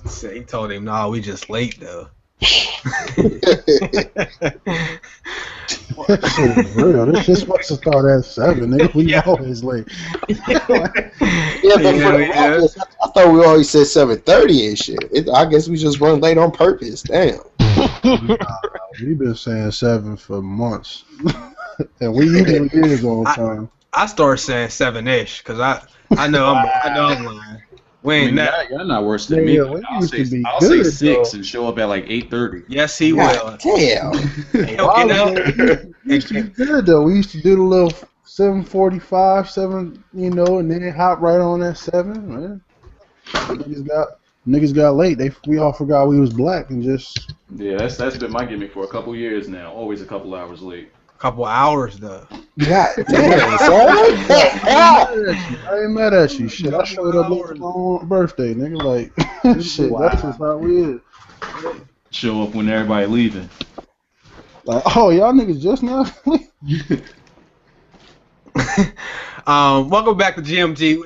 So he told him, "Nah, we just late though." That shit is real. This shit's supposed to start at 7, nigga. We always late. Yeah, but for the Rockets, I thought we always said 7:30 and shit. I guess we just run late on purpose. Damn. We've been saying 7 for months, and we usually is on time. I started saying 7-ish because I know I'm lying. Y'all not worse than me. I'll say 6 and show up at like 8:30. Yes, he will. Damn. We used to be good though. We used to do the little 7:45, 7, and then hop right on at 7. Man, niggas got late. We all forgot we was black and just. Yeah, that's been my gimmick for a couple years now. Always a couple hours late. Couple hours though. God damn, son. I ain't mad at you. Shit, I showed up late for my own birthday, nigga. Like, shit, that's just how we is. Show up when everybody leaving. Like, oh, y'all niggas just now? Welcome back to GMG.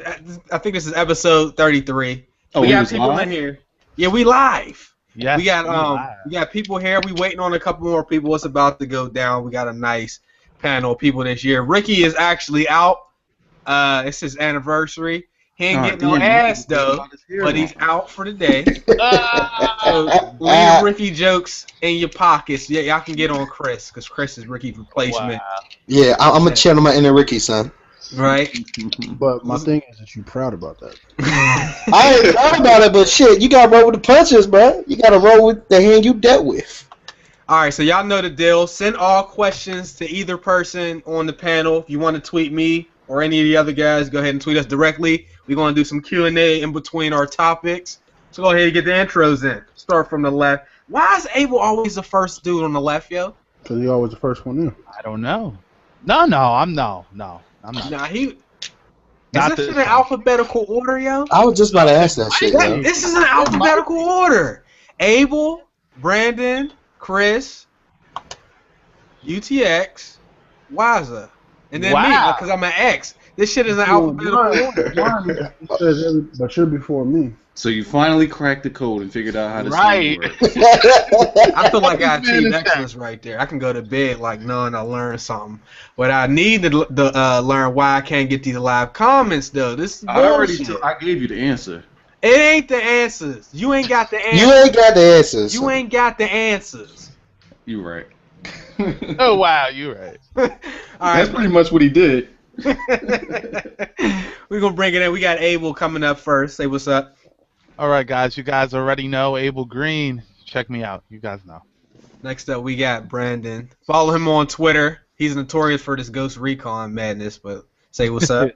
I think this is episode 33. Oh, we got people in here. Yeah, we live. Yes, we got people here. We waiting on a couple more people. It's about to go down. We got a nice panel of people this year. Ricky is actually out. It's his anniversary. He ain't getting no ass though, but he's out for the day. So leave Ricky jokes in your pockets. Yeah, y'all can get on Chris because Chris is Ricky's replacement. Wow. Yeah, I'm gonna channel my inner Ricky, son. Right. But my thing is that you proud about that. I ain't proud about it, but shit, you gotta roll with the punches, bro. You gotta roll with the hand you dealt with. All right, so y'all know the deal. Send all questions to either person on the panel. If you want to tweet me or any of the other guys, go ahead and tweet us directly. We're gonna do some Q&A in between our topics. So go ahead and get the intros in. Start from the left. Why is Abel always the first dude on the left, yo? Because he always the first one in. I don't know. I'm not. Nah, is this shit in alphabetical order, yo? I was just about to ask that shit, yo. This is an alphabetical order. Abel, Brandon, Chris, UTX, Wyza, and then me, because I'm an X. This shit is an alphabetical order. But you're before me. So you finally cracked the code and figured out how to say it. I feel like I achieved excellence right there. I can go to bed like knowing I learned something. But I need to learn why I can't get these live comments, though. This is bullshit. I gave you the answer. It ain't the answers. You ain't got the answers. You ain't got the answers. You ain't got the answers. You right. Oh, wow, you right. All right. That's pretty much what he did. We're going to bring it in. We got Abel coming up first. Say what's up. All right, guys. You guys already know MrAbelGreen. Check me out. You guys know. Next up, we got Brandon. Follow him on Twitter. He's notorious for this Ghost Recon madness, but say what's up.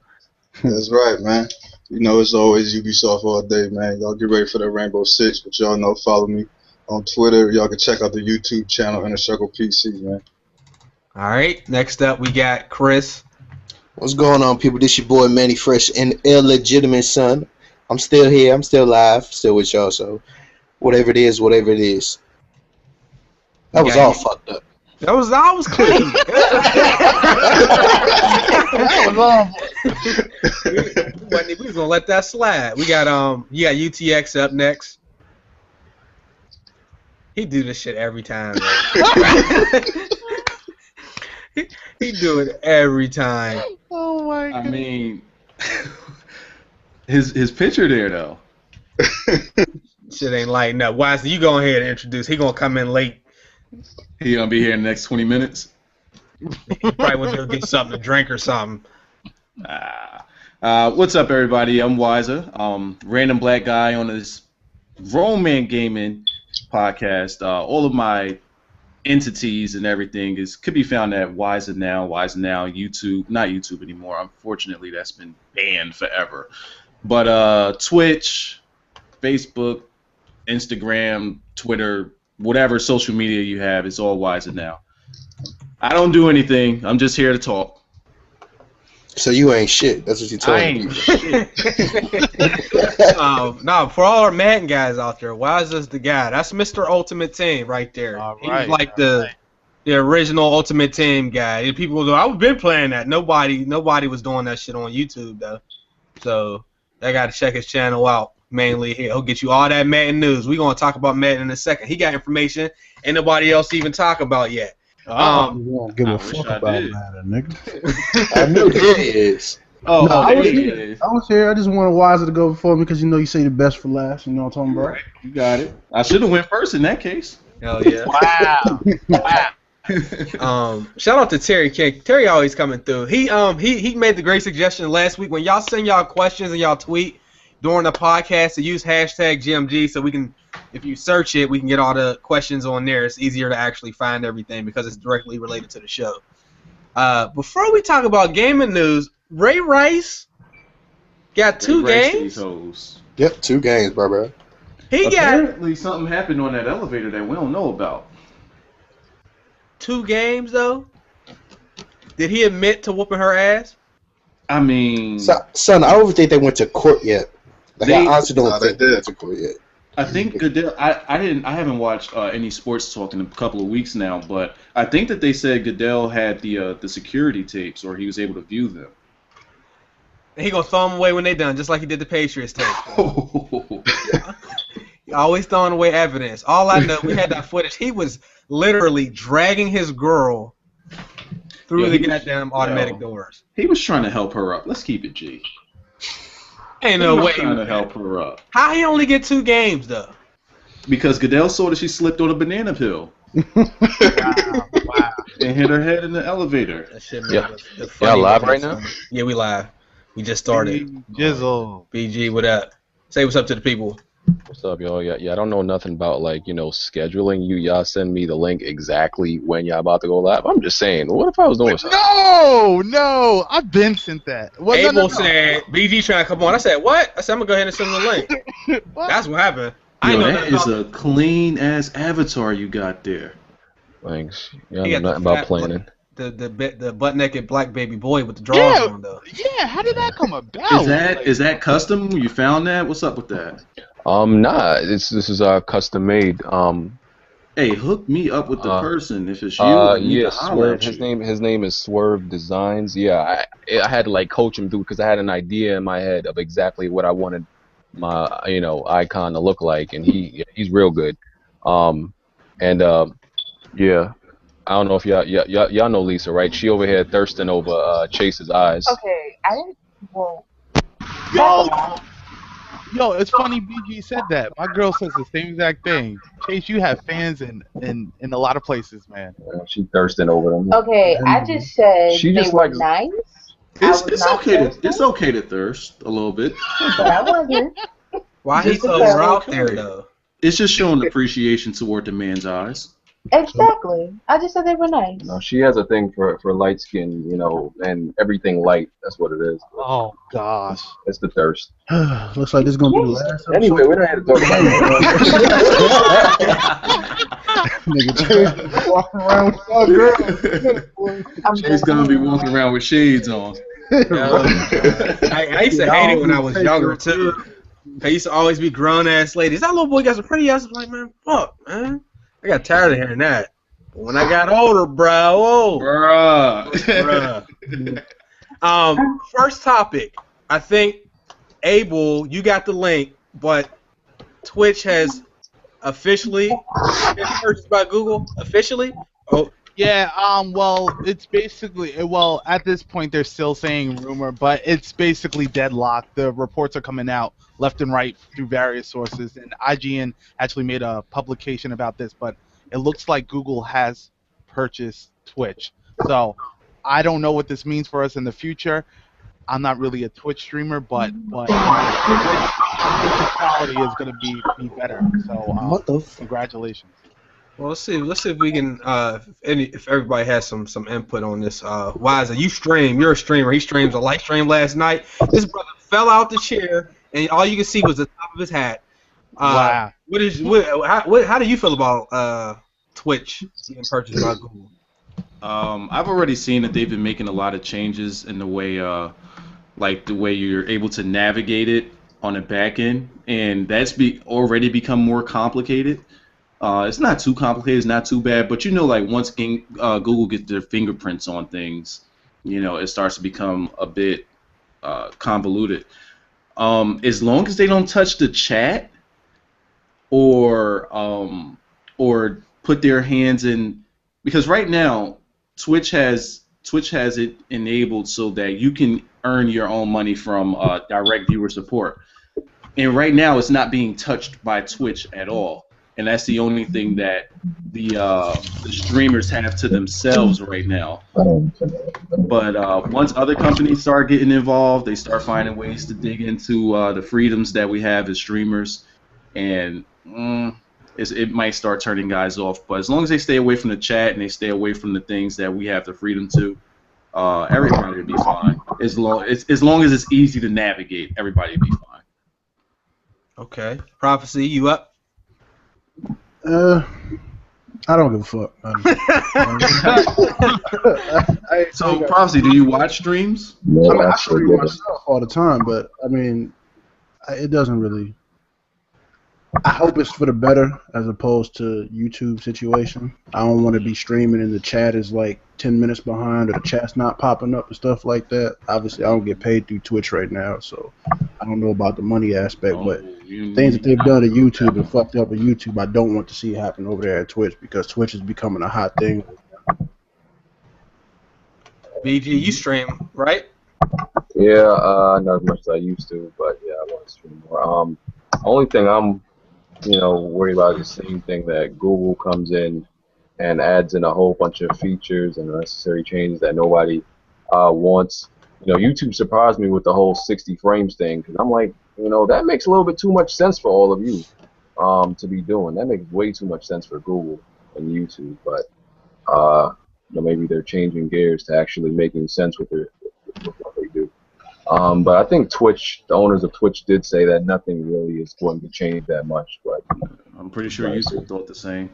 That's right, man. You know, it's always Ubisoft all day, man. Y'all get ready for that Rainbow Six, but y'all know, follow me on Twitter. Y'all can check out the YouTube channel, Inner Circle PC, man. All right. Next up, we got Chris. What's going on, people? This your boy Manny Fresh and illegitimate son. I'm still here. I'm still live. Still with y'all. So, whatever it is, whatever it is. That was all fucked up. That was clean. We was gonna let that slide. We got you got UTX up next. He do this shit every time. he do it every time. Oh my god. I mean, his picture there though. Shit ain't lighting up. Why? So you go ahead and introduce. He gonna come in late. He gonna be here in the next 20 minutes. He probably went to go get something to drink or something. What's up, everybody? I'm Wyza, random black guy on this grown man gaming podcast. All of my entities and everything could be found at Wyza Now, YouTube, not YouTube anymore. Unfortunately, that's been banned forever. But Twitch, Facebook, Instagram, Twitter, whatever social media you have, it's all Wyza Now. I don't do anything. I'm just here to talk. So you ain't shit. That's what you told me. I ain't shit. No, for all our Madden guys out there, Wyza's the guy. That's Mr. Ultimate Team right there. He was like the original Ultimate Team guy. And people go, I've been playing that. Nobody was doing that shit on YouTube though. So I got to check his channel out. mainly. He'll get you all that Madden news. We're going to talk about Madden in a second. He got information ain't nobody else even talk about yet. You won't give a fuck about did. Madden, nigga. I know there is. Oh, No, I there was he here. is. I was here. I just wanted Wyza to go before me because you say the best for last. You know what I'm talking about? Right, you got it. I should have went first in that case. Hell yeah. Wow. Shout out to Terry King. Terry always coming through. He made the great suggestion last week when y'all send y'all questions and y'all tweet during the podcast to use hashtag GMG so we can, if you search it, we can get all the questions on there. It's easier to actually find everything because it's directly related to the show. Before we talk about gaming news, Ray Rice got two games. Yep, 2 games, bro. Apparently something happened on that elevator that we don't know about. 2 games though. Did he admit to whooping her ass? I mean, son, I don't think they went to court yet. Like, I honestly don't think they they went to court yet. I think Goodell. I haven't watched any sports talk in a couple of weeks now, but I think that they said Goodell had the security tapes, or he was able to view them. And he gonna throw them away when they done, just like he did the Patriots tape. He always throwing away evidence. All I know, we had that footage. He was literally dragging his girl through the goddamn automatic doors. He was trying to help her up. Let's keep it G. Ain't no way. Trying to help her up. How he only get 2 games though? Because Goodell saw that she slipped on a banana peel. Wow. And hit her head in the elevator. That shit, Yeah. Y'all live right now? Yeah, we live. We just started. Jizzle. BG, what up? Say what's up to the people. What's up, y'all? Yeah, I don't know nothing about scheduling. Y'all send me the link exactly when y'all about to go live. I'm just saying, what if I was doing something? No, I've been sent that. Well, Abel said BG trying to come on. I said what? I said I'm gonna go ahead and send him the link. That's what happened. I Yo, know that is a clean ass avatar you got there. Thanks. Y'all know nothing about planning. The butt naked black baby boy with the drawers on though. Yeah, how did that come about? Is that custom? You found that? What's up with that? Nah, this is custom made. Hey, hook me up with the person if it's you. Yeah, Swerve. His name is Swerve Designs. Yeah, I had to coach him through because I had an idea in my head of exactly what I wanted my icon to look like, and he's real good. Yeah. I don't know if y'all know Lisa, right? She over here thirsting over Chase's eyes. Okay, I didn't. Well. Yo, it's funny BG said that. My girl says the same exact thing. Chase, you have fans in a lot of places, man. Yeah, she thirsting over them. Okay, I just said she just they were nice. It's okay to thirst a little bit. But I wasn't. Why he's so out there though? It's just showing appreciation toward the man's eyes. Exactly. I just said they were nice. No, she has a thing for light skin, and everything light. That's what it is. Oh gosh, it's the thirst. Looks like this is gonna be the last. Anyway, we don't have to talk about Nigga, Chase walking around with our girl. Chase gonna be walking around with shades on. I used to hate it when I was younger too. I used to always be grown ass ladies. That little boy got some pretty ass. I'm like, man, fuck, man. I got tired of hearing that. But when I got older, bro. First topic. I think, Abel, you got the link, but Twitch has officially been purchased by Google. Officially? Oh. Yeah, well, it's basically, at this point they're still saying rumor, but it's basically deadlocked. The reports are coming out left and right through various sources, and IGN actually made a publication about this, but it looks like Google has purchased Twitch. So I don't know what this means for us in the future. I'm not really a Twitch streamer, but Twitch quality is going to be better. So congratulations. Well, let's see if we can if everybody has some input on this. Wyza, you stream. You're a streamer. He streams a live stream last night. This brother fell out the chair, and all you can see was the top of his hat. Wow. How do you feel about Twitch being purchased by Google? I've already seen that they've been making a lot of changes in the way, the way you're able to navigate it on the back end, and that's already become more complicated. It's not too complicated, it's not too bad, but once Google gets their fingerprints on things, it starts to become a bit convoluted. as long as they don't touch the chat or put their hands in, because right now Twitch has it enabled so that you can earn your own money from direct viewer support, and right now it's not being touched by Twitch at all, and that's the only thing that the streamers have to themselves right now. But once other companies start getting involved, they start finding ways to dig into the freedoms that we have as streamers, and it might start turning guys off. But as long as they stay away from the chat and they stay away from the things that we have the freedom to, everybody will be fine. As long as it's easy to navigate, everybody will be fine. Okay. Prophecy, you up? I don't give a fuck. So, Prophecy, do you watch streams? I mean, I stream myself all the time, but I mean, it doesn't really. I hope it's for the better as opposed to YouTube situation. I don't want to be streaming and the chat is like 10 minutes behind or the chat's not popping up and stuff like that. Obviously, I don't get paid through Twitch right now, so I don't know about the money aspect. But things that they've done at YouTube and fucked up at YouTube, I don't want to see happen over there at Twitch because Twitch is becoming a hot thing. BG, you stream, right? Yeah, not as much as I used to, but yeah, I want to stream more. Only thing I'm worried about is the same thing that Google comes in and adds in a whole bunch of features and necessary changes that nobody wants. YouTube surprised me with the whole 60 frames thing because I'm like, that makes a little bit too much sense for all of you to be doing. That makes way too much sense for Google and YouTube, but maybe they're changing gears to actually making sense with what they do. But I think Twitch, the owners of Twitch did say that nothing really is going to change that much. But I'm pretty sure YouTube thought the same.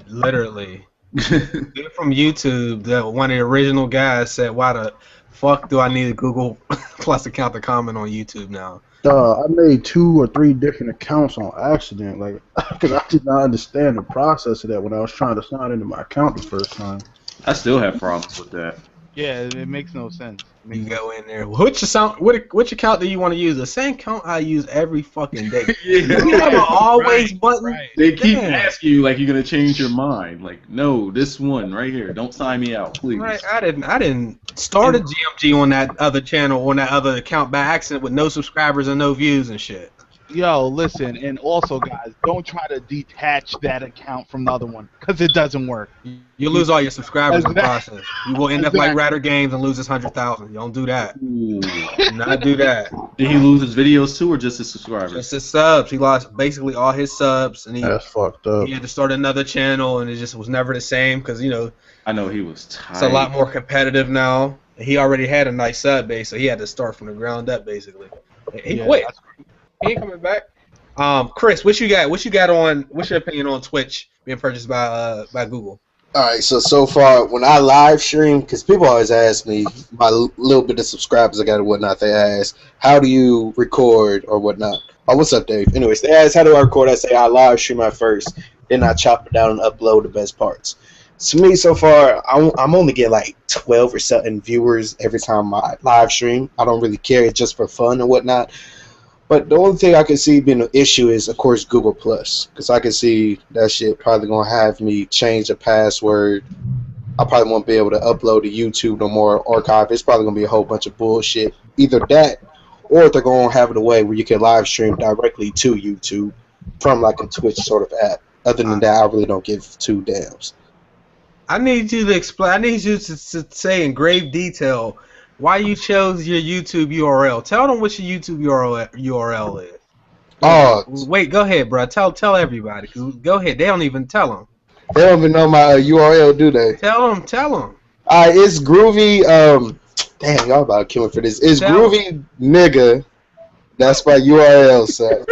Literally. Dude from YouTube, one of the original guys said, why the fuck do I need a Google Plus account to comment on YouTube now? I made 2 or 3 different accounts on accident, because I did not understand the process of that when I was trying to sign into my account the first time. I still have problems with that. Yeah, it makes no sense. You go in there. Which account do you want to use? The same account I use every fucking day. Yeah. You have an always button. Right. They keep asking you like you're gonna change your mind. Like, no, this one right here. Don't sign me out, please. Right. I didn't start a GMG on that other channel, on that other account by accident with no subscribers and no views and shit. Yo, listen, and also, guys, don't try to detach that account from the other one, because it doesn't work. You lose all your subscribers in the process. You will end up like Ratter Games and lose his 100,000. You don't do that. Ooh. Do not do that. Did he lose his videos too, or just his subscribers? Just his subs. He lost basically all his subs, and That's fucked up. he had to start another channel, and it just was never the same, because, I know he was tired. It's a lot more competitive now. He already had a nice sub base, so he had to start from the ground up, basically. He quit. He ain't coming back. Chris, what you got? What's your opinion on Twitch being purchased by Google? All right, so far when I live stream, because people always ask me my little bit of subscribers I got and whatnot. They ask, how do you record or whatnot? Oh, what's up, Dave? Anyways, they ask how do I record. I say I live stream at first, then I chop it down and upload the best parts. To me, so far, I'm only getting like 12 or something viewers every time I live stream. I don't really care. It's just for fun and whatnot. But the only thing I can see being an issue is, of course, Google Plus, because I can see that shit probably gonna have me change the password. I probably won't be able to upload to YouTube no more, archive. It's probably gonna be a whole bunch of bullshit. Either that, or they're gonna have it a way where you can live stream directly to YouTube from like a Twitch sort of app. Other than that, I really don't give 2 damns. I need you to explain. I need you to say in grave detail why you chose your YouTube URL. Tell them what your YouTube URL is. Oh, Wait, go ahead, bro. Tell everybody. Go ahead. They don't even tell them. they don't even know my URL, do they? Tell them. Alright, it's Groovy. Damn, y'all about to kill me for this. It's Groovy Nigga. That's my URL, sir.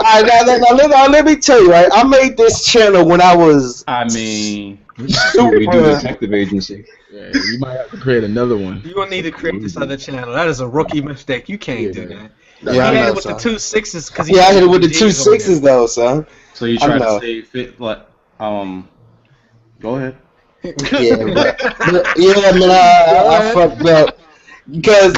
Alright, now let me tell you, right? I made this channel when I was. We do detective agency. Yeah, you might have to create another one. You're going to need to create this other channel. That is a rookie mistake. You can't do that. Yeah, he I had know, it with son. the 2 6s. Cause I hit it with the 2 6s, though, son. So you try to say fit like go ahead. Yeah, man, I fucked up. Because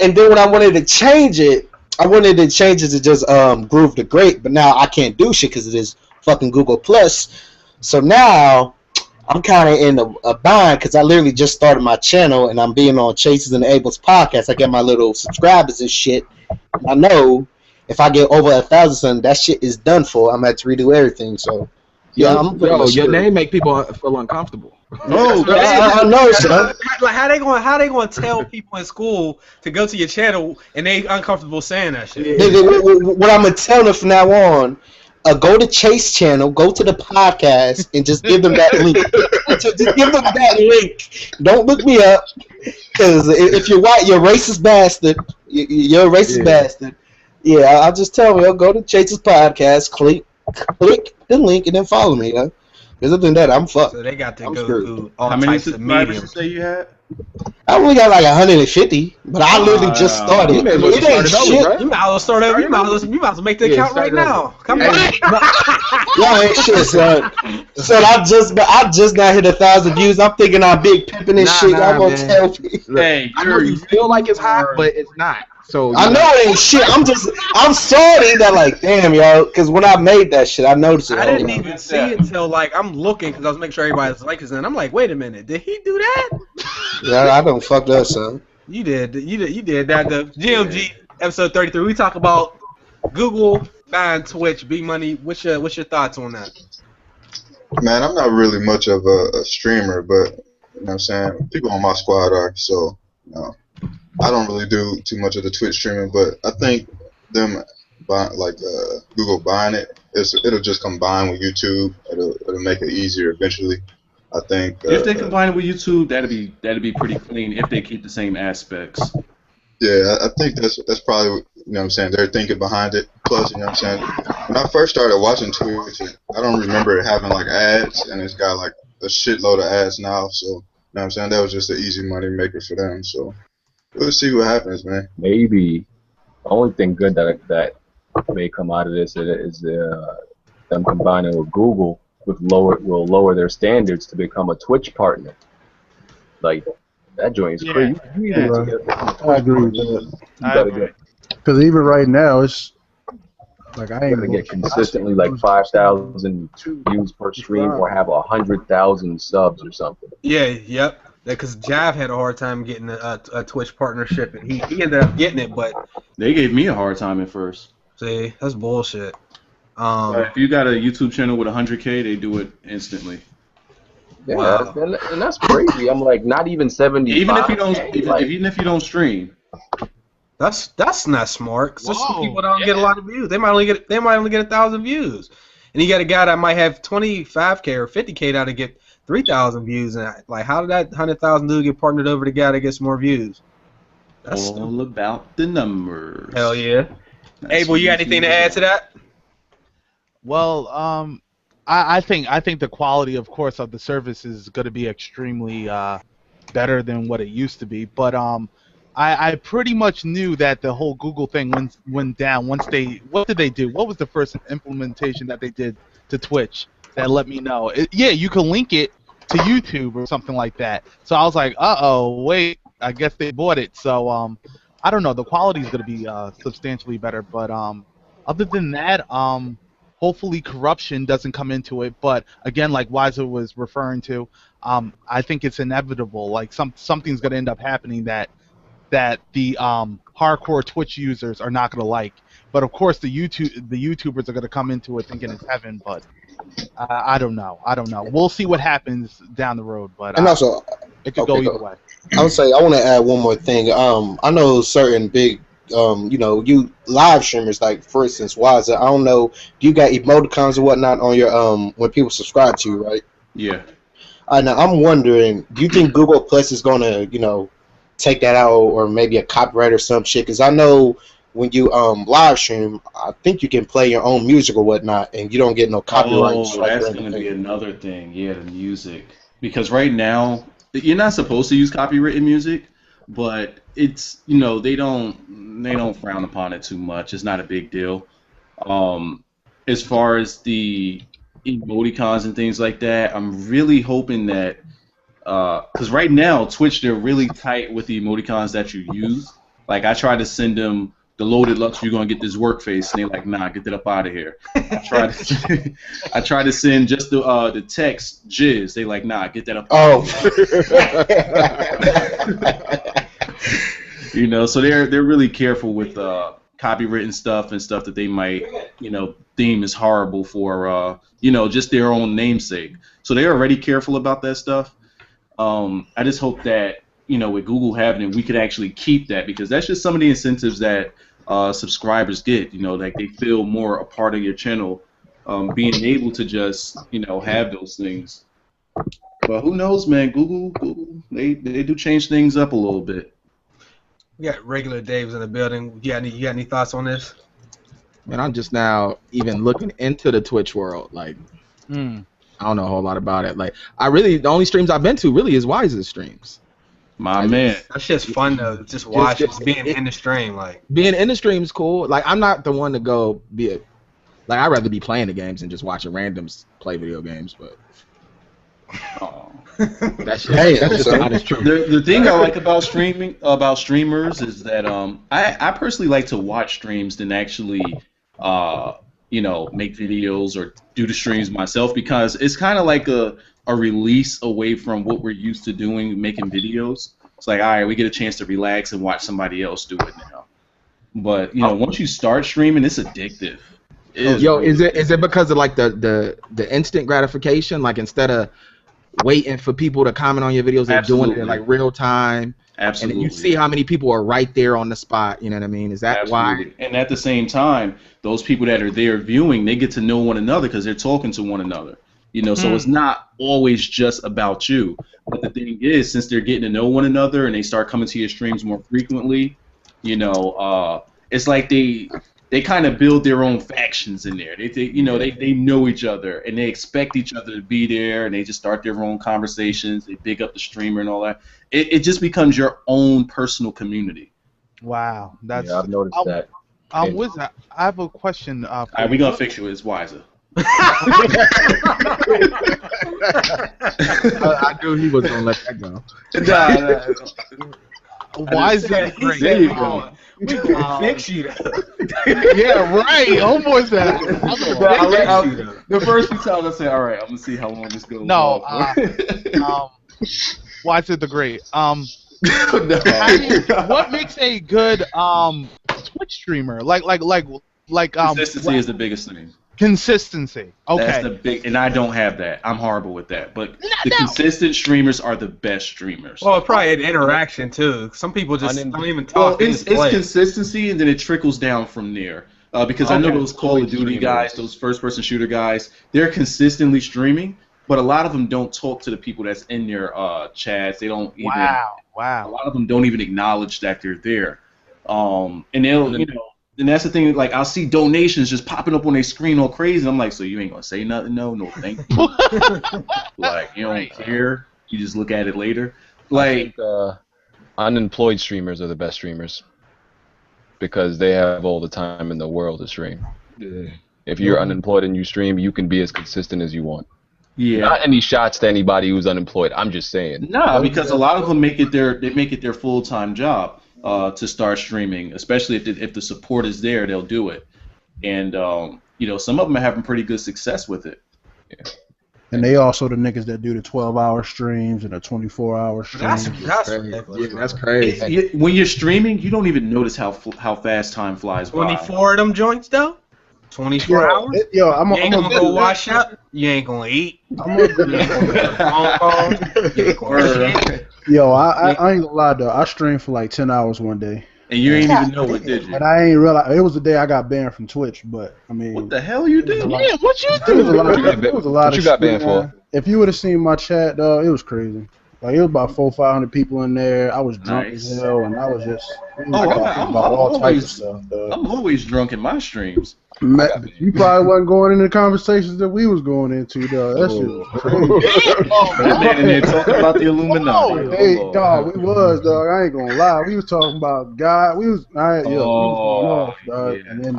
and then when I wanted to change it, to just Groove the Great, but now I can't do shit because it is fucking Google Plus. So now I'm kind of in a bind because I literally just started my channel and I'm being on Chases and Abel's podcast. I get my little subscribers and shit. I know if I get over 1,000, that shit is done for. I'm gonna have to redo everything. So yeah, your name make people feel uncomfortable. No, I know, son. Like how they gonna tell people in school to go to your channel and they uncomfortable saying that shit? What I'm gonna tell them from now on. Go to Chase channel, go to the podcast, and just give them that link. Just give them that link. Don't look me up, because if you're white, you're a racist bastard. You're a racist bastard. Yeah, I'll just tell them, go to Chase's podcast, click the link, and then follow me. Because other than that, I'm fucked. So they got to I'm go screwed. through all How many types of subscribers mediums. you say you had? I only got like 150, but I literally just started. You may as well It ain't start it shit. over, You might as well start over. You might as well make the account right now. Come on. Y'all ain't shit, son. Son, I just not hit 1,000 views. I'm thinking I'm big pimping and shit. I'm gonna tell people. Hey, I know you feel like it's hot, but it's not. So I know it ain't shit. I'm sorry that like, damn, y'all, because when I made that shit, I noticed it. I didn't even see it until like I'm looking because I was making sure everybody's like it, and I'm like, wait a minute, did he do that? Yeah, I done fucked up, son. You did that. The GMG episode 33. We talk about Google buying Twitch. B Money. What's your thoughts on that? Man, I'm not really much of a streamer, but you know what I'm saying? People on my squad are, so you know, I don't really do too much of the Twitch streaming, but I think them Google buying it, it'll just combine with YouTube. It'll make it easier eventually. I think if they combine it with YouTube, that'd be pretty clean if they keep the same aspects. Yeah, I think that's probably, you know what I'm saying, they're thinking behind it. Plus, you know what I'm saying, when I first started watching Twitch, I don't remember it having like ads, and it's got like a shitload of ads now. So, you know what I'm saying, that was just an easy money maker for them. So, we'll see what happens, man. Maybe the only thing good that may come out of this is them combining with Google will lower their standards to become a Twitch partner. Like that joint is crazy. I agree with that. You gotta get Because even right now, it's like I ain't gonna get consistently like 5,000 views per stream or have 100,000 subs or something. Yeah, yep. Because Jav had a hard time getting a Twitch partnership, and he ended up getting it, but they gave me a hard time at first. See, that's bullshit. If you got a YouTube channel with 100K, they do it instantly. Yeah, wow. and that's crazy. I'm like, not even 70. Even if you don't stream. That's not smart. Cause some people don't get a lot of views. They might only get 1,000 views, and you got a guy that might have 25K or 50K that'll get 3,000 views. And like, how did that 100,000 dude get partnered over the guy that gets more views? That's all about the numbers. Hell yeah. Abel, you got anything to add to that? Well, I think the quality, of course, of the service is going to be extremely better than what it used to be. But I pretty much knew that the whole Google thing went down once what did they do? What was the first implementation that they did to Twitch that let me know? Yeah, you can link it to YouTube or something like that. So I was like, uh-oh, wait, I guess they bought it. So I don't know. The quality is going to be substantially better. But other than that, hopefully corruption doesn't come into it, but again, like Wyza was referring to, I think it's inevitable. Like something's going to end up happening that the hardcore Twitch users are not going to like. But of course, the YouTubers are going to come into it thinking it's heaven. But I don't know. We'll see what happens down the road. But and also, it could go either way. I would say I want to add one more thing. I know certain big. You live streamers, like for instance Wyza, I don't know, you got emoticons or whatnot on your when people subscribe to you, right? Yeah. Now I'm wondering, do you think Google Plus is gonna, take that out, or maybe a copyright or some shit? Because I know when you live stream, I think you can play your own music or whatnot, and you don't get no copyright. Oh, that's gonna be another thing. Yeah, the music, because right now you're not supposed to use copyrighted music. But it's they don't frown upon it too much. It's not a big deal. As far as the emoticons and things like that, I'm really hoping that Because right now, Twitch, they're really tight with the emoticons that you use. Like, I tried to send them the loaded lux, you're going to get this work face, and they're like, nah, get that up out of here. I tried to send just the text jizz. They like, nah, get that up out of here. You know, so they're really careful with copywritten stuff and stuff that they might, you know, deem as horrible for, you know, just their own namesake. So they're already careful about that stuff. I just hope that, you know, with Google having it, we could actually keep that, because that's just some of the incentives that subscribers get. You know, like they feel more a part of your channel, being able to just, you know, have those things. But who knows, man? Google, they do change things up a little bit. We got regular Dave's in the building. You got any thoughts on this? Man, I'm just now even looking into the Twitch world. Like, I don't know a whole lot about it. Like, the only streams I've been to really is Wyza's streams. Man. That's just fun to just watch being in the stream. Like, being in the stream is cool. Like, I'm not the one to go like, I'd rather be playing the games than just watching randoms play video games, but that's just true. The thing I like about streamers is that I personally like to watch streams than actually you know, make videos or do the streams myself, because it's kind of like a release away from what we're used to doing, making videos. It's like, all right, we get a chance to relax and watch somebody else do it now. But, you know, once you start streaming, it's addictive. Is it because of like the instant gratification? Like, instead of waiting for people to comment on your videos, they're doing it in like real time. Absolutely. And then you see how many people are right there on the spot. You know what I mean? Is that why? And at the same time, those people that are there viewing, they get to know one another because they're talking to one another. You know, so it's not always just about you. But the thing is, since they're getting to know one another and they start coming to your streams more frequently, you know, it's like they kind of build their own factions in there. They know each other and they expect each other to be there, and they just start their own conversations. They big up the streamer and all that. It just becomes your own personal community. Wow, I've noticed that. Wyza, I have a question. All right, we're gonna fix you. It's Wyza. I knew he was gonna let that go. Wyza, great. There you go. We can fix you. Yeah, right. Homeboy said. The first few times I said, all right, I'm gonna see how long this goes. No, Wyza the Great. What makes a good Twitch streamer? Like consistency is the biggest thing. Consistency. Okay. That's the big, and I don't have that. I'm horrible with that. But consistent streamers are the best streamers. Well, probably an interaction too. Some people just don't even talk. Well, it's consistency, and then it trickles down from there. Because I know those Call of Duty guys, those first-person shooter guys, they're consistently streaming, but a lot of them don't talk to the people that's in their chats. They don't even. Wow. A lot of them don't even acknowledge that they're there. And they'll, you know. And that's the thing, like, I'll see donations just popping up on their screen all crazy, and I'm like, so you ain't gonna say nothing? No thank you. Like, you don't care, you just look at it later. Like, I think, unemployed streamers are the best streamers because they have all the time in the world to stream. Yeah. If you're unemployed and you stream, you can be as consistent as you want. Yeah. Not any shots to anybody who's unemployed. I'm just saying. No, because a lot of them make it their full-time job. To start streaming, especially if the support is there, they'll do it, and you know, some of them are having pretty good success with it. Yeah. And they also the niggas that do the 12-hour streams and the 24-hour streams. That's crazy. When you're streaming, you don't even notice how fast time flies by. 24 of them joints though. 24 hours? You ain't gonna go wash up. You ain't gonna eat. I ain't gonna lie though. I streamed for like 10 hours one day. And you ain't even know it, did you? And I ain't realize it was the day I got banned from Twitch. But I mean, what the hell you did? Yeah, what you do? It was a lot what you got banned for? If you would have seen my chat, though, it was crazy. Like, it was about 400-500 people in there. I was drunk as hell, and I was just Oh, about all types of stuff. I'm always drunk in my streams. You probably wasn't going into the conversations that we was going into, though. That shit was crazy. That man in there talking about the Illuminati. Hey, dog, we was, dog. I ain't gonna lie. We was talking about God. We was going off, dog. Yeah. And then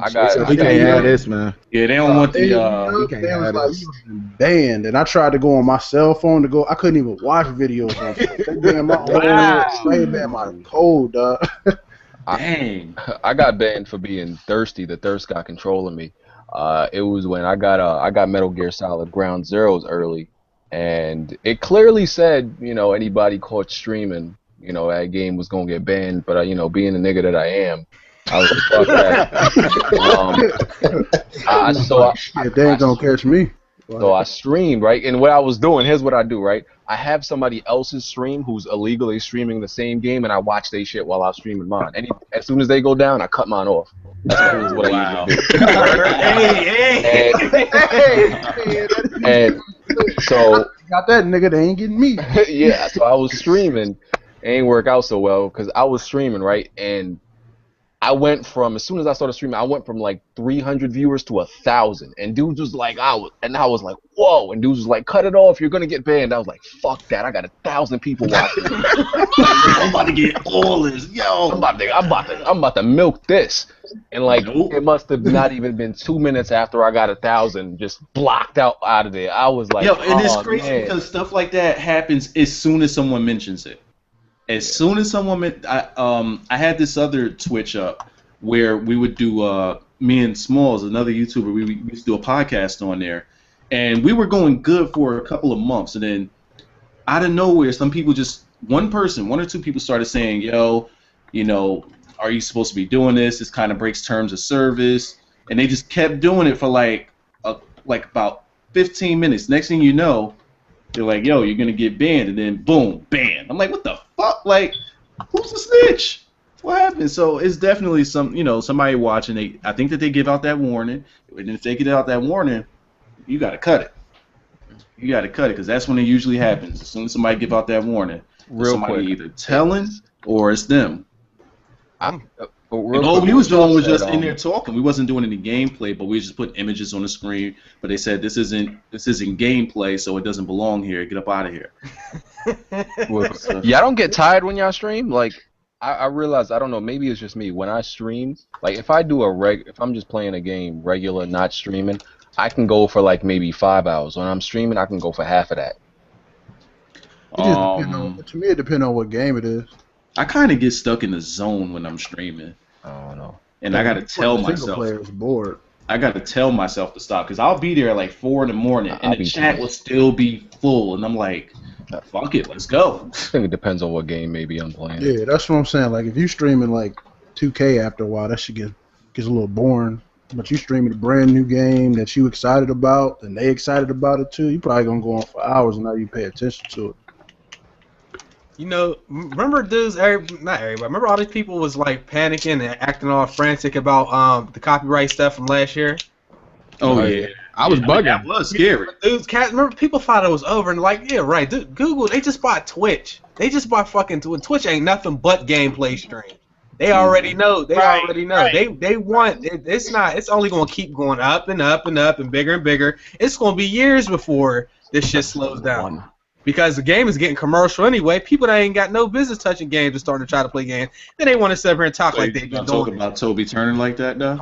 We can't have this, man. Yeah, they don't want the. they was like, you was banned, and I tried to go on my cell phone to go. I couldn't even watch videos on it. They banned my whole. They banned my code, dog. Dang. I got banned for being thirsty. The thirst got control of me. It was when I got Metal Gear Solid Ground Zeroes early, and it clearly said, anybody caught streaming, that game was gonna get banned. But being the nigga that I am, I was like, fuck that. They ain't gonna catch me. So I streamed, right? And what I was doing, here's what I do, right? I have somebody else's stream who's illegally streaming the same game, and I watch their shit while I'm streaming mine. And as soon as they go down, I cut mine off. That's what I usually do. And so got that nigga, they ain't getting me. Yeah, so I was streaming. It ain't work out so well because I was streaming, right? And I went from, as soon as I started streaming, I went from like 300 viewers to 1,000. And dudes was like, I was like, whoa. And dudes was like, cut it off, you're gonna get banned. I was like, fuck that, I got 1,000 people watching. I'm about to get all this, yo. I'm about to milk this. And like, it must have not even been 2 minutes after I got 1,000, just blocked out of there. I was like, yo, and it's crazy because stuff like that happens as soon as someone mentions it. As soon as someone, I had this other Twitch up where we would do, me and Smalls, another YouTuber, we used to do a podcast on there, and we were going good for a couple of months, and then out of nowhere, some people one or two people started saying, yo, are you supposed to be doing this? This kind of breaks terms of service, and they just kept doing it for like about 15 minutes. Next thing you know, they're like, yo, you're going to get banned, and then boom, banned. I'm like, what the fuck? Like, who's the snitch? What happened? So it's definitely somebody watching. I think that they give out that warning, and if they get out that warning, you got to cut it. You got to cut it because that's when it usually happens. As soon as somebody give out that warning, somebody either telling or it's them. All we was doing was just in there talking. We wasn't doing any gameplay, but we just put images on the screen. But they said this isn't gameplay, so it doesn't belong here. Get up out of here. Y'all don't get tired when y'all stream? Like, I realize, I don't know, maybe it's just me. When I stream, like if I do if I'm just playing a game regular, not streaming, I can go for like maybe 5 hours. When I'm streaming, I can go for half of that. To me, it depends on what game it is. I kind of get stuck in the zone when I'm streaming. I don't know. And I got to tell myself. Single player is bored. I got to tell myself to stop because I'll be there at like 4 in the morning and the chat will still be full. And I'm like, fuck it, let's go. I think it depends on what game maybe I'm playing. Yeah, that's what I'm saying. Like, if you streaming like 2K after a while, that shit gets a little boring. But you streaming a brand new game that you excited about and they excited about it too, you probably going to go on for hours and now you pay attention to it. Remember dudes, not everybody, remember all these people was like panicking and acting all frantic about the copyright stuff from last year? Oh yeah. I was bugging. That was scary. Dudes, remember people thought it was over and like, yeah, right. Dude, Google, they just bought Twitch. They just bought fucking Twitch. Twitch ain't nothing but gameplay stream. They already know. They already know. Right. They want it, it's only gonna keep going up and up and up and bigger. It's gonna be years before this shit slows down. Because the game is getting commercial anyway. People that ain't got no business touching games are starting to try to play games. Then they want to sit up here and talk like they've been doing. Talking about Toby Turner like that, though?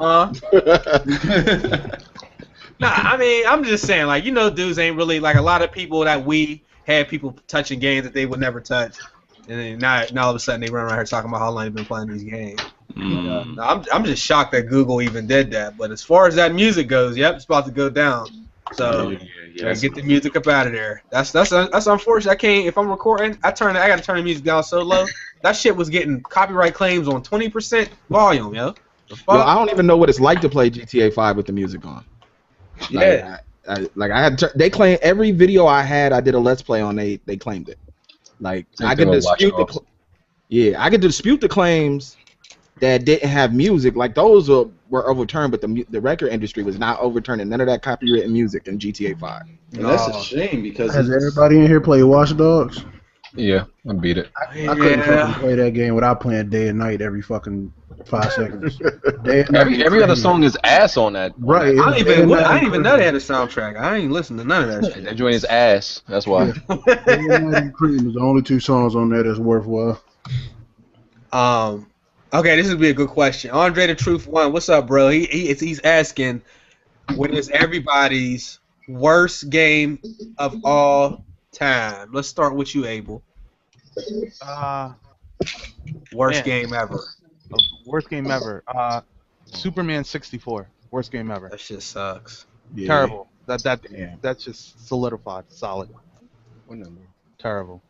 Nah, I mean, I'm just saying, like, dudes ain't really, like, a lot of people that we had people touching games that they would never touch. And then now all of a sudden they run around here talking about how long they've been playing these games. I'm just shocked that Google even did that. But as far as that music goes, yep, it's about to go down. So get the music up out of there. That's unfortunate. I can't. If I'm recording, I gotta turn the music down so low. That shit was getting copyright claims on 20% volume, yo. Well, I don't even know what it's like to play GTA 5 with the music on. Yeah. They claim every video I had, I did a let's play on. They claimed it. Like I could dispute I could dispute the claims that didn't have music. Like those were overturned, but the record industry was not overturning none of that copyrighted music in GTA 5. And that's a shame because has everybody in here played Watch Dogs? Yeah, I beat it. I couldn't fucking play that game without playing Day and Night every fucking 5 seconds. Day and Night Every other song is ass on that. Right. I didn't even know they had a soundtrack. I ain't listened to none of that shit. That joint is ass. That's why. Day and Night and Cream is the only 2 songs on there that's worthwhile. Okay, this would be a good question. Andre the Truth One, what's up, bro? He's asking, what is everybody's worst game of all time? Let's start with you, Abel. Worst game ever. Worst game ever. Superman 64. Worst game ever. That shit sucks. Yeah. Terrible. That's just solidified. Solid. What number? Terrible.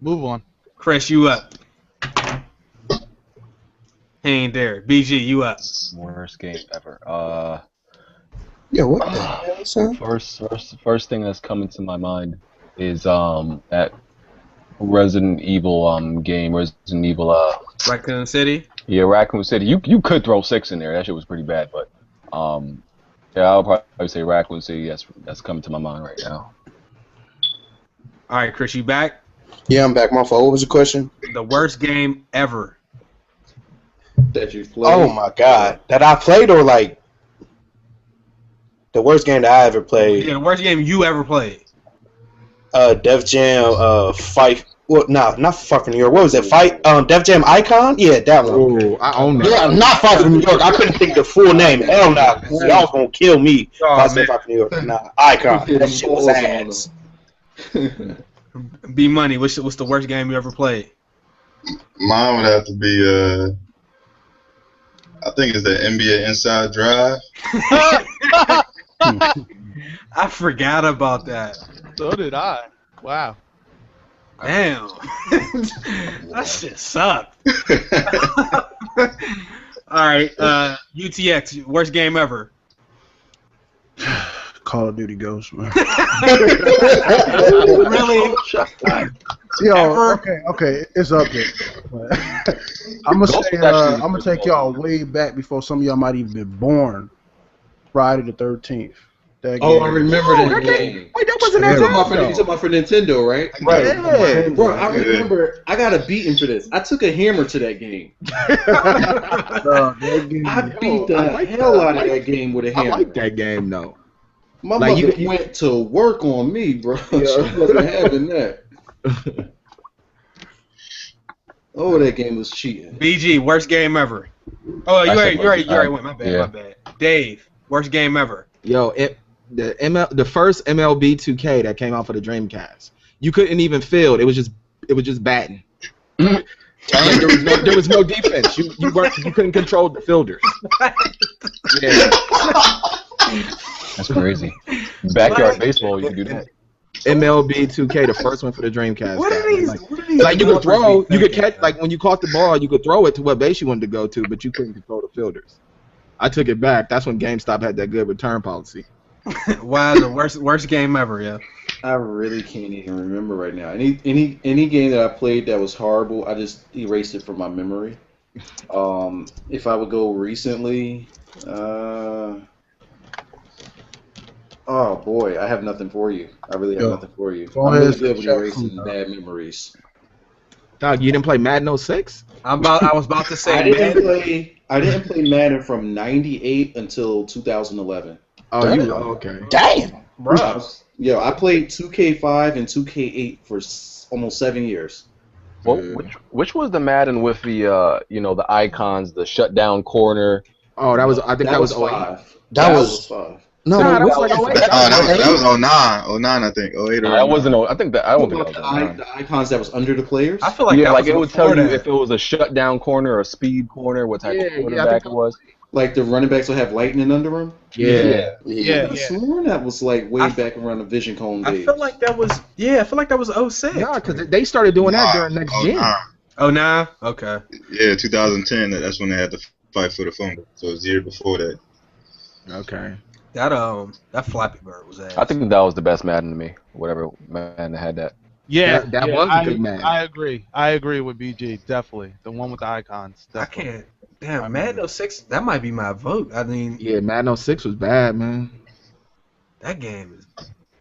Move on. Chris, you up? He ain't there. BG, you up? Worst game ever. Yeah, what the hell, son? First thing that's coming to my mind is that Resident Evil game, Resident Evil Raccoon City? Yeah, Raccoon City. You could throw 6 in there. That shit was pretty bad, but yeah, I'll probably say Raccoon City. That's coming to my mind right now. All right, Chris, you back? Yeah, I'm back. My fault. What was the question? The worst game ever. That you played? Oh my god, that I played, or like the worst game that I ever played? Yeah, the worst game you ever played. Def Jam, Fight. Well, no, not Fight for New York. What was it? Fight. Def Jam Icon. Yeah, that one. Oh, I own that. Yeah, not Fight for New York. I couldn't think the full name. Hell no, y'all was gonna kill me if I said Fight for New York. Nah, Icon. That shit was ass. B Money, what's the worst game you ever played? Mine would have to be I think it's the NBA Inside Drive. I forgot about that. So did I. Wow. Damn. That shit sucked. Alright, UTX, worst game ever. Call of Duty Ghosts, man. Really? Yo, okay, it's up there. I'm gonna take y'all way back before some of y'all might even been born. Friday the 13th. Oh, I remember that game. Wait, that wasn't that You long talking about for Nintendo, right? Right. Yeah. Bro, I remember I got a beating for this. I took a hammer to that game. I beat the hell out of that game with a hammer. I like that game though. My Like, mother you- went to work on me, bro. She wasn't having that. Oh, that game was cheating. BG, worst game ever. Oh, you already went. My bad. Dave, worst game ever. Yo, the first MLB 2K that came out for the Dreamcast, you couldn't even field. It was just batting. Like, there was no defense. You couldn't control the fielders. Yeah. That's crazy. Backyard baseball, you could do that. MLB 2K, the first one for the Dreamcast. What are these? Like you could throw, you could catch. Like when you caught the ball, you could throw it to what base you wanted to go to, but you couldn't control the fielders. I took it back. That's when GameStop had that good return policy. Wow, the worst game ever, yeah. I really can't even remember right now. Any game that I played that was horrible, I just erased it from my memory. If I would go recently, oh boy, I have nothing for you. I really have nothing for you. I'm really good with erasing bad memories. Dog, you didn't play Madden 06? I was about to say. I didn't play Madden from '98 until 2011. Oh, okay. Damn, Bro. Yo, I played 2K5 and 2K8 for almost 7 years. Well, which was the Madden with the the icons, the shutdown corner? Oh, that was. I think that was 08. 5. That was 5. no, Nah, that was like 08. That was 09, I think. 08 or That wasn't. 09. I think that I don't think that was 09. The icons that was under the players. I feel like Yeah, that like was it would before tell you that. if it was a shutdown corner or a speed corner, what type of quarterback it was. Like the running backs will have lightning under them. Yeah. I sworn that was like way back around the Vision Cone days. I feel like that was 06. Nah, because they started doing that during next gen. Oh, nah? Okay. Yeah, 2010. That's when they had to fight for the phone. So it was the year before that. Okay. That Flappy Bird was ass. I think that was the best Madden to me. Whatever Madden had that. Yeah, That was a good Madden. I agree with BG, definitely. The one with the icons. Definitely. I can't. Damn, Madden 06, that might be my vote. I mean, Yeah, Madden 06 was bad, man. that game is.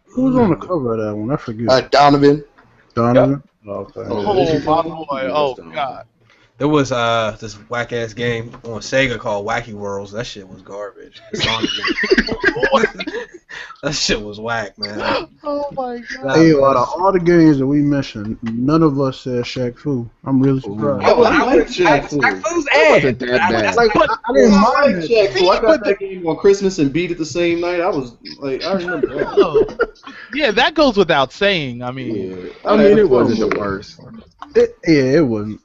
Who's on the cover of that one? I forget. Donovan. Donovan? Okay. Oh my boy! Oh god! There was this whack ass game on Sega called Wacky Worlds. That shit was garbage. That shit was whack, man. Oh my god! Hey, out of all the games that we mentioned, none of us said Shaq Fu. I'm really surprised. I like Shaq Fu. Shaq Fu's wasn't that bad. Like, I didn't mind like it. Shaq Fu. I got that game on Christmas and beat it the same night. I was like, I remember that. Oh, yeah, that goes without saying. I mean, it wasn't the worst. It wasn't.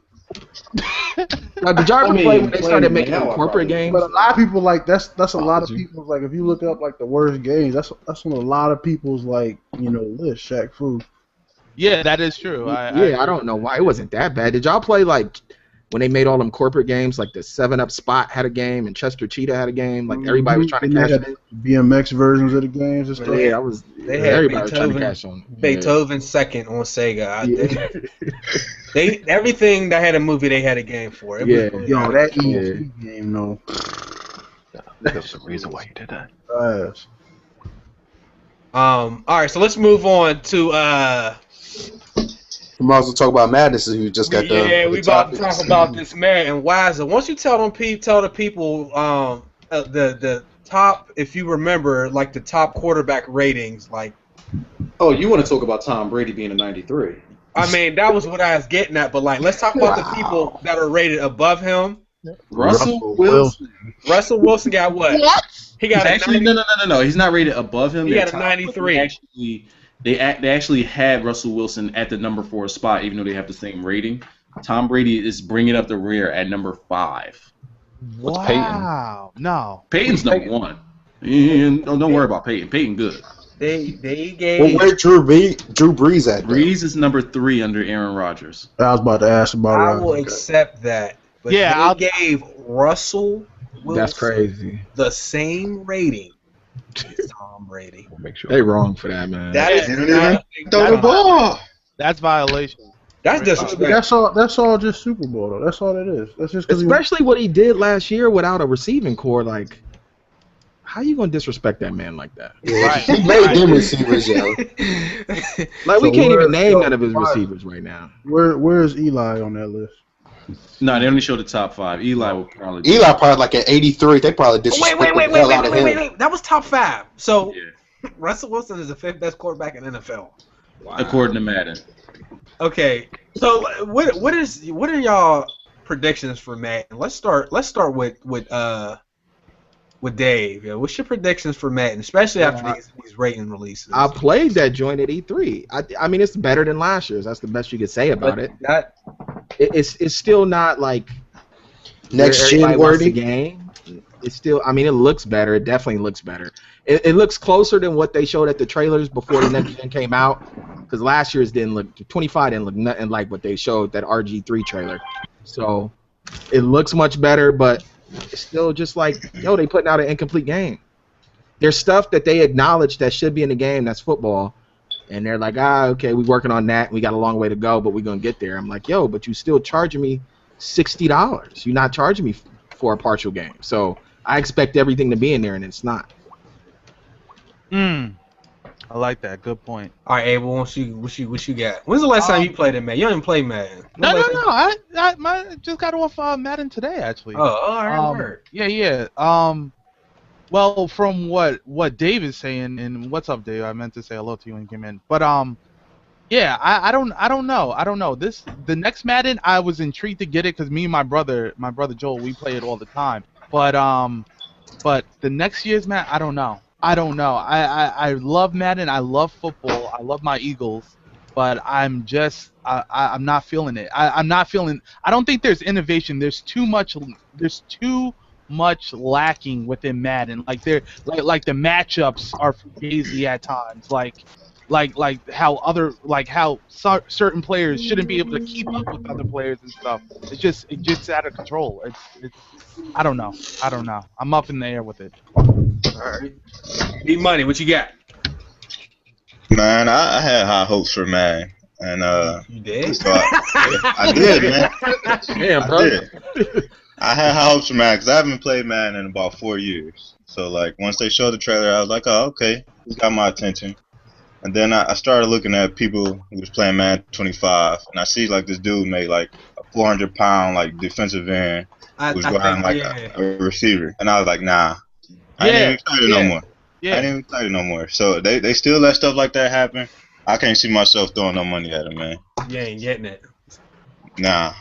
Now, did y'all ever play when they started making corporate games? But a lot of people like that's a lot of people's like if you look up like the worst games, that's on a lot of people's like list. Shaq Fu. yeah, that is true. I don't know why it wasn't that bad. Did y'all play like when they made all them corporate games, like the 7-Up Spot had a game and Chester Cheetah had a game, like everybody was trying to cash in. BMX versions of the games and stuff. Yeah, They had everybody was trying to cash on. Beethoven's second on Sega. They everything that had a movie, they had a game for. It was that game, no. There's some reason why you did that. All right, so let's move on to We might as well talk about Madness who just got done. Yeah, we about to talk about this man and Wyza. Once you tell the people the top, if you remember, like the top quarterback ratings, like. Oh, you want to talk about Tom Brady being a 93? I mean, that was what I was getting at, but like, let's talk about the people that are rated above him. Russell Wilson. Russell Wilson got what? He got actually no. He's not rated above him. He got a 93. They actually had Russell Wilson at the number 4 spot, even though they have the same rating. Tom Brady is bringing up the rear at number 5. What's Wow. No. Peyton's number 1. Don't worry about Peyton. Peyton good. They gave. Well, where Drew Brees at? Brees is number 3 under Aaron Rodgers. I was about to ask about I will accept that. But Yeah, they gave Russell Wilson That's crazy. the same rating as Tom Brady. We'll make sure. They wrong for that, man. That is Throw the ball. That's violation. That's disrespectful. That's all just Super Bowl though. That's all it is. That's just Especially what he did last year without a receiving core. Like, how you gonna disrespect that man like that? Right. He made them receivers, yo. Like, we can't even name none of his receivers right now. Where is Eli on that list? No, they only show the top 5. Eli will probably. Eli probably like at 83. They probably disrespect the hell out of him. Wait. That was top 5. So Russell Wilson is the 5th best quarterback in NFL. Wow. According to Madden. Okay, so what are y'all predictions for Madden? Let's start with Dave. Yeah, what's your predictions for Madden, especially after these rating releases? I played that joint at E3. I mean, it's better than last year's. That's the best you could say about it. It's still not like next gen worthy game. It's still. I mean, it looks better. It definitely looks better. It looks closer than what they showed at the trailers before the next gen came out. Because last year's 25 didn't look nothing like what they showed that RG3 trailer. So it looks much better, but it's still just like, yo, they putting out an incomplete game. There's stuff that they acknowledge that should be in the game that's football, and they're like, okay, we're working on that. We got a long way to go, but we're going to get there. I'm like, yo, but you still charging me $60. You're not charging me for a partial game. So I expect everything to be in there, and it's not. I like that. Good point. All right, Abel, what you got? When's the last time you played it, man? You didn't play Madden. No. I just got off Madden today, actually. Oh, all right. Yeah. Well, from what Dave is saying, and what's up, Dave? I meant to say hello to you when you came in, but yeah, I don't know. The next Madden, I was intrigued to get it because me and my brother Joel, we play it all the time. But the next year's Madden, I don't know. I love Madden. I love football. I love my Eagles, but I'm not feeling it. I'm not feeling. I don't think there's innovation. There's too much lacking within Madden. Like the matchups are fugazi at times. Like how certain players shouldn't be able to keep up with other players and stuff. It gets out of control. It's I don't know. I'm up in the air with it. All right. Need money. What you got? Man, I had high hopes for Madden, and you did? So I did, man. Damn, bro. I did. I had high hopes for Madden because I haven't played Madden in about 4 years. So like once they showed the trailer, I was like, oh, okay, it's got my attention. And then I started looking at people who was playing Madden 25, and I see like this dude made like a 400-pound like defensive end who was guarding like a receiver, and I was like, nah, I ain't even excited no more. I ain't even excited no more. So they still let stuff like that happen. I can't see myself throwing no money at it, man. You ain't getting it. Nah.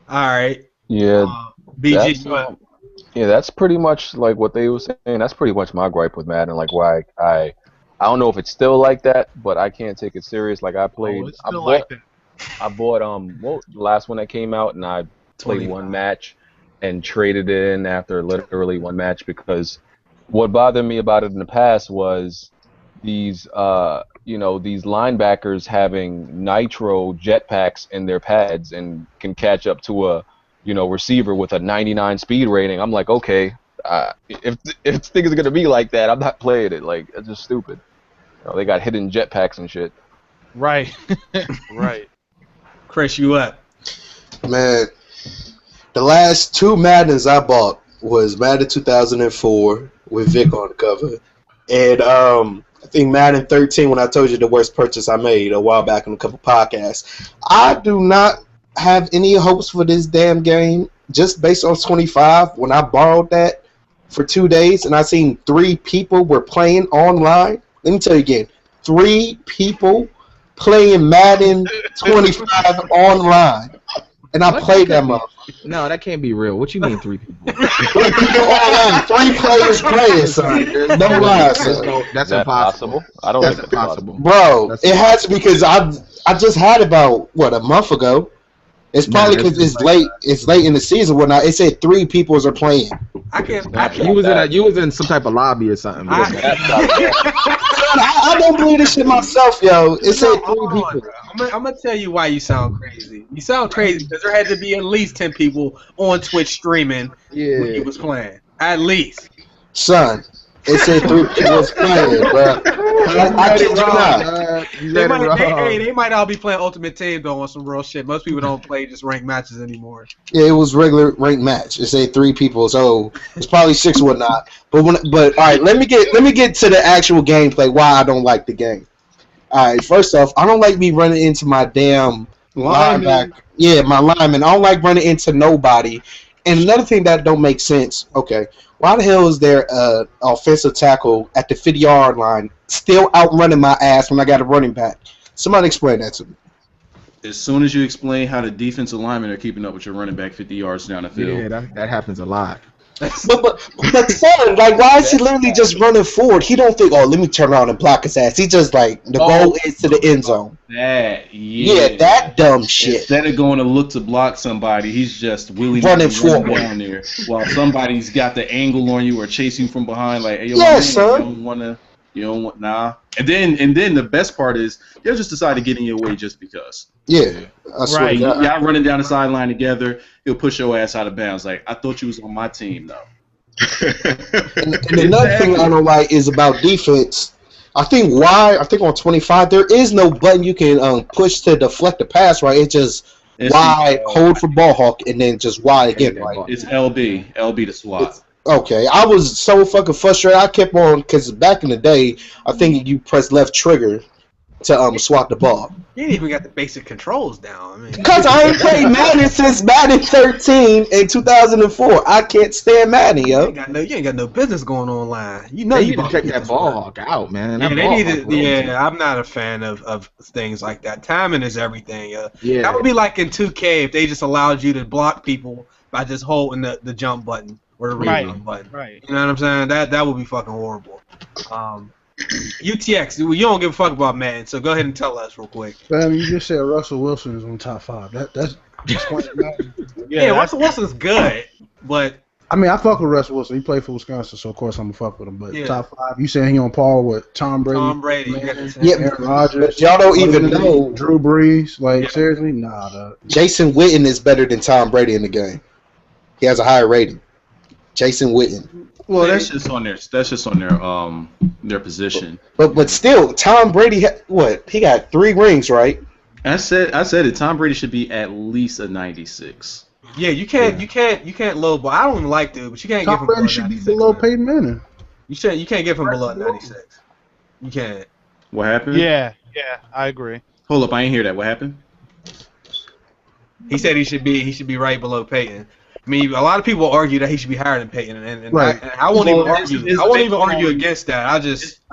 All right. Yeah. BG. That's pretty much like what they were saying. That's pretty much my gripe with Madden. Like why I don't know if it's still like that, but I can't take it serious. Like I bought the last one that came out, and I played one match and traded it in after literally one match because what bothered me about it in the past was these these linebackers having nitro jetpacks in their pads and can catch up to a receiver with a 99 speed rating. I'm like, okay, if things are gonna be like that, I'm not playing it. Like, it's just stupid. They got hidden jetpacks and shit. Right. Right. Chris, you up? Man, the last 2 Maddens I bought was Madden 2004 with Vic on the cover, and I think Madden 13 when I told you the worst purchase I made a while back in a couple podcasts. I do not have any hopes for this damn game just based on 25 when I borrowed that for 2 days and I seen 3 people were playing online. Let me tell you again, 3 people playing Madden 25 online, and I played that motherfucker. No, that can't be real. What you mean 3 people? 3 people online, 3 players playing, son. There's no lie, son. That's impossible. I don't think that's impossible. Bro, it has to because I just had about a month ago. It's probably because it's late. It's late in the season. Whatnot. It said 3 people are playing. You was in some type of lobby or something. I don't believe this shit myself, yo. It said 3 people. I'm gonna tell you why you sound crazy. You sound crazy because there had to be at least 10 people on Twitch streaming when you was playing. At least. Son, it said 3 people was playing, bro. I kid you not. They might all be playing Ultimate Team though on some real shit. Most people don't play just ranked matches anymore. Yeah, it was regular ranked match. It said 3 people, so it's probably 6 or whatnot. But all right, let me get to the actual gameplay. Why I don't like the game. All right, first off, I don't like me running into my damn linebacker. Yeah, my lineman. I don't like running into nobody. And another thing that don't make sense. Okay, why the hell is there offensive tackle at the 50-yard line still outrunning my ass when I got a running back? Somebody explain that to me. As soon as you explain how the defensive linemen are keeping up with your running back 50 yards down the field. Yeah, that happens a lot. But son, like, why is he literally just running forward? He don't think, oh, let me turn around and block his ass. He just like the goal is to the end zone. That dumb shit. Instead of going to look to block somebody, he's just running forward down there while somebody's got the angle on you or chasing from behind. Like, hey, yo, son. You don't want nah. And then the best part is they'll just decide to get in your way just because. Yeah, right. Y'all running down the sideline together, he'll push your ass out of bounds. Like, I thought you was on my team though. and another thing I don't like is about defense. I think on 25 there is no button you can push to deflect the pass. Right, it's just Y, hold for ball hawk, and then just Y again. Right, it's LB to swat. Okay, I was so fucking frustrated. I kept on because back in the day, I think you press left trigger to swat the ball. You ain't even got the basic controls down. Because I ain't played Madden since Madden 13 in 2004. I can't stand Madden, yo. You ain't got no business going online. You need to check that ball out, man. I'm not a fan of things like that. Timing is everything. Yeah. That would be like in 2K if they just allowed you to block people by just holding the jump button or the reload button. Right. You know what I'm saying? That would be fucking horrible. UTX, you don't give a fuck about Madden, so go ahead and tell us real quick. Man, you just said Russell Wilson is on top 5. That's Russell Wilson's good, but I mean, I fuck with Russell Wilson. He played for Wisconsin, so of course I'm gonna fuck with him. But top 5, you saying he on par with Tom Brady? Aaron Rodgers. Y'all don't even know Drew Brees. Like seriously, nah. Jason Witten is better than Tom Brady in the game. He has a higher rating. Jason Witten. Well, that's just on their position. But still, Tom Brady, he got 3 rings, right? I said it. Tom Brady should be at least a 96. Yeah, you can't lowball. I don't even like dude, but you can't give him Tom Brady should be below Peyton Manning. You can't give him below 96. You can't. What happened? Yeah, I agree. Hold up, I ain't hear that. What happened? He said he should be right below Peyton. I mean, a lot of people argue that he should be higher than Peyton, and Right. I won't even Well, argue. it's I won't based even argue on- against that.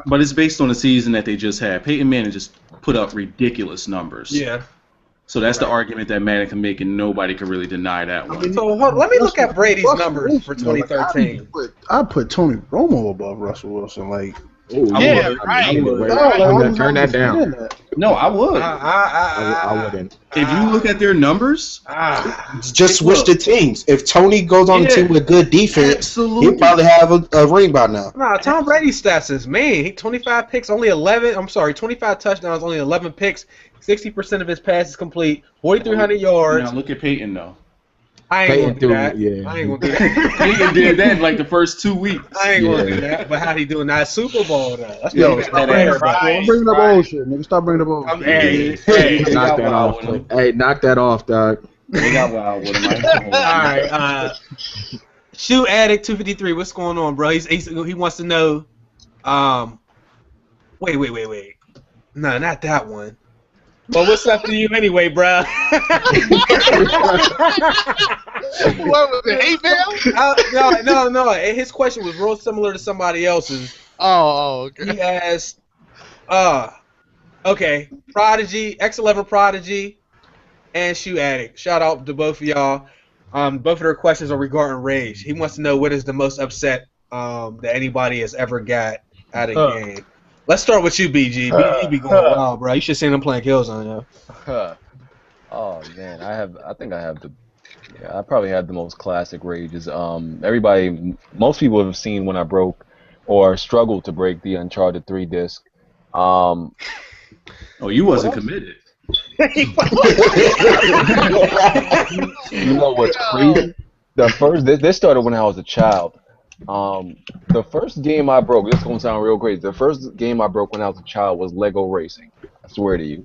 But it's based on the season that they just had. Peyton Manning just put up ridiculous numbers. Yeah. So that's the argument that Madden can make, and nobody can really deny that one. So let me look at Brady's Russell numbers Wilson, for though, like, 2013. I put Tony Romo above Russell Wilson. Like, Yeah, right. I would. no, like, I was Turn that down. understand that. No, I would. I wouldn't. If you look at their numbers, Just switch the teams. If Tony goes on the team with good defense, absolutely. he'll probably have a ring by now. Nah, Tom Brady's stats is mean. He 25 picks, only 11. I'm sorry, 25 touchdowns, only 11 picks. 60% of his passes complete. 4,300 yards. Now look at Peyton though. I ain't gonna do that. Yeah. I ain't gonna do that. Peyton did that in like the first 2 weeks. I ain't gonna do that. But how he doing that Super Bowl though? That's Yo, what stop right. bringing up old shit, nigga. Stop bringing up old shit. Hey, Knock that off. Hey, knock that off, dog. They got wild with him. all right. Shoe Addict 253. What's going on, bro? He wants to know. Wait. No, not that one. Well, what's up to you anyway, bro? What was it? Hate mail? No. His question was real similar to somebody else's. Oh, okay. He asked, okay, Prodigy, X11 Prodigy, and Shoe Addict. Shout out to both of y'all. Both of their questions are regarding rage. He wants to know what is the most upset that anybody has ever got at a game. Let's start with you, BG. BG be going wild, bro. You should see him playing Killzone, yo. Oh man, I probably have the most classic rages. Most people have seen when I broke or struggled to break the Uncharted 3 disc. Oh, you wasn't committed. You know what's crazy? This started when I was a child. The first game I broke, this is gonna sound real crazy. The first game I broke when I was a child was Lego Racing. I swear to you.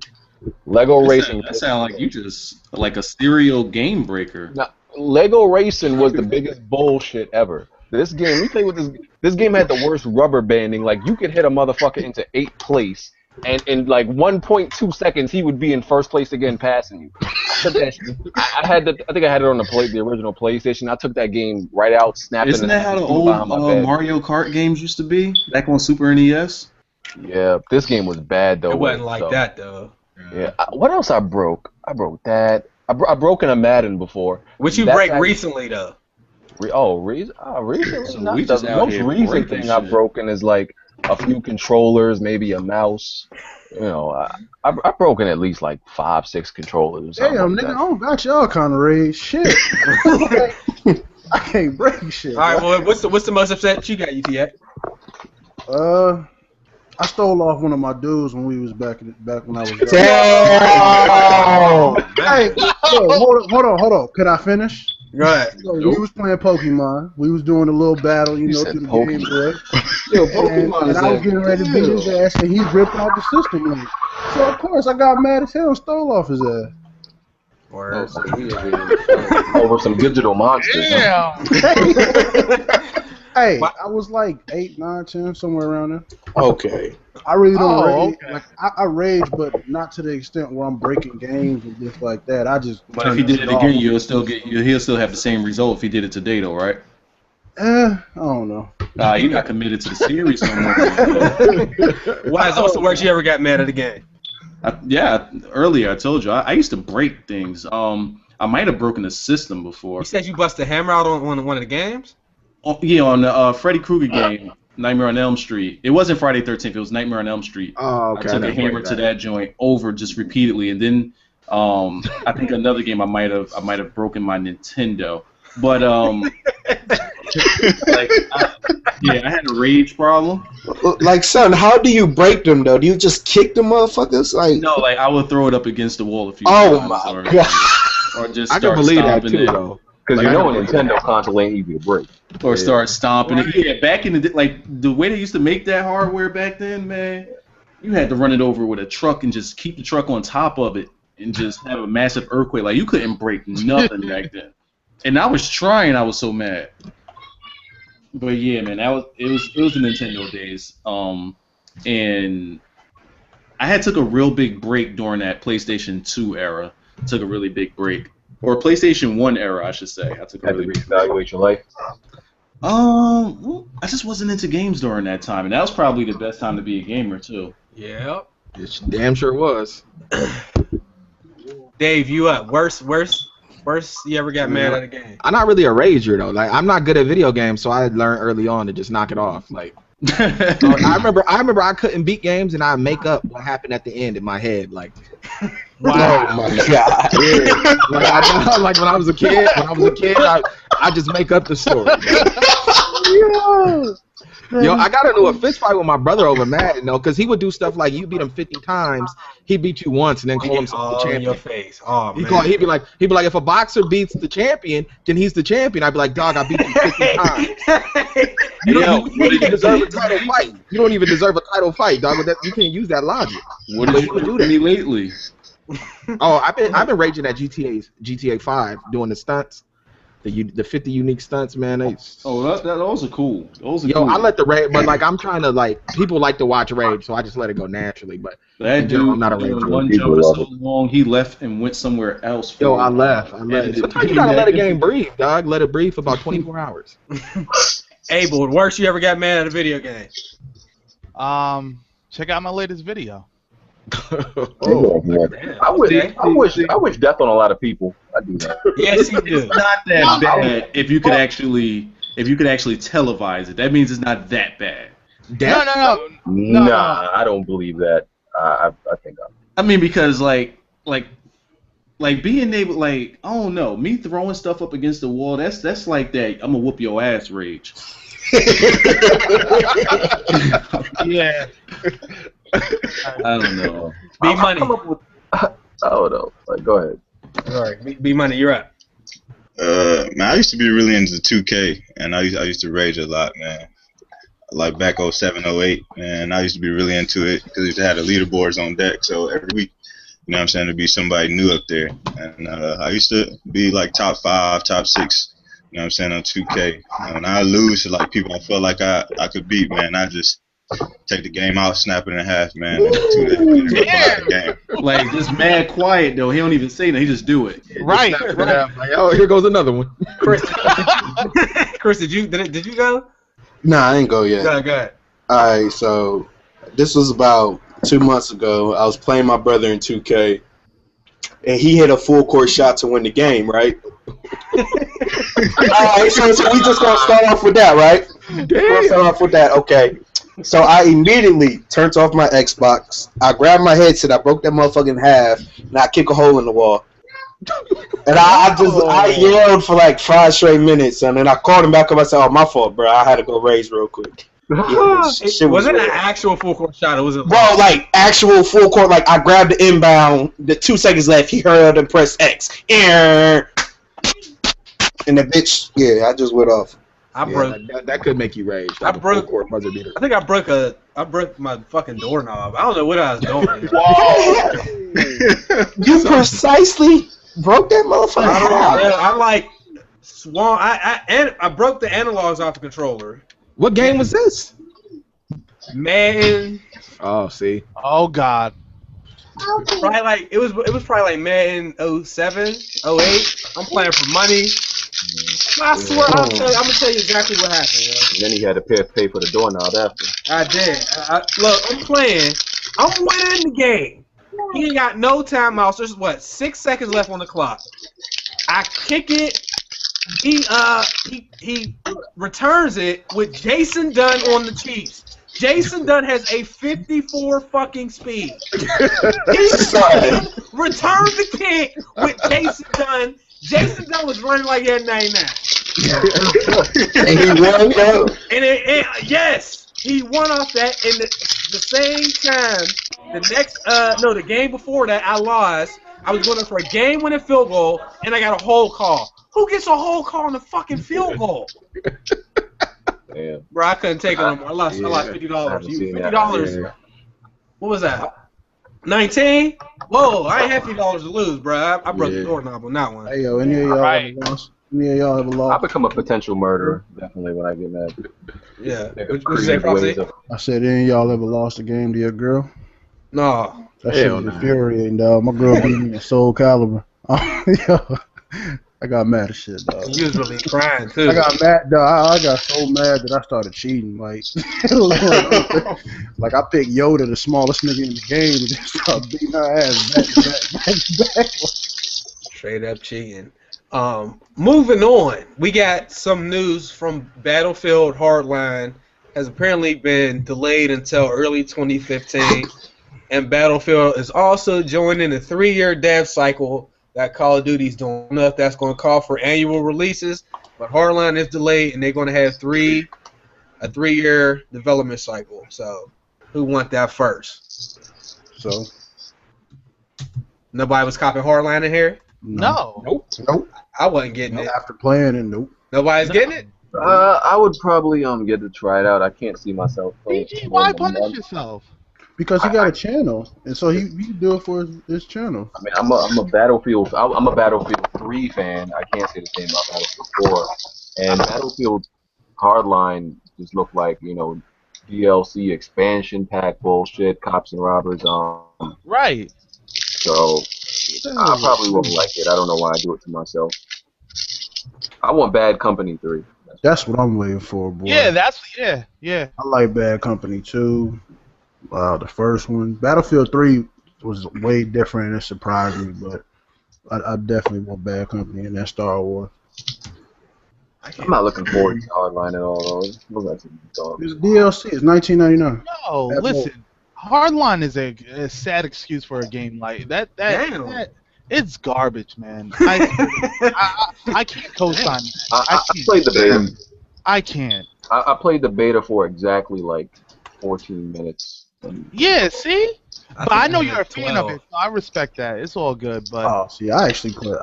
Lego Racing. That sounds like you just like a serial game breaker. Now, Lego Racing was the biggest bullshit ever. This game, let me tell you what this game had the worst rubber banding. Like you could hit a motherfucker into 8th place, and in like 1.2 seconds he would be in first place again, passing you. I think I had it on the original PlayStation. I took that game right out, snapped it. Isn't that how the old Mario Kart games used to be back on Super NES? Yeah, this game was bad though. It wasn't like that though. Yeah. What else I broke? I broke that. I broke in a Madden before. What you break recently though? Recently? So Not we the just out most here recent breaking thing shit. I've broken is like a few controllers, maybe a mouse. You know, I've broken at least like 5-6 controllers. Or something Damn, like nigga, that. I don't got y'all kind of rage. Shit. I can't break shit. All right, well, what's the most upset you got, UTA? I stole off one of my dudes when we was back when I was. Damn! Hey, hold on. Could I finish? Go ahead. So we was playing Pokemon. We was doing a little battle, through the Game Boy. And I was getting ready to beat his ass, and he ripped out the system link. So of course I got mad as hell and stole off his ass. Oh, so we over some digital monsters. Damn. Hey, I was like 8, 9, 10, somewhere around there. Okay. I really don't rage. Okay. Like I rage, but not to the extent where I'm breaking games and things like that. I just. But if he did it again, he'll still have the same result if he did it today, though, right? I don't know. You're not committed to the series no more. What's the worst you ever got mad at a game? Earlier I told you I used to break things. I might have broken the system before. You said you busted a hammer out on one of the games? Oh, yeah, on the Freddy Krueger game, Nightmare on Elm Street. It wasn't Friday 13th. It was Nightmare on Elm Street. Oh, okay. I took a hammer to that joint over just repeatedly, and then I think another game I might have broken my Nintendo. But I had a rage problem. Like, son, how do you break them though? Do you just kick the motherfuckers? Like, No, like I would throw it up against the wall a few oh times. my god. Or just I start can believe that stomping too, it. though. Because Like, you know a Nintendo console ain't easy to break. Or start stomping it. Yeah, back in the day, like the way they used to make that hardware back then, man, you had to run it over with a truck and just keep the truck on top of it and just have a massive earthquake. Like you couldn't break nothing back then. And I was trying. I was so mad. But yeah, man, it was the Nintendo days. and I took a real big break during that PlayStation 2 era. Took a really big break, or PlayStation 1 era, I should say. I took a really big break. Reevaluate your life. Well, I just wasn't into games during that time, and that was probably the best time to be a gamer too. Yeah. It damn sure was. Dave, you up? Worst you ever got mad at a game? I'm not really a rager though. Like I'm not good at video games, so I learned early on to just knock it off. Like I remember I couldn't beat games, and I make up what happened at the end in my head. Like, wow, oh my god! Yeah. Like when I was a kid, I just make up the story. Yo, I got into a fist fight with my brother over Madden, because he would do stuff like you beat him 50 times, he'd beat you once, and then call himself the champion. In your face. Oh man. He'd be like, if a boxer beats the champion, then he's the champion. I'd be like, dog, I beat you 50 times. You don't even deserve a title fight. You don't even deserve a title fight, dog. You can't use that logic. What did you do to me lately? Oh, I've been raging at GTA 5 doing the stunts. The 50 unique stunts, man. Those are cool. I let the rage, but like I'm trying to people like to watch rage, so I just let it go naturally. But that dude, I'm not a rage. One jump was so long, he left and went somewhere else. Yo, I left. Sometimes you gotta let a game breathe, dog. Let it breathe for about 24 hours. Abel, the worst you ever got mad at a video game? Check out my latest video. I wish death on a lot of people. I do that. Yes, you do. It's not that bad if you could actually televise it. That means it's not that bad. No. I don't believe that. I think I mean, because like being able, I don't know, me throwing stuff up against the wall. That's like that. I'm gonna whoop your ass rage. Yeah. I don't know. B Money. I don't know. Go ahead. All right, B Money, you're up. Man, I used to be really into 2K, and I used to rage a lot, man. Like back 07, 08, man, I used to be really into it because it had the leaderboards on deck. So every week, you know what I'm saying, there'd be somebody new up there, and I used to be like top 5, top 6. You know what I'm saying, on 2K. When I lose to people I felt like I could beat, man, I just take the game out, snap it in half, man. And game. Like just mad quiet though. He don't even say nothing. He just do it. Right. Like, oh, here goes another one. Chris, did you go? Nah, I ain't go yet. Go ahead. All right, so this was about 2 months ago. I was playing my brother in 2K, and he hit a full court shot to win the game, right? All right, so we just gonna start off with that, right? We'll start off with that, okay. So I immediately turned off my Xbox. I grabbed my headset. I broke that motherfucker in half, and I kicked a hole in the wall. And I yelled for like 5 straight minutes, and then I called him back up. I said, "Oh, my fault, bro. I had to go rage real quick." Yeah, was it an actual full court shot, or was it? Bro, like actual full court. Like I grabbed the inbound. The 2 seconds left, he hurled and pressed X. And the bitch, yeah, I just went off. That could make you rage. I broke my fucking doorknob. I don't know what I was doing. You precisely broke that motherfucker. I like swung. I broke the analogs off the controller. What game was this? Madden. Oh, see. Oh God. Probably it was probably like Madden 07, 08. I'm playing for money. I swear, I'm gonna tell you exactly what happened, yo. And then he had to pay for the doorknob after. I did. Look, I'm playing. I'm winning the game. He ain't got no timeouts. There's 6 seconds left on the clock. I kick it. He returns it with Jason Dunn on the Chiefs. Jason Dunn has a 54 fucking speed. He returned the kick with Jason Dunn. Jason Dunn was running like he had 99. And he won, though. And yes, he won off that. And the same time, the game before that, I lost. I was going for a game-winning field goal, and I got a hold call. Who gets a hold call on the fucking field goal? Damn. Bro, I couldn't take it no more. I lost $50. $50. Yeah. What was that? 19? Whoa, I ain't had $50 to lose, bro. I broke the doorknob on that one. Hey, yo, any of y'all Yeah, y'all ever I lost? become a potential murderer definitely when I get mad. Yeah. Nigga, What's that, creative ways Frosty? I said, any of y'all ever lost a game to your girl? No. That shit Hell was nah. infuriating, dog. My girl beat me at Soul Calibur. Yo, I got mad as shit, dog. You was really crying too. I got mad, dog. I got so mad that I started cheating. Like, it was like I picked Yoda, the smallest nigga in the game, and just started beating her ass back to back. Straight up cheating. Moving on, we got some news from Battlefield Hardline has apparently been delayed until early 2015, and Battlefield is also joining a 3-year dev cycle that Call of Duty's doing. I don't know if that's going to call for annual releases, but Hardline is delayed, and they're going to have a 3-year development cycle. So, who want that first? So, Nobody was copying Hardline in here? No. Nope. I wasn't getting it. After playing it, nope. Nobody's getting it? I would probably get to try it out. I can't see myself playing. BG, why punish yourself? Because he got a channel, and so he can do it for his channel. I mean, I'm a Battlefield 3 fan. I can't say the same about Battlefield 4. And Battlefield Hardline just looked like, DLC expansion pack bullshit, cops and robbers. Right. So I probably won't like it. I don't know why I do it to myself. I want Bad Company 3. That's what I'm waiting for, boy. Yeah, yeah. I like Bad Company 2. The first one. Battlefield 3 was way different and it surprised me, but I definitely want Bad Company in that Star Wars. I'm not looking forward to Hardline at all, though. It's DLC. It's $19.99. No, listen. Hardline is a sad excuse for a game like that. It's garbage, man. I can't co-sign that. I played the beta. I can't. I played the beta for exactly like 14 minutes. Yeah, see? But I know you're a fan of it, so I respect that. It's all good, but see, I actually put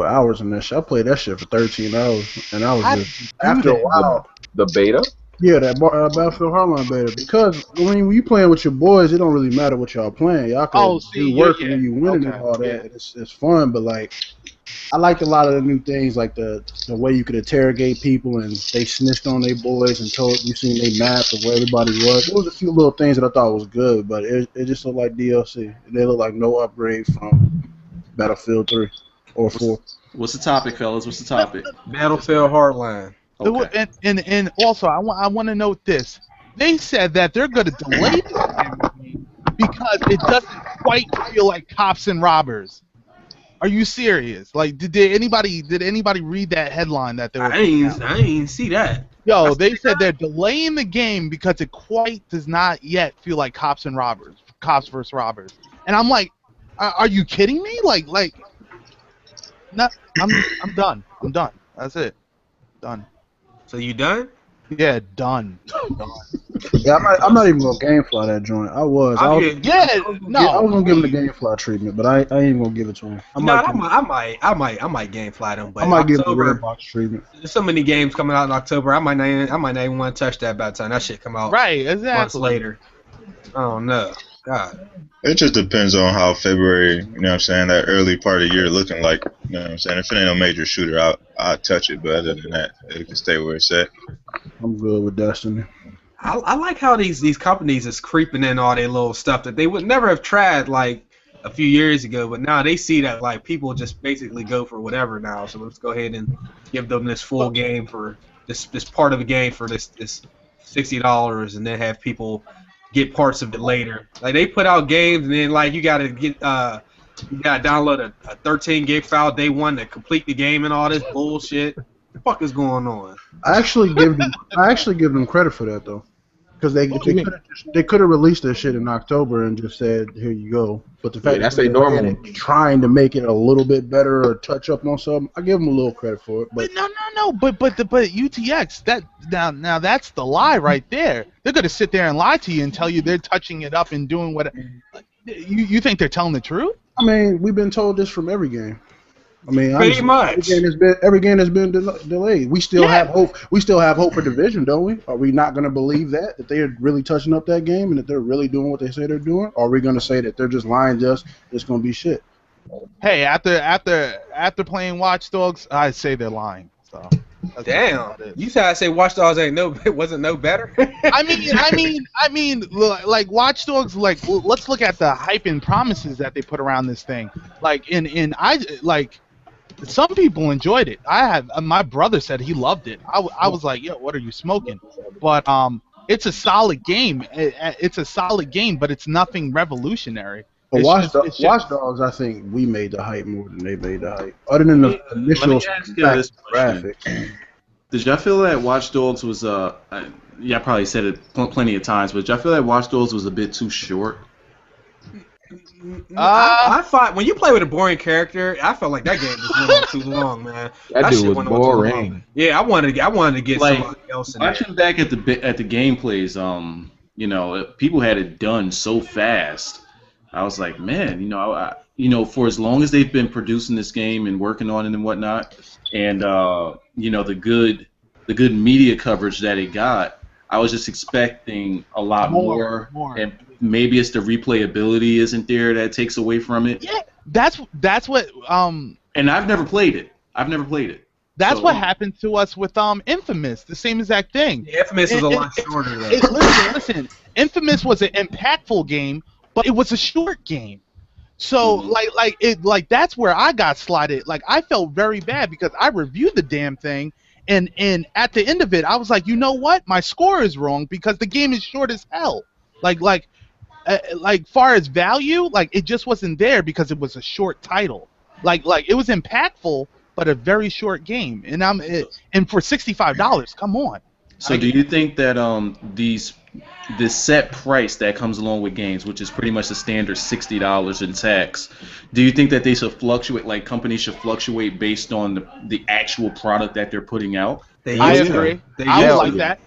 hours in that shit. I played that shit for 13 hours, and I was just after a while. The beta? Yeah, that Battlefield Hardline beta. Because when you playing with your boys, it don't really matter what y'all playing. Y'all can do work when you winning and all that. Yeah. It's fun, but like, I liked a lot of the new things, like the way you could interrogate people and they snitched on their boys and told you seen they map of where everybody was. There was a few little things that I thought was good, but it just looked like DLC. They look like no upgrade from Battlefield 3 or 4. What's the topic, fellas? What's the topic? Battlefield Hardline. Okay. And also, I want to note this. They said that they're going to delay the game because it doesn't quite feel like cops and robbers. Are you serious? Like, did anybody read that headline that they were? I ain't see that. Yo, they said they're delaying the game because it quite does not yet feel like cops versus robbers. And I'm like, are you kidding me? Like, no, I'm done. I'm done. That's it. Done. So you done? Yeah, done. Yeah, I'm not even gonna GameFly that joint. I was gonna give him the GameFly treatment, but I ain't gonna give it to him. I might GameFly them, but I might give him the October, red box treatment. There's so many games coming out in October. I might not even want to touch that by the time that shit come out. Right, exactly. Months later. I don't know. God. It just depends on how February, that early part of the year looking like. You know what I'm saying? If it ain't no major shooter, I'll touch it, but other than that, it can stay where it's at. I'm good with Destiny. I like how these companies is creeping in all their little stuff that they would never have tried like a few years ago, but now they see that like people just basically go for whatever now. So let's go ahead and give them this full game for this part of the game for this $60, and then have people get parts of it later. Like they put out games, and then like you gotta download a 13 gig file day one to complete the game and all this bullshit. What the fuck is going on? I actually give them credit for that though, because they could have released their shit in October and just said here you go. But the fact that's normal trying to make it a little bit better or touch up on something, I give them a little credit for it. But no. But UTX that now that's the lie right there. They're gonna sit there and lie to you and tell you they're touching it up and doing what. You think they're telling the truth? I mean, we've been told this from every game. I mean, pretty much every game has been delayed. We still have hope. We still have hope for Division, don't we? Are we not going to believe that they're really touching up that game and that they're really doing what they say they're doing? Or are we going to say that they're just lying to us? It's going to be shit. Hey, after playing Watch Dogs, I say they're lying. So. Damn, you said I say Watch Dogs wasn't no better. I mean, like Watch Dogs. Like, let's look at the hype and promises that they put around this thing. Like, some people enjoyed it. My brother said he loved it. I was like, yo, what are you smoking? But it's a solid game. It's a solid game, but it's nothing revolutionary. But Watch Dogs, I think we made the hype more than they made the hype. Other than the initial graphics. Did y'all feel that Watch Dogs was I probably said it plenty of times, but did y'all feel that Watch Dogs was a bit too short? I thought when you play with a boring character, I felt like that game just went on too long, man. That dude was boring. Yeah, I wanted to get like, somebody else in there. Watching back at the gameplays, you know, people had it done so fast. I was like, man, you know, for as long as they've been producing this game and working on it and whatnot, and you know, the good media coverage that it got, I was just expecting a lot more. And maybe it's the replayability isn't there that takes away from it. Yeah, that's what. And I've never played it. That's what happened to us with Infamous. The same exact thing. Yeah, Infamous is a lot shorter though. Listen. Infamous was an impactful game, but it was a short game. So like that's where I got slotted. Like I felt very bad because I reviewed the damn thing, and at the end of it, I was like, you know what? My score is wrong because the game is short as hell. Like far as value, like it just wasn't there because it was a short title. Like it was impactful, but a very short game. And and for $65, come on. So do you think that this set price that comes along with games, which is pretty much the standard $60 in tax, do you think that they should fluctuate, like companies should fluctuate based on the actual product that they're putting out? I agree. I would like that.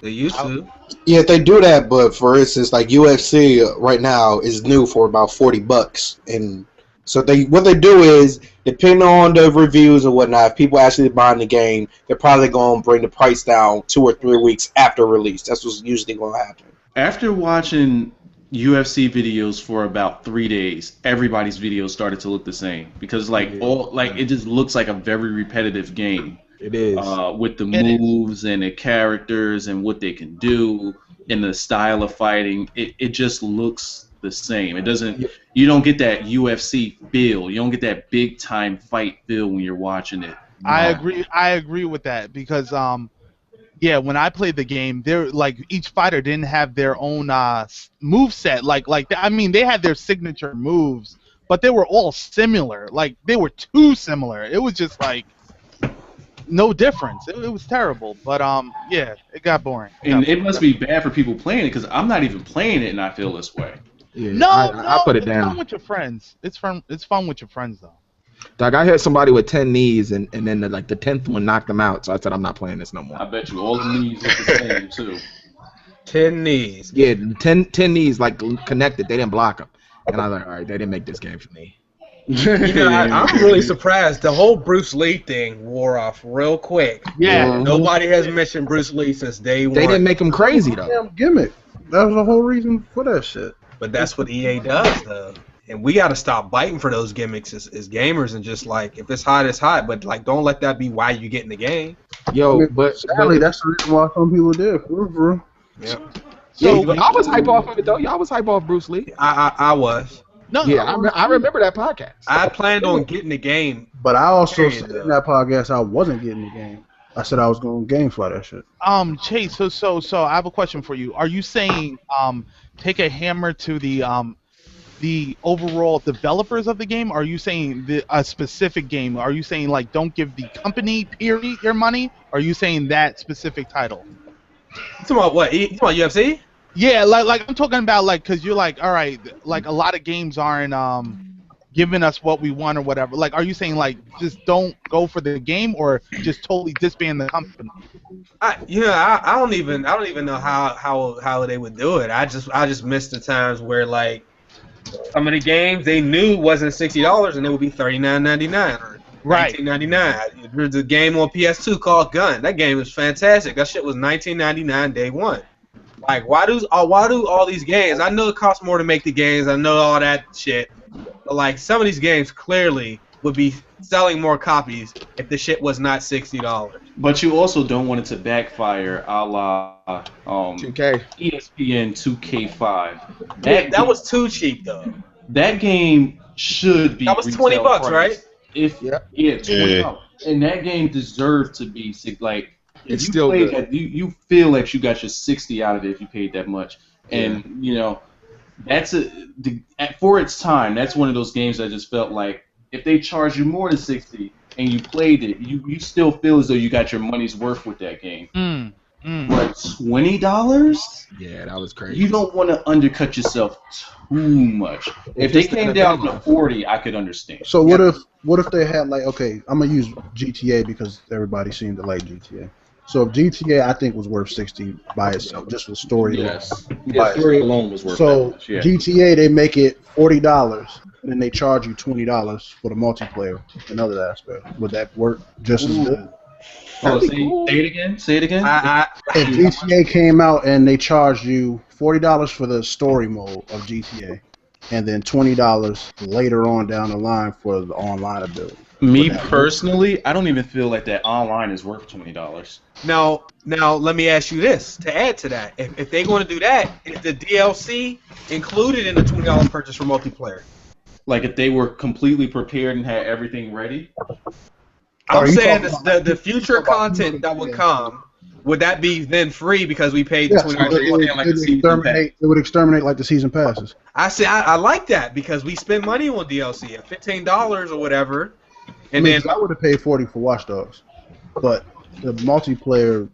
They used to. Yeah, they do that, but for instance, like UFC right now is new for about $40, and so what they do is, depending on the reviews and whatnot, if people actually buying the game, they're probably going to bring the price down 2 or 3 weeks after release. That's what's usually going to happen. After watching UFC videos for about 3 days, everybody's videos started to look the same because it just looks like a very repetitive game. It is. With the moves and the characters and what they can do and the style of fighting, it just looks the same. It doesn't. You don't get that UFC feel. You don't get that big time fight feel when you're watching it. I agree with that because when I played the game, there like each fighter didn't have their own move set. They had their signature moves, but they were all similar. Like they were too similar. It was just like no difference. It was terrible. But it got boring. It must be bad for people playing it because I'm not even playing it and I feel this way. Yeah, no, I put it down. It's fun with your friends. It's fun with your friends though. Like I had somebody with 10 knees and then the 10th one knocked them out. So I said I'm not playing this no more. I bet you all the knees look the same too. 10 knees. Yeah, 10 knees like connected. They didn't block them. And I was like, all right, they didn't make this game for me. I'm really surprised. The whole Bruce Lee thing wore off real quick. Yeah. Nobody has mentioned Bruce Lee since day one. They didn't make him crazy though. Damn gimmick. That was the whole reason for that shit. But that's what EA does though. And we got to stop biting for those gimmicks as gamers and just like, if it's hot, it's hot. But like, don't let that be why you get in the game. Yo, sadly, that's the reason why some people did. For yeah. So y'all was hype off of it though. Y'all was hype off Bruce Lee. I was. No, yeah, I remember that podcast. I planned on getting the game, but I also said in that podcast I wasn't getting the game. I said I was going to GameFly that shit. Chase, so I have a question for you. Are you saying take a hammer to the overall developers of the game? Or are you saying a specific game? Are you saying like don't give the company period your money? Or are you saying that specific title? You talking about what? You talking about UFC? Yeah, like I'm talking about like because you're like all right, like a lot of games aren't giving us what we want or whatever. Like, are you saying like just don't go for the game or just totally disband the company? I don't even know how they would do it. I just missed the times where like some of the games they knew wasn't $60 and it would be $39.99 or $19.99. There's a game on PS2 called Gun. That game was fantastic. That shit was $19.99 day one. Like, why do all these games? I know it costs more to make the games. I know all that shit. But like some of these games clearly would be selling more copies if the shit was not $60. But you also don't want it to backfire, a la 2K. ESPN 2K5. That was too cheap though. That game should be. That was $20, price. right? Yeah, $20. And that game deserved to be like. It's you still good. That, you feel like you got your 60 out of it if you paid that much, and you know, that's for its time. That's one of those games that I just felt like if they charge you more than 60 and you played it, you still feel as though you got your money's worth with that game. But $20? Yeah, that was crazy. You don't want to undercut yourself too much. If they came down to 40, I could understand. So what if they had like, okay, I'm gonna use GTA because everybody seemed to like GTA. So if GTA I think was worth 60 by itself, just for story. Yes. Yeah, story alone was worth so that much. Yeah. GTA they make it $40, and then they charge you $20 for the multiplayer. Another aspect. Would that work just as good? Oh, say it again. Say it again. If GTA came out and they charged you $40 for the story mode of GTA, and then $20 later on down the line for the online ability. Me personally, I don't even feel like that online is worth $20. Now let me ask you this to add to that: if they're going to do that, is the DLC included in the $20 purchase for multiplayer? Like if they were completely prepared and had everything ready. I'm saying the future content that would come, would that be then free because we paid the $20? It would exterminate like the season passes. I like that because we spend money on DLC at $15 or whatever, and then I would have paid $40 for Watch Dogs, but the multiplayer.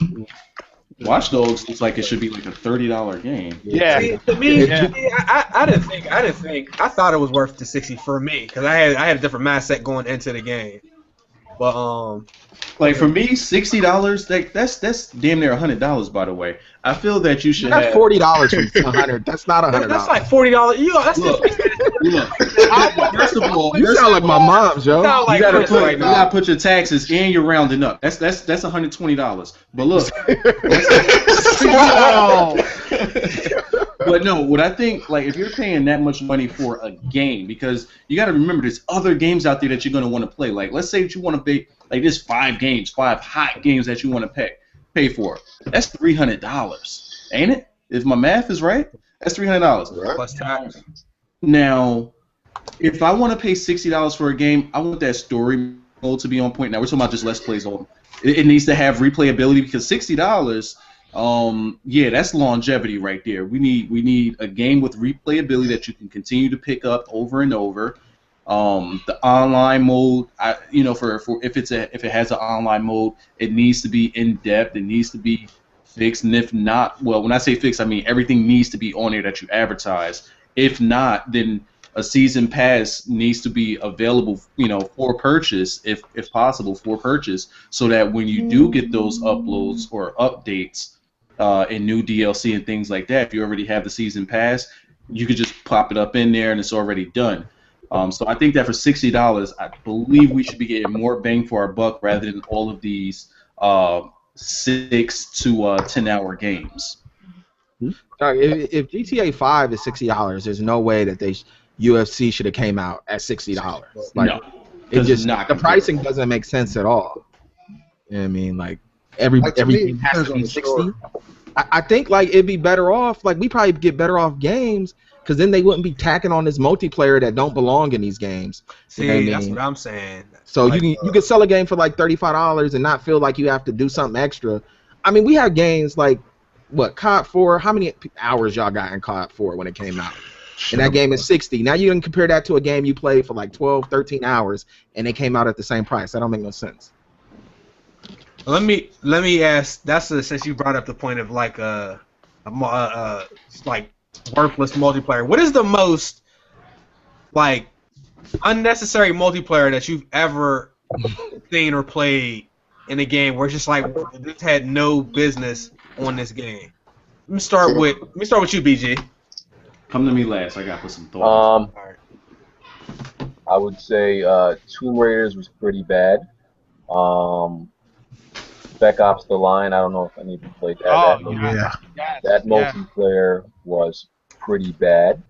Watch Dogs looks like it should be like a $30 game. Yeah. See, to me, I didn't think. I thought it was worth the 60 for me because I had a different mindset going into the game. But like for me, $60, that's damn near $100. By the way, I feel that you should have $40 from $100. That's not $100. That's like $40. First of all, you sound like my mom, Joe. You gotta put your taxes and you're rounding up. That's $120. But look, but no, what I think, like if you're paying that much money for a game, because you got to remember there's other games out there that you're gonna want to play. Like let's say that you want to pay, like there's 5 hot games that you want to pay for. That's $300, ain't it? If my math is right, that's $300 plus tax. Now, if I want to pay $60 for a game, I want that story mode to be on point. Now we're talking about just Let's Plays on. It needs to have replayability because $60. Yeah, that's longevity right there. We need a game with replayability that you can continue to pick up over and over. The online mode, for if it has an online mode, it needs to be in depth. It needs to be fixed, and if not, well, when I say fixed, I mean everything needs to be on there that you advertise. If not, then a season pass needs to be available, for purchase, if possible, for purchase, so that when you do get those uploads or updates and new DLC and things like that, if you already have the season pass, you could just pop it up in there and it's already done. So I think that for $60, I believe we should be getting more bang for our buck rather than all of these 6 to 10-hour games. If GTA 5 is $60, there's no way that UFC should have came out at $60. Like, no, it just the pricing doesn't make sense at all. You know what I mean? Like everything has to be 60. I think like it'd be better off. Like we probably get better off games because then they wouldn't be tacking on this multiplayer that don't belong in these games. See, you know that's what I'm saying. So like, you can sell a game for like $35 and not feel like you have to do something extra. I mean, we have games like COD 4. How many hours y'all got in COD 4 when it came out? And that game is 60. Now you can compare that to a game you played for like 12, 13 hours, and it came out at the same price. That don't make no sense. Let me ask. Since you brought up the point of like like worthless multiplayer. What is the most like unnecessary multiplayer that you've ever seen or played in a game where it's just like this had no business on this game? Let me start with you, BG. Come to me last. I got to put some thought. I would say Tomb Raiders was pretty bad. Spec Ops: The Line. I don't know if any of you played that. That multiplayer was pretty bad.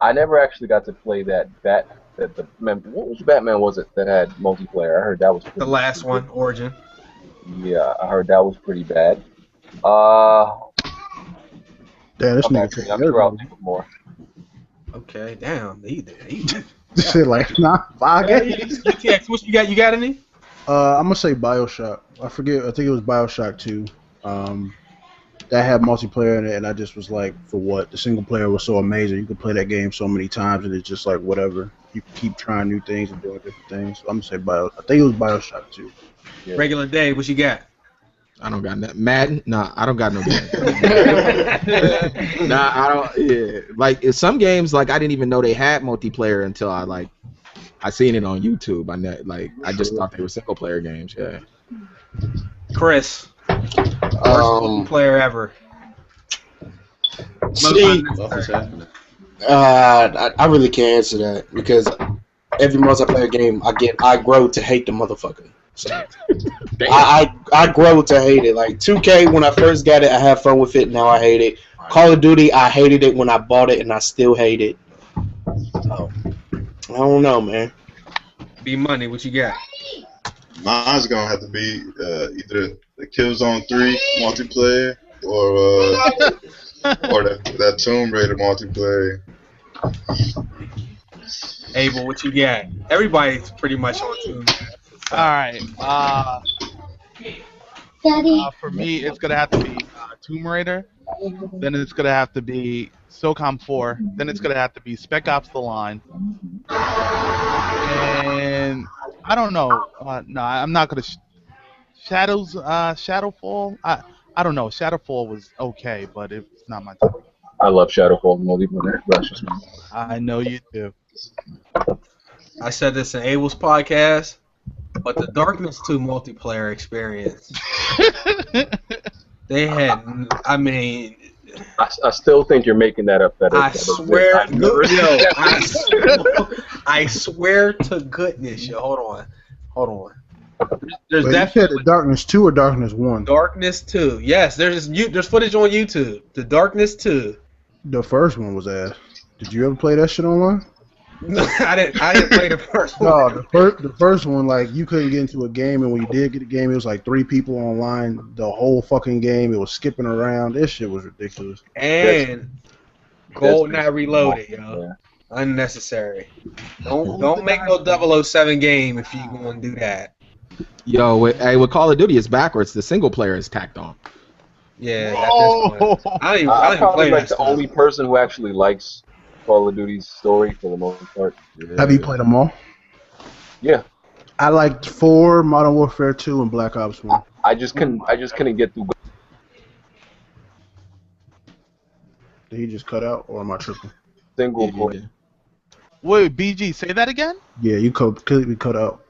I never actually got to play that man, what Batman was it that had multiplayer? I heard that was The last one, Origin. Yeah, I heard that was pretty bad. Damn, this I'm nigga sure I'll think of more. Okay, damn. He This shit like nah, 5 games. What you got? You got any? I'm gonna say BioShock. I forget. I think it was BioShock 2. That had multiplayer in it, and I just was like, for what? The single player was so amazing. You could play that game so many times, and it's just like whatever. You can keep trying new things and doing different things. So I'm gonna say I think it was BioShock 2. Yeah. Regular Dave, what you got? I don't got nothing. Madden? Nah, I don't got no game. Nah, I don't. Yeah, like in some games, like I didn't even know they had multiplayer until I seen it on YouTube. I just thought they were single player games. Yeah. Chris, worst player ever. See, I really can't answer that because every multiplayer game I grow to hate the motherfucker. So I grow to hate it. Like 2K, when I first got it, I had fun with it. Now I hate it. Call of Duty, I hated it when I bought it, and I still hate it. Oh, I don't know, man. B Money, what you got? Mine's gonna have to be either the Killzone 3 multiplayer or that Tomb Raider multiplayer. Abel, what you got? Everybody's pretty much on Tomb Raider. All right. For me, it's gonna have to be Tomb Raider. Then it's gonna have to be SOCOM 4. Then it's gonna have to be Spec Ops: The Line. And I don't know. No, I'm not gonna. Shadowfall. I don't know. Shadowfall was okay, but it's not my type. I love Shadowfall multiplayer. That's just me. I know you do. I said this in Abel's podcast. But the Darkness 2 multiplayer experience, they had, I mean... I still think you're making that up better. I swear to goodness, yo, hold on. There's definitely the Darkness 2 or Darkness 1? Darkness 2, yes, there's footage on YouTube. The Darkness 2. The first one was ass. Did you ever play that shit online? I didn't play the first one. No, the first one, like, you couldn't get into a game, and when you did get a game, it was like 3 people online the whole fucking game. It was skipping around. This shit was ridiculous. And GoldenEye Reloaded, yo. Yeah. Unnecessary. Don't make no 007 game if you gonna do that. Yo, with Call of Duty, it's backwards. The single player is tacked on. Yeah, at this point. I don't even play like the only person who actually likes Call of Duty's story for the most part. Yeah. Have you played them all? Yeah. I liked 4, Modern Warfare 2, and Black Ops 1. I just couldn't get through. Did he just cut out, or am I tripping? Single player. Wait, BG, say that again? Yeah, you completely cut out.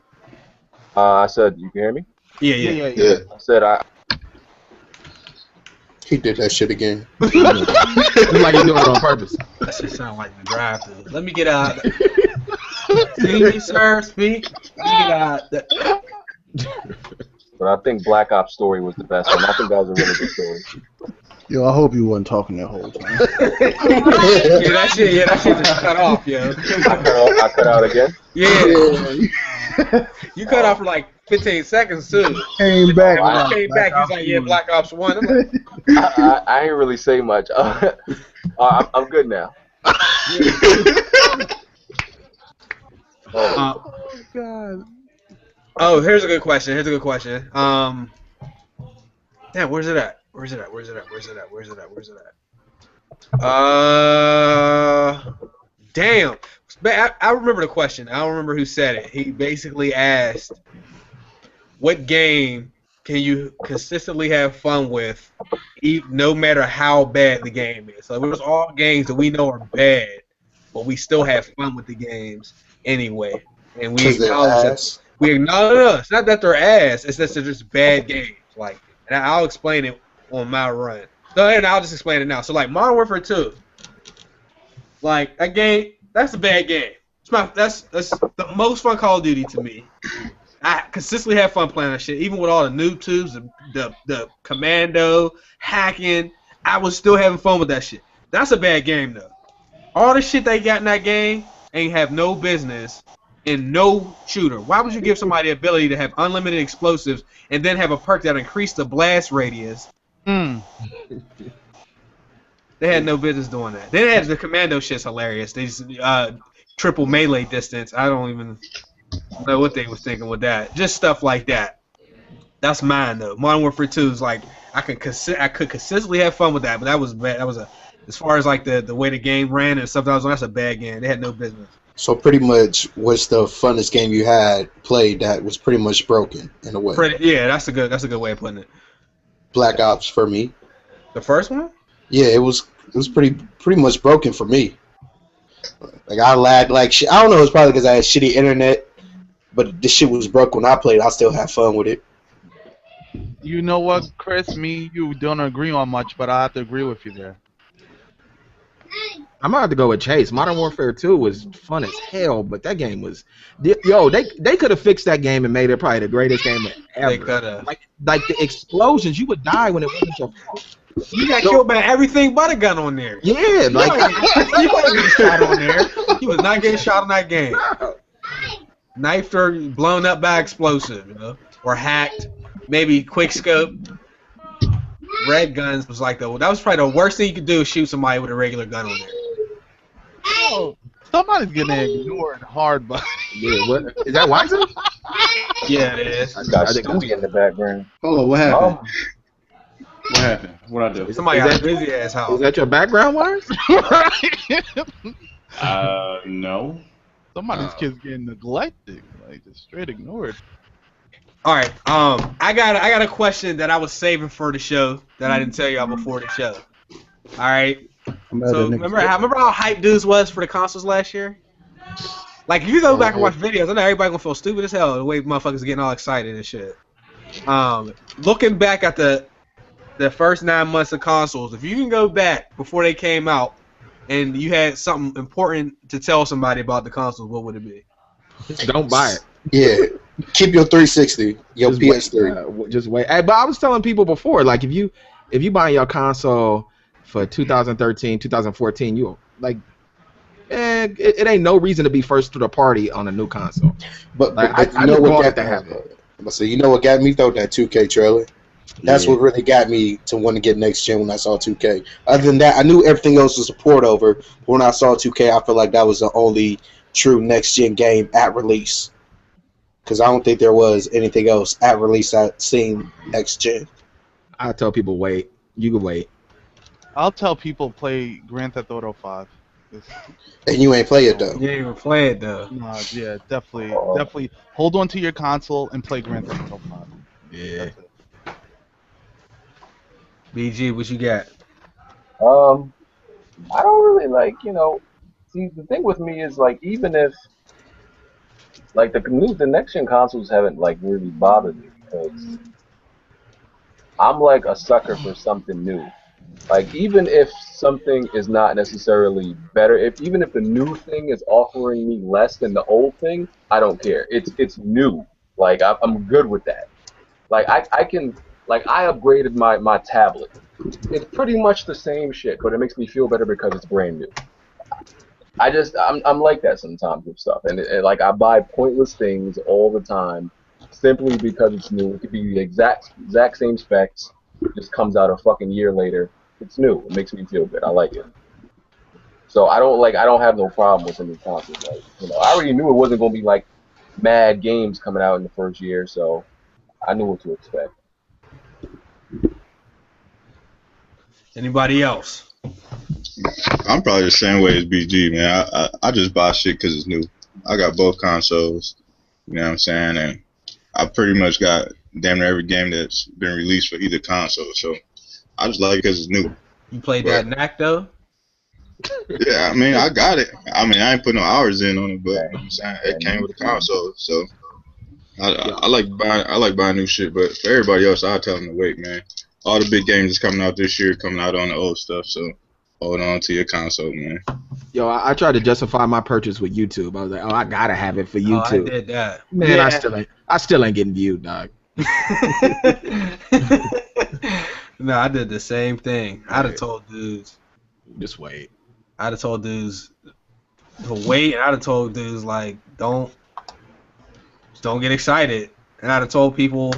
I said, you can hear me? Yeah. I said He did that shit again. It's like he's doing it on purpose. That shit sound like the drive-thru. Let me get out. See me, sir. Speak. Let me get out. But I think Black Ops story was the best one. I think that was a really good story. Yo, I hope you wasn't talking that whole time. Yeah, that shit just cut off, yo. I cut out again? Yeah. You cut off for like 15 seconds, too. Came back. He was like, yeah, Black Ops 1. I'm like, I ain't really say much. I'm good now. Oh, God. Oh, here's a good question. Damn, where's it at? Damn. I remember the question. I don't remember who said it. He basically asked, what game can you consistently have fun with, no matter how bad the game is? So it was all games that we know are bad, but we still have fun with the games anyway. And we acknowledge that. No, it's not that they're ass. It's that they're just bad games. Like, and I'll explain it on my run. So, and I'll just explain it now. So, like, Modern Warfare 2, like, that game, that's a bad game. That's the most fun Call of Duty to me. I consistently have fun playing that shit, even with all the noob tubes, the commando, hacking. I was still having fun with that shit. That's a bad game, though. All the shit they got in that game ain't have no business in no shooter. Why would you give somebody the ability to have unlimited explosives and then have a perk that increased the blast radius? Hmm. They had no business doing that. Then they had the commando shit's hilarious. They just triple melee distance. I don't even know what they was thinking with that. Just stuff like that. That's mine though. Modern Warfare 2 is like I could consistently have fun with that, but that was bad. That was as far as like the way the game ran and stuff that was on. That's a bad game. They had no business. So pretty much, what's the funnest game you had played that was pretty much broken in a way? Yeah, that's a good way of putting it. Black Ops for me. The first one? Yeah, it was pretty much broken for me. Like I lagged like shit. I don't know. It's probably because I had shitty internet, but this shit was broke when I played. I still had fun with it. You know what, Chris? You don't agree on much, but I have to agree with you there. I'm gonna have to go with Chase. Modern Warfare 2 was fun as hell, but that game was, yo, they could have fixed that game and made it probably the greatest game ever. They could have. Like the explosions, you would die when it wasn't your fault. You got killed by everything but a gun on there. Yeah, like you wasn't getting shot on there. You was not getting shot in that game. Knifed or blown up by explosive, you know, or hacked. Maybe quick scope. Red guns was like that was probably the worst thing you could do is shoot somebody with a regular gun on there. Oh, somebody's getting ignored hard, but yeah, what is that? Wyza? Yeah, it is. I got Stewie in the background. Hold on, what happened? What happened? What I do? Somebody got a busy ass house. Is that your background, Wise? No. Somebody's kid's getting neglected, like just straight ignored. All right, I got a question that I was saving for the show that I didn't tell y'all before the show. All right, so remember how hype dudes was for the consoles last year? Like if you go back and watch videos, I know everybody gonna feel stupid as hell the way motherfuckers getting all excited and shit. Looking back at the first 9 months of consoles, if you can go back before they came out and you had something important to tell somebody about the consoles, what would it be? Just don't buy it. Yeah. Keep your 360, your PS3. Just wait. Hey, but I was telling people before, like if you buy your console for 2013, 2014, you like, it ain't no reason to be first to the party on a new console. But I know what got to So you know what got me though? That 2K trailer. That's what really got me to want to get next gen when I saw 2K. Other than that, I knew everything else was a port over. But when I saw 2K, I feel like that was the only true next gen game at release. Because I don't think there was anything else at release I'd seen next gen. I tell people wait. You can wait. I'll tell people play Grand Theft Auto 5. And you ain't play it though. You ain't even play it though. No, yeah, definitely hold on to your console and play Grand Theft Auto 5. Yeah. BG, what you got? I don't really like, see, the thing with me is like, even if like the next gen consoles haven't like really bothered me because I'm like a sucker for something new. Like even if something is not necessarily better, even if the new thing is offering me less than the old thing, I don't care. It's new. Like I'm good with that. Like I can like I upgraded my tablet. It's pretty much the same shit, but it makes me feel better because it's brand new. I'm like that sometimes with stuff, and like I buy pointless things all the time simply because it's new. It could be the exact same specs, just comes out a fucking year later. It's new. It makes me feel good. I like it. So I don't have no problem with the new console. Like, I already knew it wasn't gonna be like mad games coming out in the first year, so I knew what to expect. Anybody else? I'm probably the same way as BG, man. I just buy shit because it's new. I got both consoles, you know what I'm saying? And I pretty much got damn near every game that's been released for either console. So I just like it because it's new. You played that knack though? Yeah, I mean, I got it. I mean, I ain't put no hours in on it, but you know what I'm saying, it came with the console. So I like buying new shit, but for everybody else, I tell them to wait, man. All the big games is coming out this year, coming out on the old stuff, so hold on to your console, man. Yo, I tried to justify my purchase with YouTube. I was like, I gotta have it for YouTube. Oh, I did that. Man, yeah. I still ain't getting viewed, dog. No, I did the same thing. I'd have told dudes. Just wait. I'd have told dudes to wait, and I'd have told dudes like don't get excited, and I'd have told people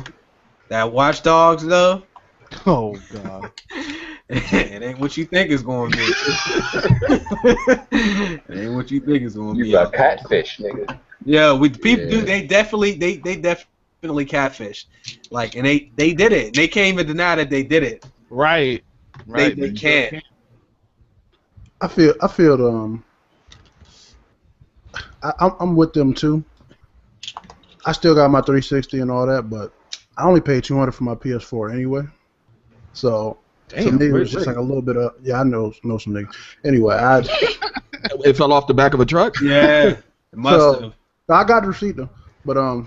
that Watch Dogs though. Oh God. It ain't what you think it's going to be. It ain't what you think it's going to be. You got catfish, nigga. Yeah, with people, dude, they definitely catfish. Like, and they did it. They can't even deny that they did it. Right. They can't. I feel I'm with them too. I still got my 360 and all that, but I only paid $200 for my PS4 anyway. So to me, it was just like a little bit of I know some niggas. Anyway, it fell off the back of a truck. Yeah, it must have. I got the receipt though, but Hey,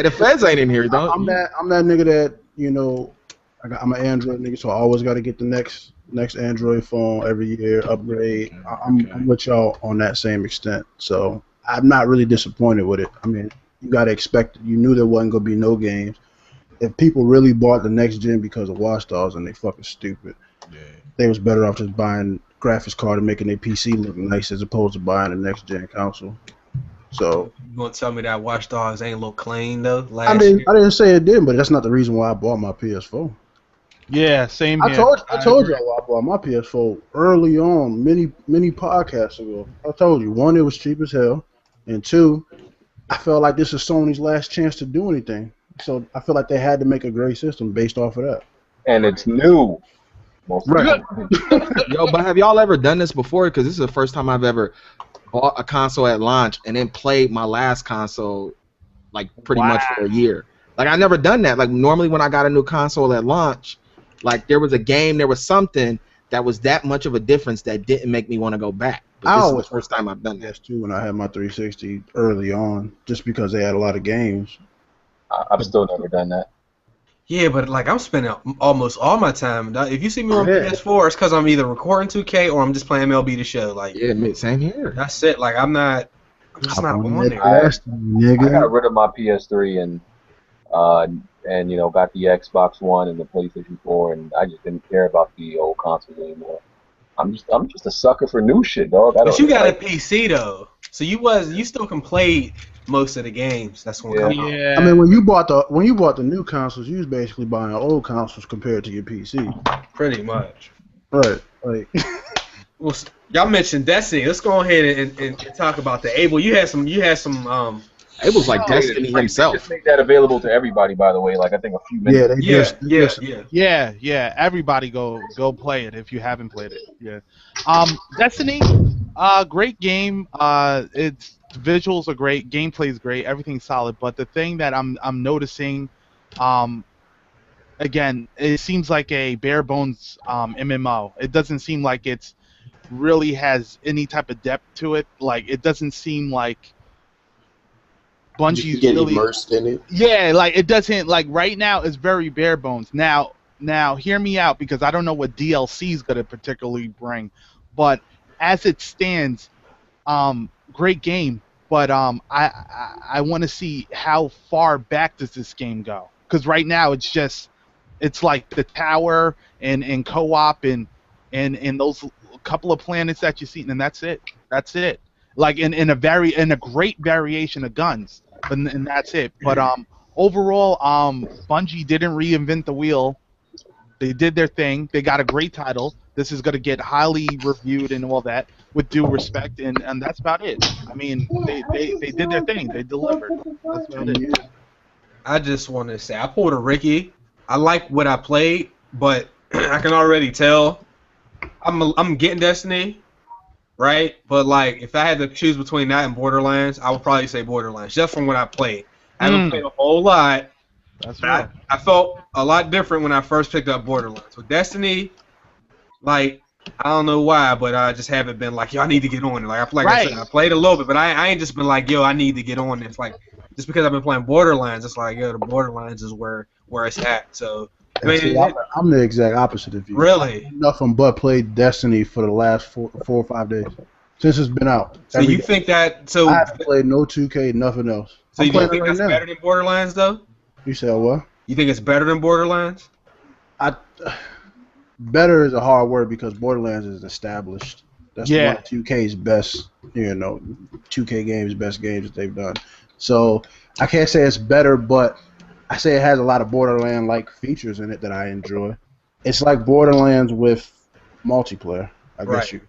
the feds ain't in here, though. I'm that nigga that I'm an Android nigga, so I always got to get the next Android phone every year, upgrade. I'm with y'all on that same extent, so I'm not really disappointed with it. I mean, you got to expect it. You knew there wasn't gonna be no games. If people really bought the next gen because of Watch Dogs, and they fucking stupid, they was better off just buying graphics card and making their PC look nice as opposed to buying a next gen console. So you gonna tell me that Watch Dogs ain't look clean though? I didn't say it didn't, but that's not the reason why I bought my PS4. Yeah, same I here. told you I bought my PS4 early on, many podcasts ago. I told you, one, it was cheap as hell, and two, I felt like this is Sony's last chance to do anything. So I feel like they had to make a great system based off of that. And it's new. Right. Yo, but have y'all ever done this before? Because this is the first time I've ever bought a console at launch and then played my last console like pretty much for a year. Like I never done that. Like normally when I got a new console at launch, like there was a game, there was something that was that much of a difference that didn't make me want to go back. But this is the first time I've done that. Yes, too, when I had my 360 early on, just because they had a lot of games. I've still never done that. Yeah, but like I'm spending almost all my time. If you see me on PS4, it's because I'm either recording 2K or I'm just playing MLB The Show. Like same here. That's it. Like I'm just not on there. I got rid of my PS3 and got the Xbox One and the PlayStation 4, and I just didn't care about the old consoles anymore. I'm just a sucker for new shit, dog. But you got a PC though, so you still can play most of the games. That's when I mean, when you bought the new consoles, you was basically buying old consoles compared to your PC. Pretty much. Right. Like. Well, y'all mentioned Destiny. Let's go ahead and talk about the Abel. You had some. Abel's like Destiny himself. They just made that available to everybody, by the way. Like I think a few minutes. Yeah. Everybody go play it if you haven't played it. Yeah. Destiny, great game. Its visuals are great, gameplay is great, everything's solid. But the thing that I'm noticing, again, it seems like a bare bones MMO. It doesn't seem like it's really has any type of depth to it. Like it doesn't seem like Bungie's you get really immersed in it. Yeah, like it doesn't. Like right now, it's very bare bones. Now, hear me out because I don't know what DLC is gonna particularly bring, but as it stands, great game. But I want to see how far back does this game go? Because right now it's like the tower and co-op and those couple of planets that you see, and that's it. That's it. Like in a great variation of guns, and that's it. But overall, Bungie didn't reinvent the wheel. They did their thing. They got a great title. This is going to get highly reviewed and all that, with due respect, and that's about it. I mean, they did their thing. They delivered. That's about it. I just want to say, I pulled a Ricky. I like what I played, but I can already tell I'm getting Destiny, right? But like, if I had to choose between that and Borderlands, I would probably say Borderlands, just from what I played. I haven't played a whole lot. That's right. I felt a lot different when I first picked up Borderlands. With Destiny, like, I don't know why, but I just haven't been like, yo, I need to get on it. I said, I played a little bit, but I ain't just been like, yo, I need to get on it. It's like, just because I've been playing Borderlands, it's like, yo, the Borderlands is where it's at. So, I mean, I'm the exact opposite of you. Really? Nothing but played Destiny for the last 4 or 5 days since it's been out. So you think that? So I haven't played no 2K, nothing else. So you think that's better than Borderlands, though? You said what? You think it's better than Borderlands? better is a hard word because Borderlands is established. That's one of 2K's best, 2K games, best games that they've done. So I can't say it's better, but I say it has a lot of Borderlands-like features in it that I enjoy. It's like Borderlands with multiplayer, I guess you.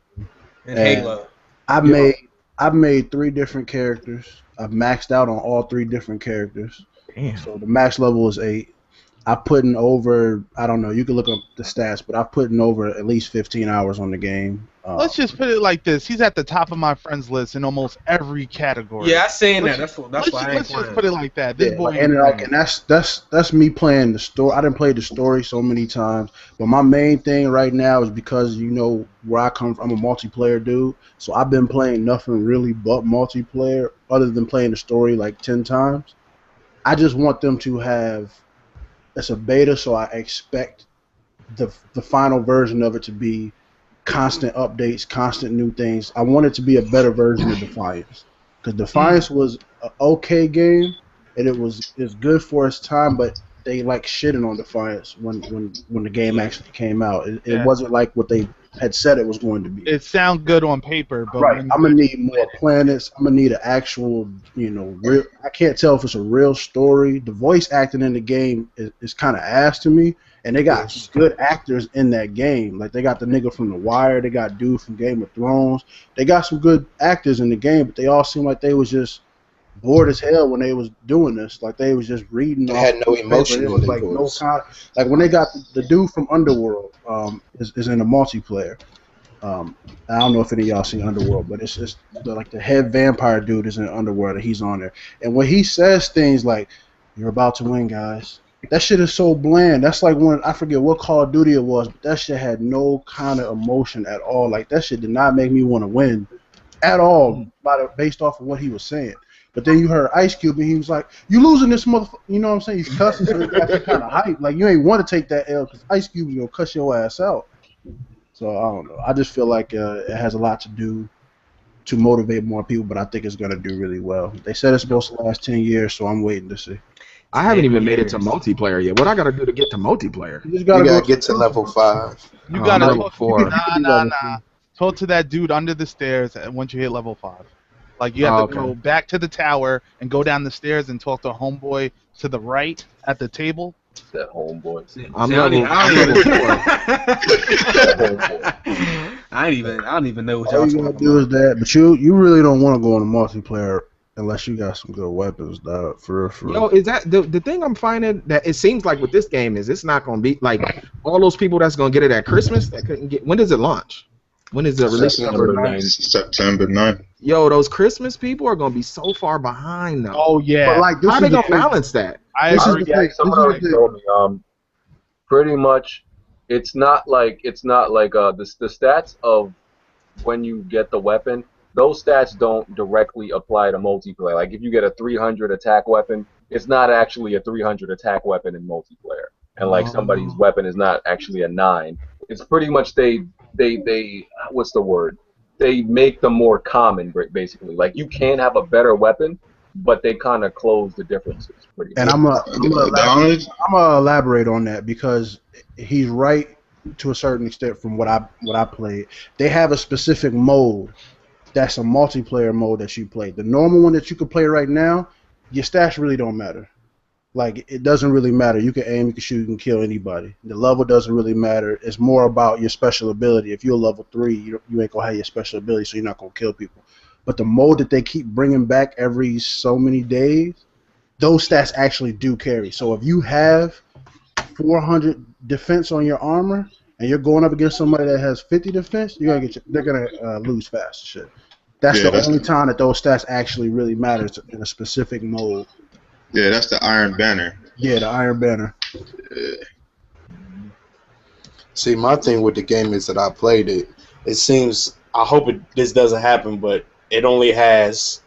And Halo. I've made 3 different characters. I've maxed out on all 3 different characters. Damn. So the max level is 8. I've put in over, I don't know, you can look up the stats, but I've put in over at least 15 hours on the game. Let's just put it like this. He's at the top of my friends list in almost every category. Yeah, I'm saying that. That's why I ain't Let's just put it like that. This boy and that's me playing the story. I didn't play the story so many times, but my main thing right now is because where I come from, I'm a multiplayer dude, so I've been playing nothing really but multiplayer other than playing the story like 10 times. I just want them to have, it's a beta, so I expect the final version of it to be constant updates, constant new things. I want it to be a better version of Defiance, because Defiance was an okay game and it's good for its time, but they shitting on Defiance when the game actually came out. It wasn't like what they had said it was going to be. It sounds good on paper, but I'm gonna need more planets. I'm gonna need an actual, real. I can't tell if it's a real story. The voice acting in the game is kind of ass to me, and they got good actors in that game. Like they got the nigga from The Wire, they got dude from Game of Thrones. They got some good actors in the game, but they all seem like they was just bored as hell when they was doing this. Like they was just reading. They had no emotion. It was like no kind. Like when they got the dude from Underworld is in the multiplayer. I don't know if any of y'all seen Underworld, but it's just like the head vampire dude is in Underworld and he's on there. And when he says things like, "You're about to win, guys," that shit is so bland. That's like when I forget what Call of Duty it was, but that shit had no kind of emotion at all. Like that shit did not make me want to win at all, based off of what he was saying. But then you heard Ice Cube, and he was like, "You losing this motherfucker?" You know what I'm saying? He's cussing, so he got that kind of hype. Like you ain't want to take that L because Ice Cube's gonna cuss your ass out. So I don't know. I just feel like it has a lot to do to motivate more people, but I think it's gonna do really well. They said it's supposed to last 10 years, so I'm waiting to see. I haven't even made it to multiplayer yet. What I gotta do to get to multiplayer? You gotta get to level 5. You gotta level 4. Nah. Talk to that dude under the stairs once you hit level 5. Like you have to go back to the tower and go down the stairs and talk to homeboy to the right at the table. That homeboy. I'm level 4. I don't even know what All y'all you talking gotta do is that, but you really don't want to go into multiplayer unless you got some good weapons, dog. For real. Yo, is that the thing I'm finding that it seems like with this game is it's not gonna be like all those people that's gonna get it at Christmas that couldn't get. When does it launch? When is it released? September 9th. Yo, those Christmas people are gonna be so far behind though. Oh yeah. But like, this how is they the gonna thing. balance that? I This agree. is Someone already told me. Pretty much, it's not like the stats of when you get the weapon. Those stats don't directly apply to multiplayer. Like if you get a 300 attack weapon, it's not actually a 300 attack weapon in multiplayer. And like somebody's weapon is not actually a 9. It's pretty much they what's the word? They make them more common, basically. Like you can have a better weapon, but they kind of close the differences pretty much. And I'm gonna elaborate on that because he's right to a certain extent from what I played. They have a specific mode that's a multiplayer mode that you play. The normal one that you can play right now, your stats really don't matter. Like it doesn't really matter. You can aim, you can shoot, you can kill anybody. The level doesn't really matter. It's more about your special ability. If you're a level 3, you ain't gonna have your special ability, so you're not gonna kill people. But the mode that they keep bringing back every so many days, those stats actually do carry. So if you have 400 defense on your armor and you're going up against somebody that has 50 defense, they're gonna lose fast and shit. That's the only time that those stats actually really matter in a specific mode. Yeah, that's the Iron Banner. Yeah, the Iron Banner. See, my thing with the game is that I played it. It seems, I hope this doesn't happen, but it only has.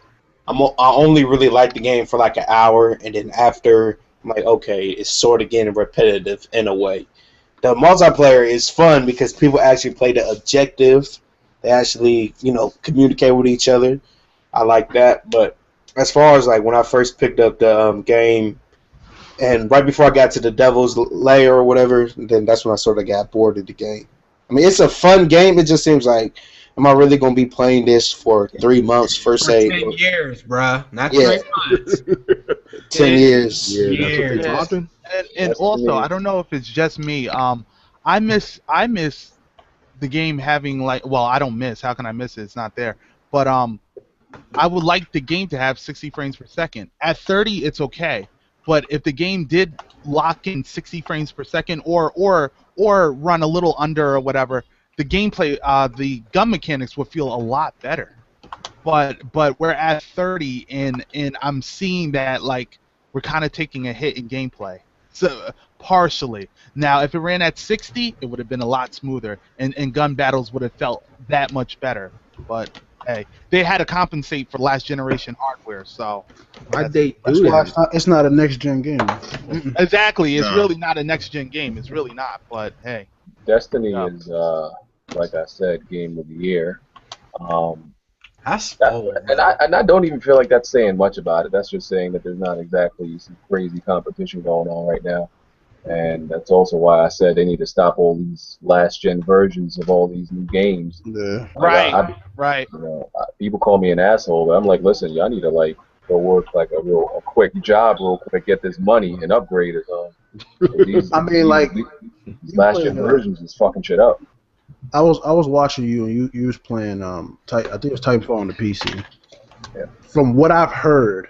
I only really like the game for like an hour, and then after, I'm like, okay, it's sort of getting repetitive in a way. The multiplayer is fun because people actually play the objective. They actually, communicate with each other. I like that, but as far as like when I first picked up the game, And right before I got to the Devil's Lair or whatever, then that's when I sort of got bored of the game. I mean, it's a fun game. It just seems like, am I really going to be playing this for 3 months, For 10 years, bruh. Not 3 months. 10 years. Yeah, that's what they're talking. And also, I don't know if it's just me. I miss the game having like, well, I don't miss. How can I miss it? It's not there. But I would like the game to have 60 frames per second. At 30, it's okay. But if the game did lock in 60 frames per second or run a little under or whatever, the gameplay, the gun mechanics would feel a lot better. But we're at 30 and I'm seeing that like we're kind of taking a hit in gameplay. So partially. Now, if it ran at 60, it would have been a lot smoother and gun battles would have felt that much better. But hey, they had to compensate for last generation hardware, so why'd they That's do why that? it's not a next gen game. exactly. It's really not a next gen game. It's really not. But hey, Destiny is, like I said, game of the year. That's and I don't even feel like that's saying much about it. That's just saying that there's not exactly some crazy competition going on right now. And that's also why I said they need to stop all these last-gen versions of all these new games. Yeah. Right. You know, people call me an asshole, but I'm like, listen, y'all need to like go work like a quick job real quick, get this money and upgrade it. These last-gen versions is fucking shit up. I was watching you and you was playing I think it was Titanfall on the PC. Yeah. From what I've heard,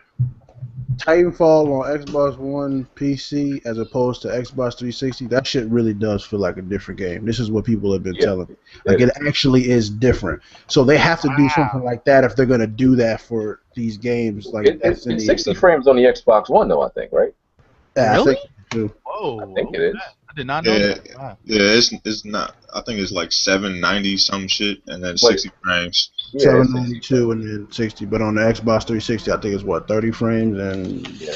Titanfall on Xbox One PC as opposed to Xbox 360, that shit really does feel like a different game. This is what people have been telling me. Like it actually is different. So they have to do something like that if they're gonna do that for these games. Like it's 60 frames on the Xbox One though, I think, right? Yeah, really? I think too. Whoa. I think it is. I did not know that. Wow. Yeah, it's not. I think it's like 790 some shit, and then 60 frames. Yeah, 792 and then 60, but on the Xbox 360, I think it's what 30 frames and. Yeah.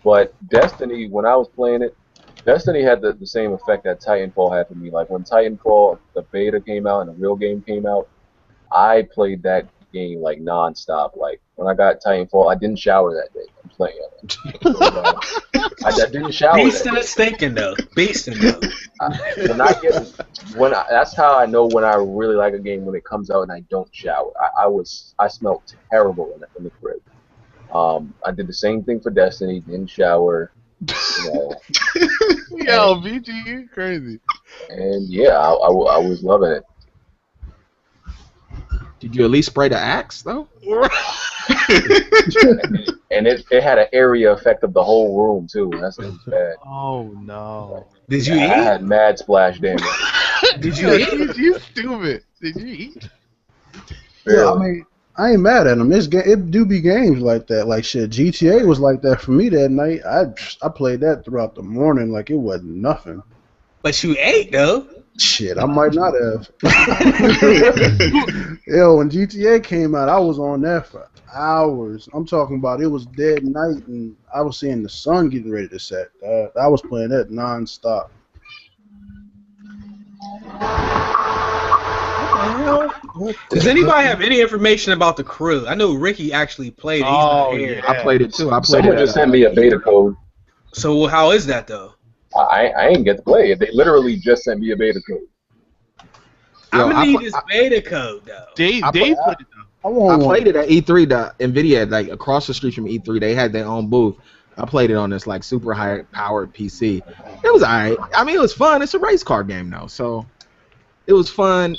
But Destiny, when I was playing it, Destiny had the same effect that Titanfall had for me. Like when Titanfall, the beta came out and the real game came out, I played that game like nonstop. Like when I got Titanfall, I didn't shower that day. I'm playing it. I didn't shower. Beastin' is stinking though. Beastin' though. That's how I know when I really like a game, when it comes out and I don't shower. I smelled terrible in the crib. I did the same thing for Destiny. Didn't shower. You know. Yo, VG, you crazy. And yeah, I was loving it. Did you at least spray the axe though? And it had an area effect of the whole room too. That's bad. Oh no. Did you eat? I had mad splash damage. Did you eat? You stupid. Did you eat? Yeah, I mean, I ain't mad at them. It do be games like that. Like shit, GTA was like that for me that night. I played that throughout the morning like it wasn't nothing. But you ate though. Shit, I might not have. Yo, when GTA came out, I was on that for hours. I'm talking about it was dead night, and I was seeing the sun getting ready to set. I was playing that nonstop. Does anybody have any information about the crew? I know Ricky actually played it. He's not here. I played it too. Someone just sent me a beta code. So how is that though? I ain't get to play it. They literally just sent me a beta code. I'm gonna need this beta code though. Dave played it though. I played it at E3. NVIDIA, like across the street from E3, they had their own booth. I played it on this like super high powered PC. It was alright. I mean, it was fun. It's a race car game though, so it was fun.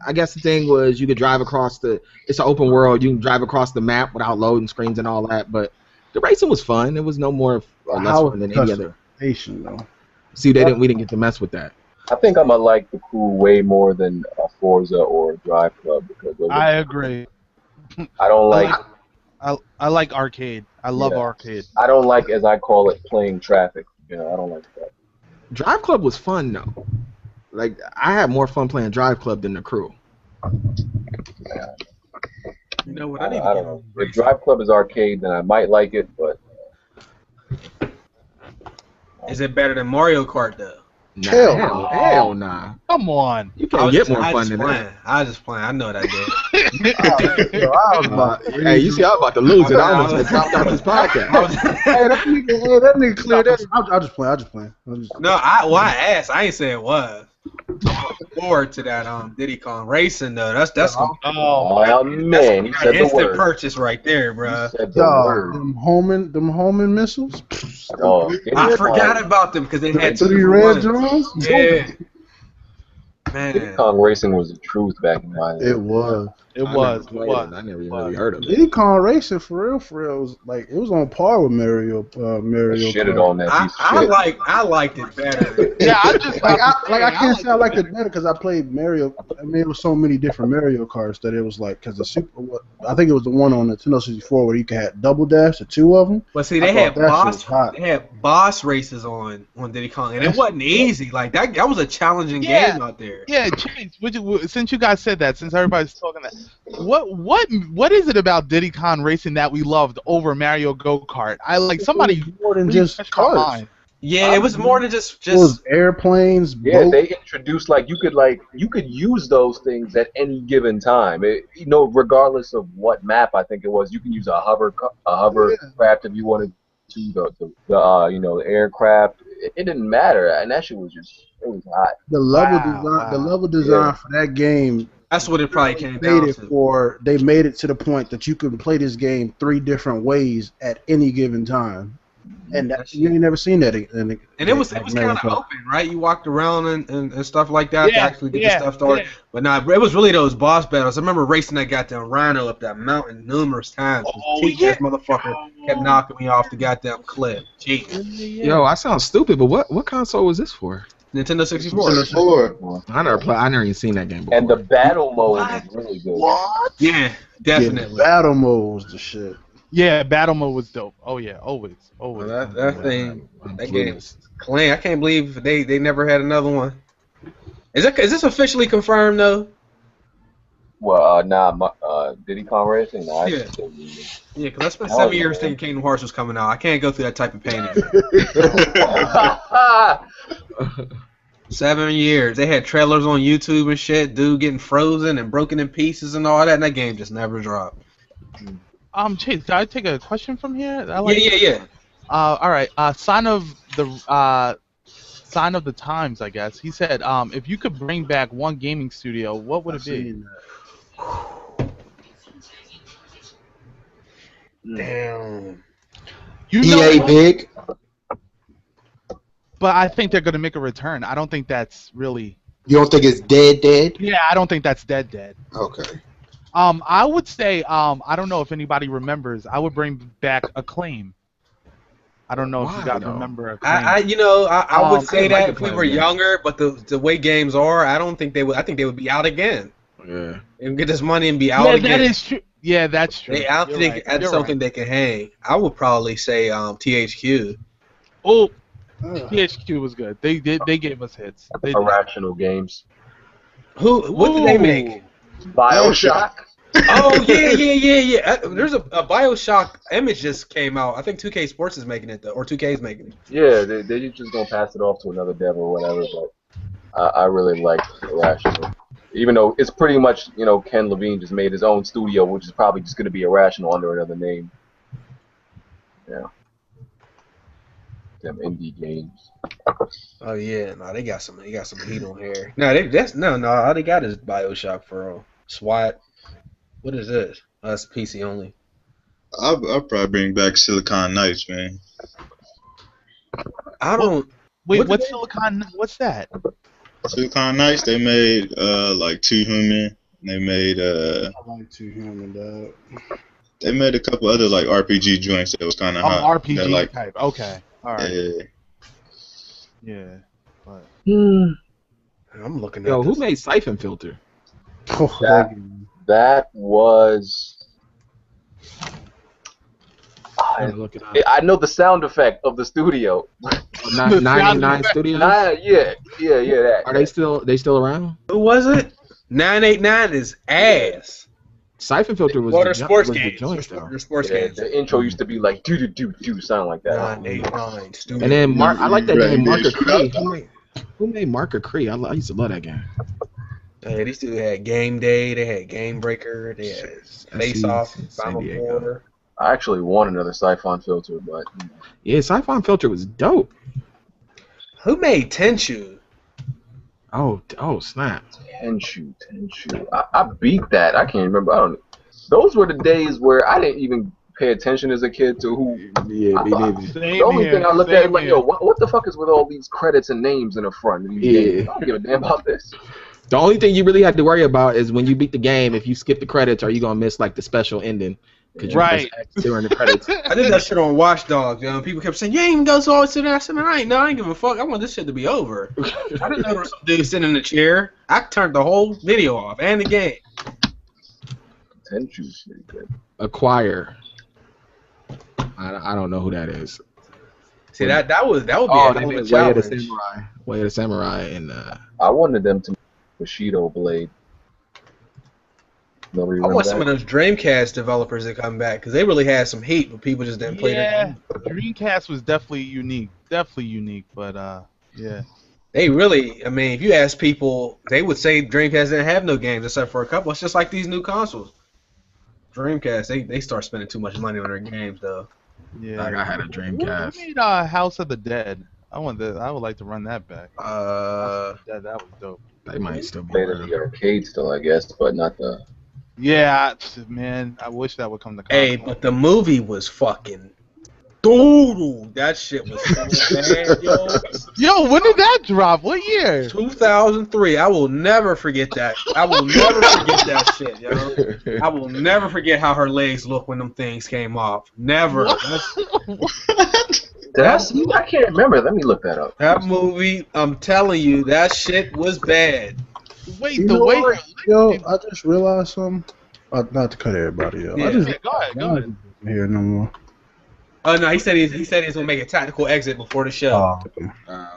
I guess the thing was you could drive across it's an open world. You can drive across the map without loading screens and all that. But the racing was fun. It was no more or less fun than any other. Though. See, we didn't get to mess with that. I think I'm gonna like the crew way more than a Forza or a Drive Club because I agree. I don't like. I like arcade. I love arcade. I don't like, as I call it, playing traffic. You know, I don't like that. Drive Club was fun though. Like I had more fun playing Drive Club than the crew. Yeah. You know what? I don't know. If Drive Club is arcade, then I might like it, but. Is it better than Mario Kart though? Hell nah. Come on. You can't get more fun than playing. that. I was just playing. I know what I did. Hey, you see, I was about to lose it. I almost had dropped out this podcast. Hey, that nigga cleared that. I'll just play. No, I asked. I ain't say it was. I'm looking forward to that Diddy Kong Racing though. That's gonna be man, he said the instant word. purchase right there, bro. Them homing missiles. Oh, I forgot about them because they had Three two red ones. drones. Yeah, Diddy man. Kong Racing was the truth back in my day. It was. It was. I never even really heard of it. Diddy Kong Racing for real was like it was on par with Mario. Mario. Shitted Kart. on that piece of shit. I liked it better. Yeah, I just I can't say I liked it better because I played Mario. I mean, it was so many different Mario Karts that it was like because I think it was the one on Nintendo 64 where you could have double dash, the two of them. But see, they had boss races on Diddy Kong, and it wasn't easy. Like that was a challenging game out there. Yeah, Chase. Since you guys said that, since everybody's talking that, what is it about Diddy Kong Racing that we loved over Mario Go-Kart? I like somebody more than just cars. Yeah, it was more than just it was airplanes. Yeah, boats. they introduced like you could use those things at any given time. Regardless of what map I think it was, you can use a hovercraft if you wanted to. The aircraft. It didn't matter, and that shit was it was hot. The level design for that game. That's what it probably came down to. They made it to the point that you could play this game 3 different ways at any given time, and you ain't never seen that. And it was kind of open, right? You walked around and stuff like that to actually get the stuff started. Yeah. But it was really those boss battles. I remember racing that goddamn Rhino up that mountain numerous times. That motherfucker kept knocking me off the goddamn cliff. Jeez. Yo, I sound stupid, but what console was this for? Nintendo 64. I never even seen that game before. And the battle mode was really good. What? Yeah, definitely. Yeah, battle mode was the shit. Yeah, battle mode was dope. Oh yeah, always. That game was clean. I can't believe they never had another one. Is this officially confirmed though? Well, Diddy Kong Racing? Nah, yeah, because I spent 7 years thinking Kingdom Hearts was coming out. I can't go through that type of pain anymore. 7 years. They had trailers on YouTube and shit, dude getting frozen and broken in pieces and all that, and that game just never dropped. Chase, can I take a question from here? Yeah. All right. Sign of the times, I guess. He said, if you could bring back one gaming studio, what would it be? Damn. EA big. But I think they're gonna make a return. I don't think that's really. You don't think it's dead? Yeah, I don't think that's dead. Okay. I would say, I don't know if anybody remembers. I would bring back Acclaim. I don't know if you guys remember Acclaim. I would say that if we were younger, but the way games are, I don't think they would. I think they would be out again. Yeah. And get this money and be out again. Yeah, that is true. Yeah, that's true. I don't think that's something they can hang. I would probably say THQ. Oh, THQ was good. They gave us hits. Irrational Games. What did they make? BioShock. Oh yeah. There's a BioShock image just came out. I think 2K Sports is making it though, or 2K is making it. Yeah, they're just gonna pass it off to another dev or whatever. But I really like Irrational, even though it's pretty much Ken Levine just made his own studio, which is probably just gonna be Irrational under another name. Yeah. Them indie games. Oh yeah, no, they got some heat on here. No, all they got is BioShock for SWAT. What is this? Oh, that's PC only. I'll probably bring back Silicon Knights, man. I don't. Wait, what's Silicon? What's that? Silicon Knights. They made like Two Human. They made I like Two Human, dog. They made a couple other like RPG joints that was kind of hot. RPG type. Okay. All right. Yeah. But. I'm looking at. Yo, who made Siphon Filter? That was. I know the sound effect of the studio. 989 Studios. Yeah. That. Are they still around? Who was it? 989 is ass. Siphon Filter was the sports games. Sports games. The intro used to be like do sound like that. 989 Studios. And then I like that game Marker Cree. Who made Marker Cree? I used to love that game. Hey, these two had Game Day, they had Game Breaker, they had Face Off, Final Four. I actually want another Siphon filter, but yeah, Siphon filter was dope. Who made Tenchu? Oh snap! Tenchu. I beat that. I can't remember. Those were the days where I didn't even pay attention as a kid to who. Yeah, me neither. The only thing I looked at is like, yo, what the fuck is with all these credits and names in the front of these games? I don't give a damn about this. The only thing you really have to worry about is when you beat the game, if you skip the credits, are you gonna miss like the special ending? Right. During the credits. I did that shit on Watch Dogs, you know. People kept saying, "You ain't even go so always sit there." I said, "Man, I ain't give a fuck. I want this shit to be over." I didn't know there was some dude sitting in the chair. I turned the whole video off and the game. Tenchu's pretty good. Acquire. I don't know who that is. See that would be a hell of a challenge. Way of the Samurai and I wanted them to make Bushido Blade. I want some of those Dreamcast developers to come back because they really had some heat, but people just didn't play their game. Dreamcast was definitely unique, but yeah. They really, I mean, if you ask people, they would say Dreamcast didn't have no games except for a couple. It's just like these new consoles. Dreamcast, they start spending too much money on their games though. Yeah, like I had a Dreamcast. Who made House of the Dead? I would like to run that back. That was dope. They might still be played in the arcade still, I guess, but not the. Yeah, man, I wish that would come to console. Hey, but the movie was fucking doodle. That shit was so bad, yo. Yo, when did that drop? What year? 2003. I will never forget that. I will never forget that shit, yo. I will never forget how her legs look when them things came off. Never. What? I can't remember. Let me look that up. That movie, I'm telling you, that shit was bad. Wait, yo, I just realized something. Not to cut everybody off. Yeah. Go ahead. Here no more. Oh no, he said he was gonna make a tactical exit before the show.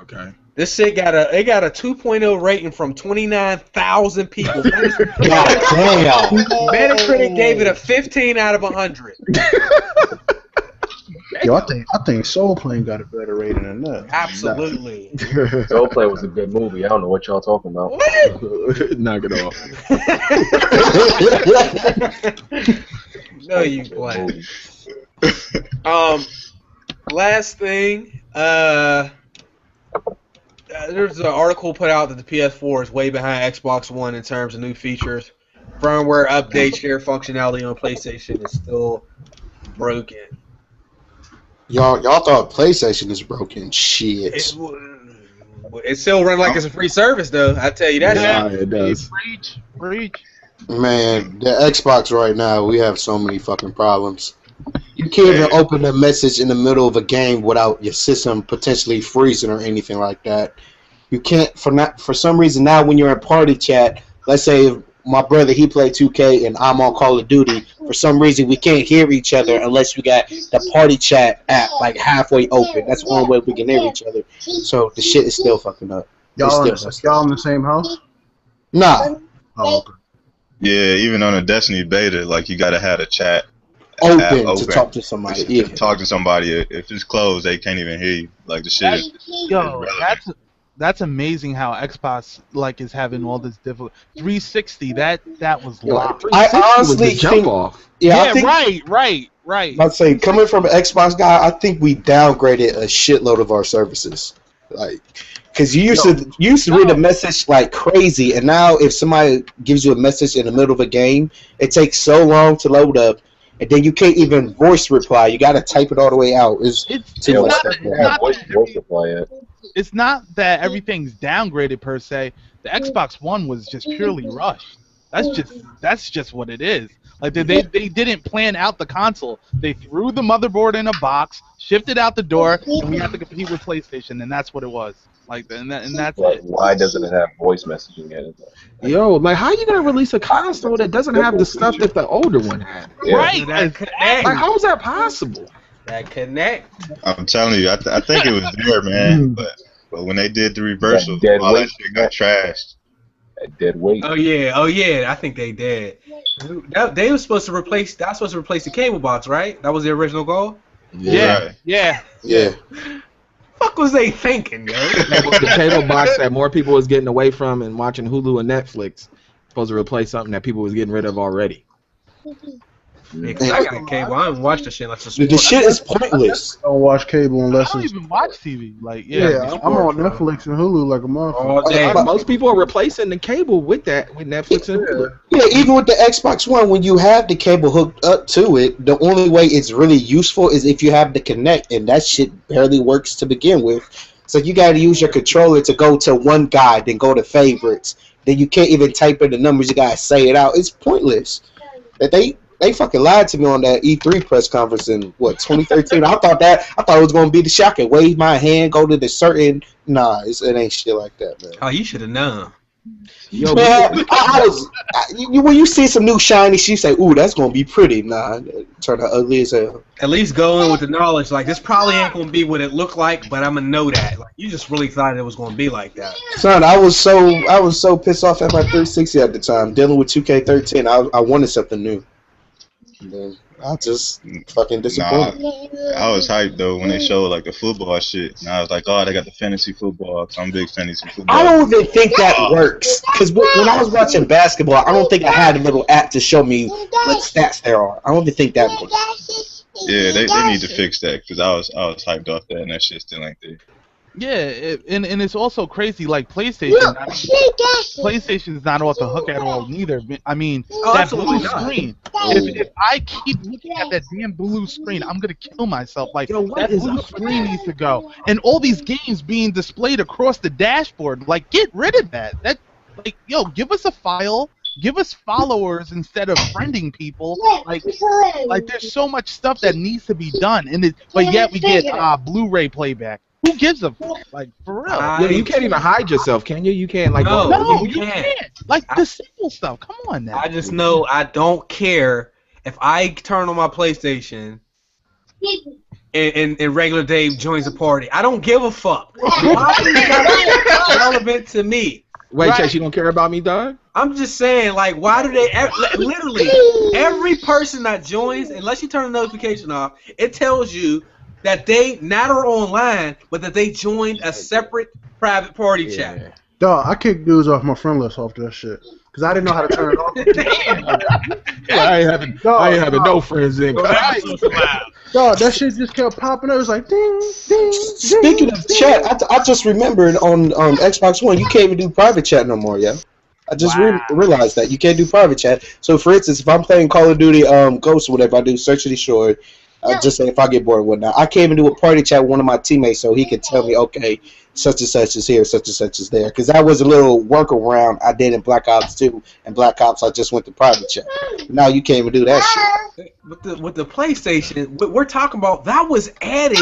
Okay. This shit got a 2.0 rating from 29,000 people. God damn. Metacritic gave it a 15 out of 100. Yo, I think Soul Plane got a better rating than that. Absolutely. Soul Plane was a good movie. I don't know what y'all talking about. What? Knock it off. No, you play. Last thing, there's an article put out that the PS4 is way behind Xbox One in terms of new features. Firmware updates, share functionality on PlayStation is still broken. Y'all thought PlayStation is broken. Shit. It still runs like it's a free service, though. I tell you that. Yeah, it does. Preach. Man, the Xbox right now, we have so many fucking problems. You can't even open a message in the middle of a game without your system potentially freezing or anything like that. You can't, for some reason now when you're in party chat, let's say if my brother, he played 2K and I'm on Call of Duty, for some reason we can't hear each other unless we got the party chat app like halfway open. That's the only way we can hear each other. So the shit is still fucking up. Y'all in the same house? Nah. Oh, okay. Yeah, even on a Destiny beta, like you gotta have a chat open to talk to somebody. Yeah. Talk to somebody. If it's closed, they can't even hear you. Like the shit. That's amazing how Xbox like is having all this difficult 360. That was locked. I honestly think. Yeah, right. I'd say coming from an Xbox guy, I think we downgraded a shitload of our services. Like, because you used to read a message like crazy, and now if somebody gives you a message in the middle of a game, it takes so long to load up, and then you can't even voice reply. You got to type it all the way out. It's too much. It's not that everything's downgraded per se. The Xbox One was just purely rushed. That's just what it is. Like they didn't plan out the console. They threw the motherboard in a box, shipped it out the door, and we had to compete with PlayStation, and that's what it was. Like, and that's it. Why doesn't it have voice messaging in it? Yo, like, how you gonna release a console that doesn't have the stuff that the older one had? Yeah. Right. Like, how is that possible? That connect. I'm telling you, I think it was there, man. But when they did the reversal, all that shit got trashed. Dead weight. Oh yeah. I think they did. They were supposed to replace. That's supposed to replace the cable box, right? That was the original goal. Yeah. Yeah. fuck was they thinking, yo? The cable box that more people was getting away from and watching Hulu and Netflix supposed to replace something that people was getting rid of already. Yeah, 'cause I got cable. I don't watch the shit unless it's The shit is pointless. I don't watch cable I unless don't it's. even watch TV. Like, Yeah, I'm on Netflix and Hulu like a motherfucker. all day. Most people are replacing the cable with Netflix and Hulu. Yeah, even with the Xbox One, when you have the cable hooked up to it, the only way it's really useful is if you have the Connect, and that shit barely works to begin with. So you got to use your controller to go to one guide, then go to favorites. Then you can't even type in the numbers. You got to say it out. It's pointless. That they fucking lied to me on that E3 press conference in what 2013. I thought it was gonna be the shock and wave my hand, go to the certain. Nah, it ain't shit like that, man. Oh, you should have known. Yo, Man, when you see some new shiny shit, you say, "Ooh, that's gonna be pretty." Nah, it turned out ugly as hell. At least go in with the knowledge, like, this probably ain't gonna be what it looked like, but I'm gonna know that. Like, you just really thought it was gonna be like that. Son, I was so pissed off at my 360 at the time, dealing with 2K13. I wanted something new. And then I just fucking disappointed. I was hyped though when they showed like the football shit, and I was like, "Oh, they got the fantasy football." Cause I'm a big fantasy football. I don't even think that works. Because when I was watching basketball, I don't think I had a little app to show me what stats there are. I don't even think that works. Yeah, they need to fix that because I was hyped off that, and that shit still ain't there. Yeah, and it's also crazy. Like PlayStation, PlayStation is not off the hook at all neither. I mean, that blue screen. If I keep looking at that damn blue screen, I'm gonna kill myself. Like, that blue screen needs to go. And all these games being displayed across the dashboard. Like, get rid of that. Like, yo, give us a file. Give us followers instead of friending people. Like there's so much stuff that needs to be done, but yet we get Blu-ray playback. Who gives a fuck? Like, for real? Yeah, you can't even hide yourself, can you? You can't like. No, you can't. Like the simple stuff. Come on now. I just know I don't care if I turn on my PlayStation and regular Dave joins a party. I don't give a fuck. Why is that relevant to me? Wait, Chase, you don't care about me, dog? I'm just saying, like, why do they literally every person that joins, unless you turn the notification off, it tells you that they not are online, but that they joined a separate private party chat. Dog, I kicked dudes off my friend list off that shit because I didn't know how to turn it off. I ain't having no friends in. Dog, that shit just kept popping up. It was like ding, ding, ding. Speaking of chat, I just remembered on Xbox One you can't even do private chat no more, yeah. I just realized that you can't do private chat. So, for instance, if I'm playing Call of Duty Ghost or whatever, I do Search of the Shore. Just say if I get bored or whatnot, I can't even do a party chat with one of my teammates so he can tell me, okay, such and such is here, such and such is there. Because that was a little workaround I did in Black Ops 2 and Black Ops. I just went to private chat. Now you can't even do that shit. With the PlayStation, what we're talking about, that was added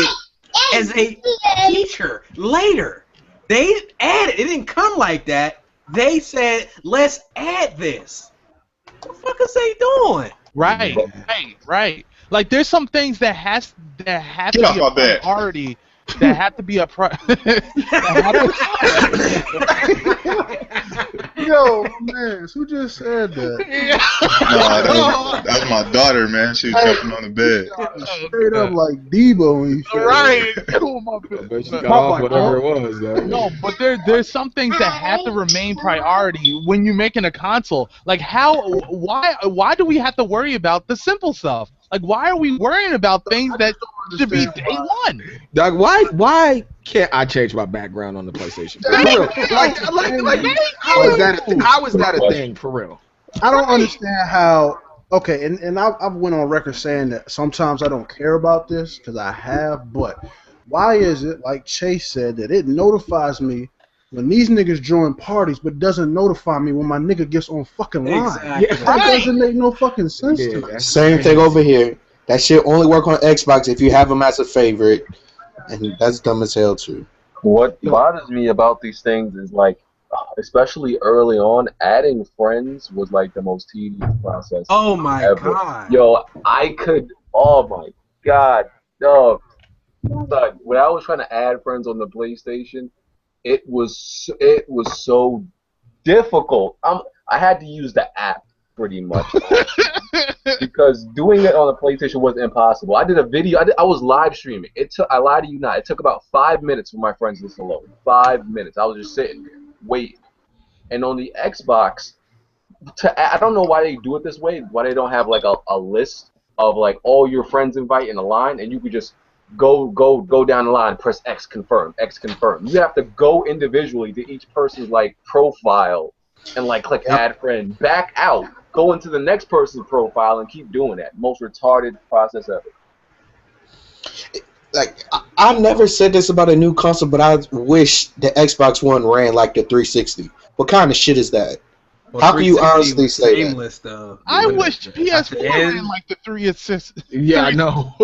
as a feature later. They added it. Didn't come like that. They said, let's add this. What the fuck is they doing? Right. Like, there's some things that have to be a priority. That have to be a Yo, man, who just said that? Nah, that was my daughter, man. She was jumping on the bed. Straight up like Debo when you said right. But she got off whatever it was, though. No, but there's some things that have to remain priority when you're making a console. Like, why do we have to worry about the simple stuff? Like, why are we worrying about things that should be day one? Doug, why can't I change my background on the PlayStation? For real. How is that a thing, for real? I don't understand how. Okay, and I've went on record saying that sometimes I don't care about this because I have, but why is it, like Chase said, that it notifies me when these niggas join parties, but doesn't notify me when my nigga gets on fucking line? Exactly. Yeah, that doesn't make no fucking sense to me. Same thing over here. That shit only work on Xbox if you have them as a favorite, and that's dumb as hell too. What bothers me about these things is, like, especially early on, adding friends was like the most tedious process. Oh my ever. god. Yo, oh my god, no. Like, when I was trying to add friends on the PlayStation, it was so difficult. I had to use the app pretty much. Because doing it on the PlayStation was impossible. I did a video. I was live streaming. I lied to you not. It took about 5 minutes for my friends list to load. 5 minutes. I was just sitting there waiting. And on the Xbox, I don't know why they do it this way. Why they don't have like a list of like all your friends invite in a line, and you could just go down the line, press X confirm, X confirm. You have to go individually to each person's like profile and like click add friend, back out, go into the next person's profile, and keep doing that. Most retarded process ever. Like, I never said this about a new console, but I wish the Xbox One ran like the 360. What kind of shit is that? Well, how can you honestly say that? Though. I wish PS4 ran like the 360. Yeah, I know.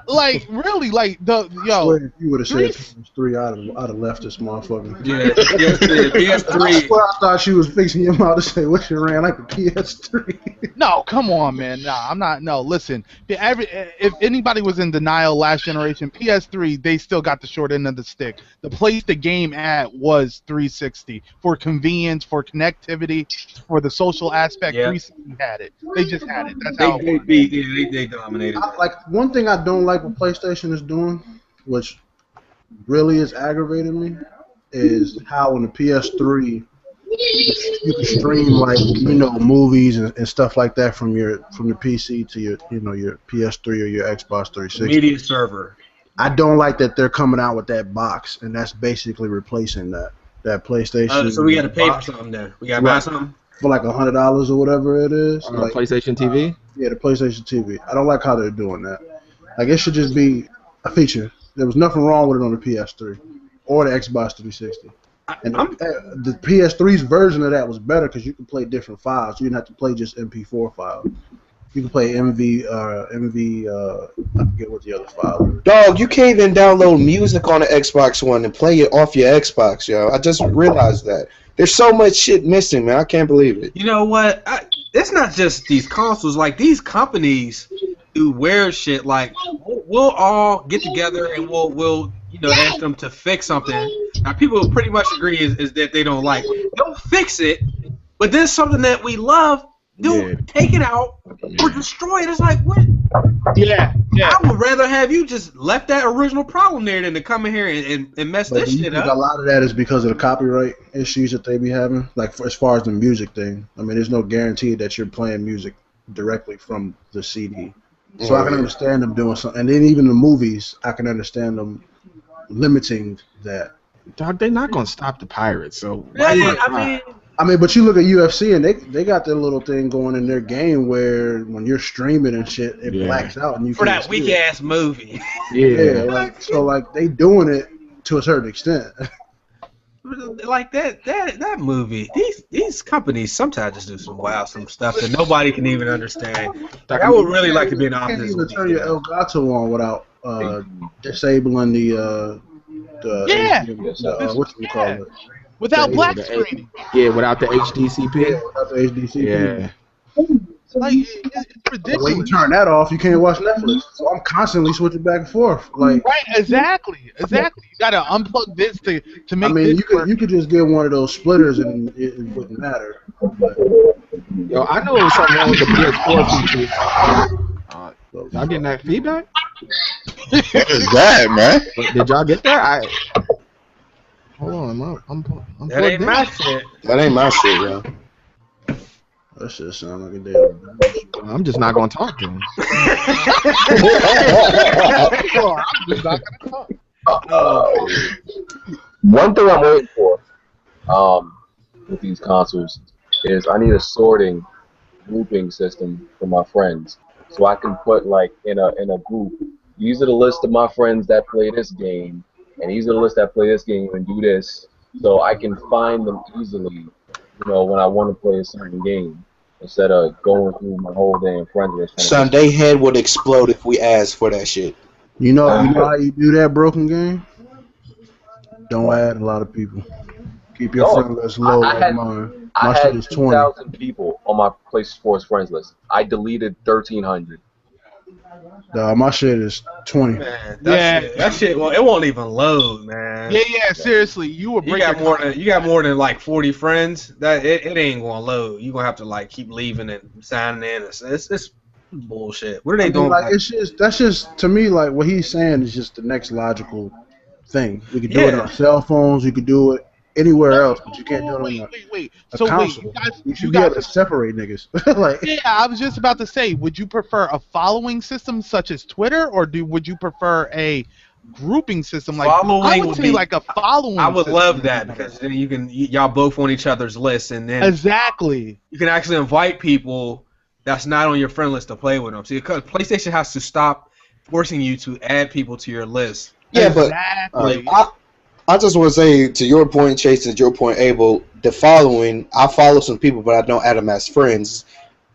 like really, like the if you would have said PS3, I'd have left this motherfucker. Yeah, PS3. I swear I thought she was fixing your mouth to say wish it ran like the PS3. No, come on, man. Nah, I'm not. No, listen. If anybody was in denial last generation, PS3, they still got the short end of the stick. The place the game at was 360 for convenience, for connectivity, for the social aspect. 360 had it. They just had it. That's how they dominated. Like, one thing I don't like what PlayStation is doing, which really is aggravating me, is how on the PS3 you can stream like movies and stuff like that from your PC to your your PS3 or your Xbox 360. Media server. I don't like that they're coming out with that box, and that's basically replacing that PlayStation. So we got to pay for something there. We got to buy something for like $100 or whatever it is. Like PlayStation TV. Yeah, the PlayStation TV. I don't like how they're doing that. Like, it should just be a feature. There was nothing wrong with it on the PS3 or the Xbox 360. And the PS3's version of that was better because you could play different files. You didn't have to play just MP4 files. You can play MV, I forget what the other file is. Dog, you can't even download music on the Xbox One and play it off your Xbox, yo. I just realized that. There's so much shit missing, man. I can't believe it. You know what? It's not just these consoles. Like, these companies do weird shit. Like, we'll all get together and we'll ask them to fix something. Now, people pretty much agree is that they don't like. They'll fix it, but then something that we love, they'll take it out or destroy it. It's like, what? Yeah. I would rather have you just left that original problem there than to come in here and mess this shit up. A lot of that is because of the copyright issues that they be having. Like, as far as the music thing, I mean, there's no guarantee that you're playing music directly from the CD. So I can understand them doing something. And then even the movies, I can understand them limiting that. Dog, they're not gonna stop the pirates. So I mean, but you look at UFC and they got their little thing going in their game where when you're streaming and shit, it blacks out and you for that weak ass movie. Yeah, like they doing it to a certain extent. Like that movie, these companies sometimes just do some stuff that nobody can even understand. Like, I would really like to be an opposite. You can't even turn your Elgato on without disabling the what you call it. Without black screen. Yeah, without the HDCP. Yeah, without the HDCP. Yeah. Like, it's ridiculous. When you turn that off, you can't watch Netflix. So I'm constantly switching back and forth. Like, right, exactly. You gotta unplug this to make. I mean, this you could just get one of those splitters and it wouldn't matter. But, yo, I know there's something wrong with the PS4 features. Y'all getting that feedback? What is that, man? Did y'all get that? Hold on, I'm that ain't my shit. That ain't my shit, yo. That shit sound like a damn. I'm just not gonna talk to him. I'm just not gonna talk. One thing I'm waiting for, with these consoles, is I need a sorting, grouping system for my friends, so I can put like in a group. These are the list of my friends that play this game, and these are the list that play this game and do this, so I can find them easily. When I want to play a certain game, instead of going through my whole damn friends list. Son, they head would explode if we asked for that shit. You know how you do that, Broken Game? Don't add a lot of people. Keep your friend list low like mine. I had 2,000 people on my PlayStation Sports friends list. I deleted 1,300. My shit is 20. Man, that shit. Well, it won't even load, man. Yeah. Seriously, you got more than like 40 friends. That it ain't gonna load. You gonna have to like keep leaving and signing in. It's bullshit. What are they doing? Like that's just to me like what he's saying is just the next logical thing. We could do it on cell phones. You could do it anywhere else, but you can't do it on a console. You should be able to separate niggas. Yeah, I was just about to say, would you prefer a following system such as Twitter, or would you prefer a grouping system like following? I would say like a following. I would love that because then y'all both on each other's lists, and then exactly you can actually invite people that's not on your friend list to play with them. See, because PlayStation has to stop forcing you to add people to your list. Yeah, exactly. But I just want to say to your point, Chase, and your point, Abel, the following, I follow some people, but I don't add them as friends.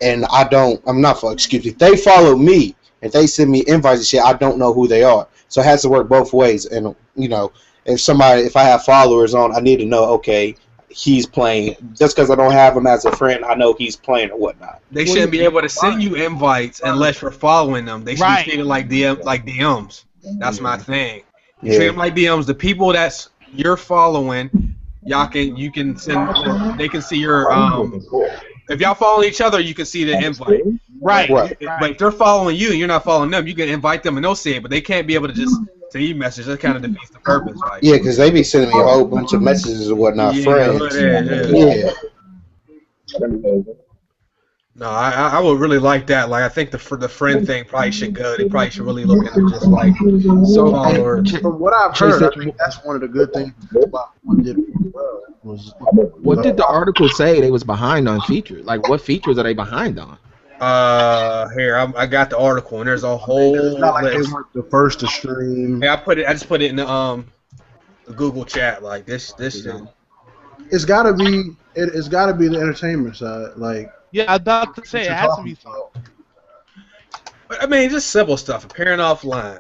And they follow me, and they send me invites and shit, I don't know who they are. So it has to work both ways. And, if I have followers on, I need to know, okay, he's playing. Just because I don't have him as a friend, I know he's playing or whatnot. They shouldn't be able to send you invites unless you're following them. They should be treated like DMs. That's my thing. You treat them like DMs. The people that's you're following, you can send. They can see your If y'all follow each other, you can see the invite. Right. But if they're following you and you're not following them, you can invite them and they'll see it. But they can't be able to just send you messages. That kind of defeats the purpose, right? Yeah, because they be sending me a whole bunch of messages and whatnot. Friends. Yeah. No, I would really like that. Like, I think the friend thing probably should go. They probably should really look into just like followers. From what I've heard, I think that's one of the good things about one did well. What did the article say they was behind on features? Like, what features are they behind on? Here I got the article and there's a whole list. Like they weren't the first to stream. Yeah, I just put it in the Google chat. Like this shit. It's gotta be the entertainment side. Like. Yeah, I'm about to say it has to be so. I mean, just simple stuff. Appearing offline,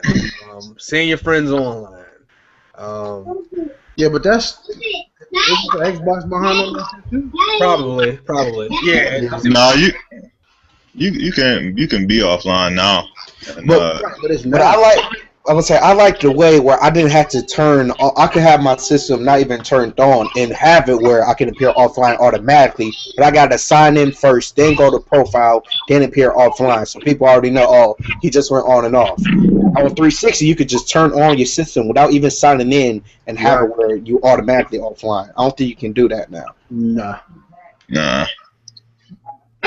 seeing your friends online. Yeah, but that's isn't the Xbox behind that too? Probably. Yeah. No, you can be offline now. And, but I like the way where I didn't have to I could have my system not even turned on and have it where I can appear offline automatically, but I got to sign in first, then go to profile, then appear offline. So people already know, oh, he just went on and off. On 360, you could just turn on your system without even signing in and have it where you automatically offline. I don't think you can do that now. Nah.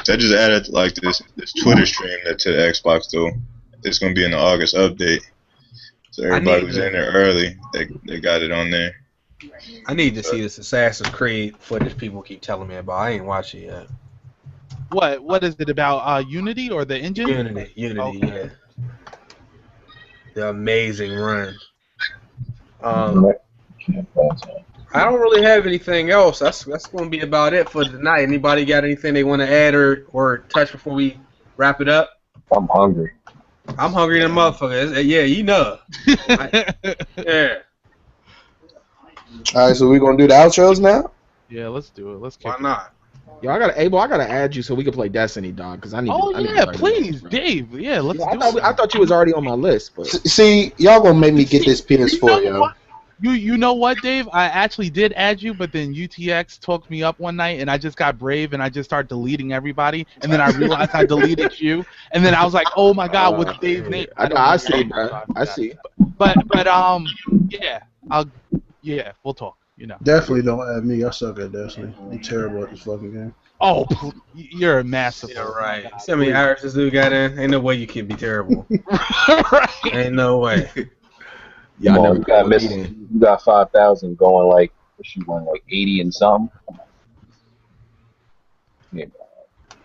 They just added like this Twitter stream to the Xbox though. It's gonna be in the August update. So everybody was in there early. They got it on there. I need to see this Assassin's Creed footage people keep telling me about. I ain't watched it yet. What is it about? Unity or the engine? Unity, okay. Yeah. The amazing run. I don't really have anything else. That's going to be about it for tonight. Anybody got anything they want to add or touch before we wrap it up? I'm hungry. I'm hungry than motherfucker. Yeah, you know. Yeah. All right, so we're gonna do the outros now. Yeah, let's do it. Why not? Yo, I gotta add you so we can play Destiny, dog. Cause I need. Please, Dave. Yeah, let's do it. I thought you was already on my list, but see, y'all gonna make me get this PS4, yo. You know what, Dave? I actually did add you, but then UTX talked me up one night, and I just got brave, and I just started deleting everybody, and then I realized I deleted you, and then I was like, oh my god, what's Dave's name? I see, bro. I see. But yeah, we'll talk. You know. Definitely don't add me. I suck at Destiny. I'm terrible at this fucking game. Oh, you're a massive. Yeah, right. See how many hours this dude got in? Ain't no way you can be terrible. Right. Ain't no way. Yeah, you got 5,000 going like she won like 80 and something. Yeah.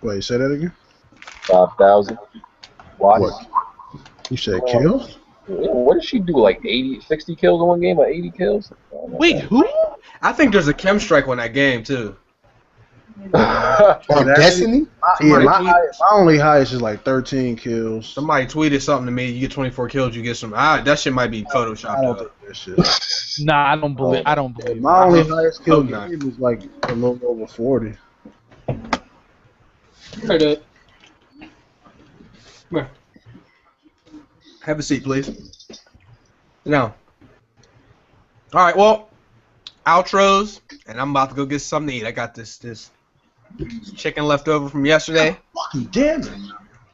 Wait, say that again. 5,000. What? You said kills? What did she do? Like 60 kills in one game or 80 kills? Wait, who? I think there's a chem strike on that game too. On Destiny? Yeah, my only highest is like 13 kills. Somebody tweeted something to me. You get 24 kills, you get some. That shit might be photoshopped. I don't think that shit. Nah, I don't believe. My only highest kill game was like a little over 40. Heard it. Come here. Have a seat, please. No. All right, well, outros, and I'm about to go get something to eat. I got this chicken left over from yesterday. Fucking damn it.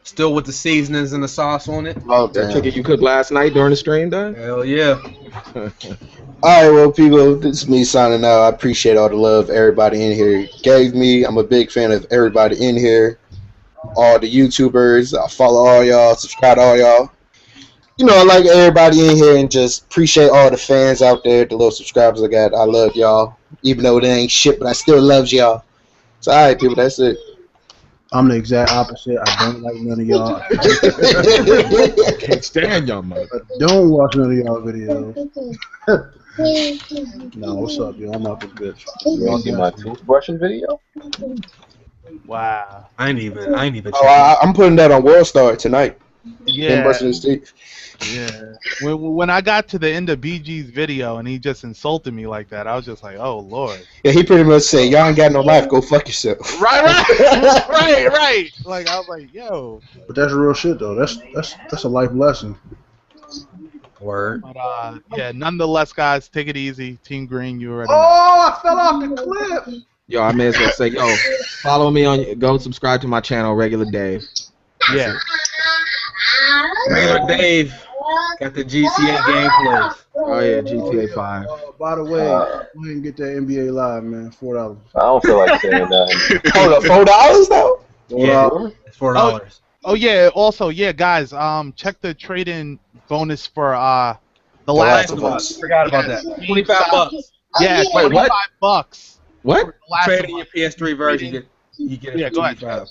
Still with the seasonings and the sauce on it. Oh, That damn. chicken you cooked last night during the stream, Doug? Hell yeah. All right, well, people, this is me signing out. I appreciate all the love everybody in here gave me. I'm a big fan of everybody in here. All the YouTubers, I follow all y'all, subscribe to all y'all. You know, I like everybody in here and just appreciate all the fans out there, the little subscribers I got. I love y'all, even though it ain't shit, but I still love y'all. So, all right, people, that's it. I'm the exact opposite. I don't like none of y'all. I can't stand y'all, mother. I don't watch none of y'all videos. No, what's up, yo? I'm out this bitch. You want to see my toothbrushing video? Wow. I ain't even. Oh, I'm putting that on World Star tonight. Yeah. Brushing his teeth. Yeah. When I got to the end of BG's video and he just insulted me like that, I was just like, oh Lord. Yeah, he pretty much said, y'all ain't got no life, go fuck yourself. Right. Like I was like, yo. But that's real shit though. That's a life lesson. Word. But yeah, nonetheless, guys, take it easy. Team Green, you already know. Oh, I fell off the cliff. Yo, I may as well say, yo, follow me on, go subscribe to my channel, Regular Dave. Yeah. Regular Dave got the GTA gameplay. Oh yeah, GTA 5. By the way, go ahead and get that NBA Live, man. $4. I don't feel like saying that. Hold up, $4 though? Yeah, it's $4. Oh yeah. Also, yeah, guys. Check the trade-in bonus for the Last of Us. Forgot about that. $25. Yeah, Wait, what? $25. What? Trading your PS3 version, you get it. Go ahead.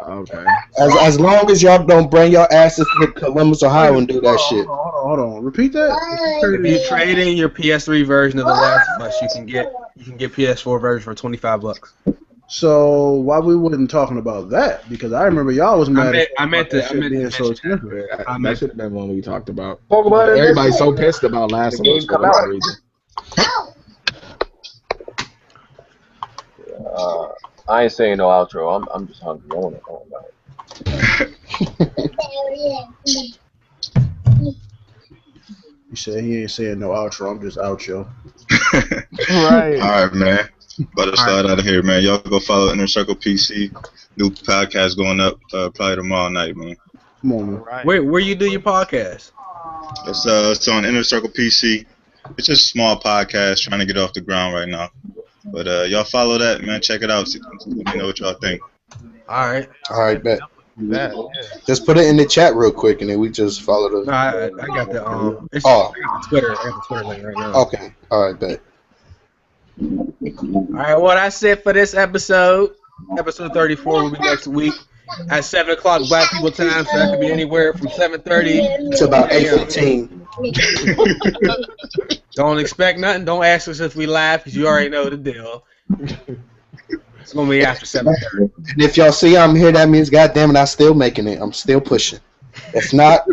Okay. As long as y'all don't bring your asses to Columbus, Ohio and do that shit. Hold on. Repeat that. If you trade in your PS3 version of The Last of Us, you can get PS4 version for $25. So why we wasn't talking about that? Because I remember y'all was mad. I meant to being so expensive. That should have been one we talked about. Talk about it. Everybody's so pissed about Last of Us for no reason. I ain't saying no outro. I'm just hungry. I want to talk about it. You said he ain't saying no outro. I'm just out, yo. Right. All right, man. About to start out of here, man. Y'all go follow Inner Circle PC. New podcast going up probably tomorrow night, man. Come on, man. Right. Where you do your podcast? It's on Inner Circle PC. It's just a small podcast trying to get off the ground right now. But y'all follow that, man. Check it out. Let me know what y'all think. All right, bet. Yeah. Just put it in the chat real quick, and then we just follow the. No, I got the I got the Twitter. I got the Twitter link right now. Okay. All right, bet. All right, well, that's it for this episode. Episode 34 will be next week at 7 o'clock Black People Time, so that could be anywhere from 7:30 to about 8:15. Don't expect nothing. Don't ask us if we laugh, because you already know the deal. It's going to be after 7:30. And if y'all see I'm here, that means, goddamn it, I'm still making it. I'm still pushing. If not,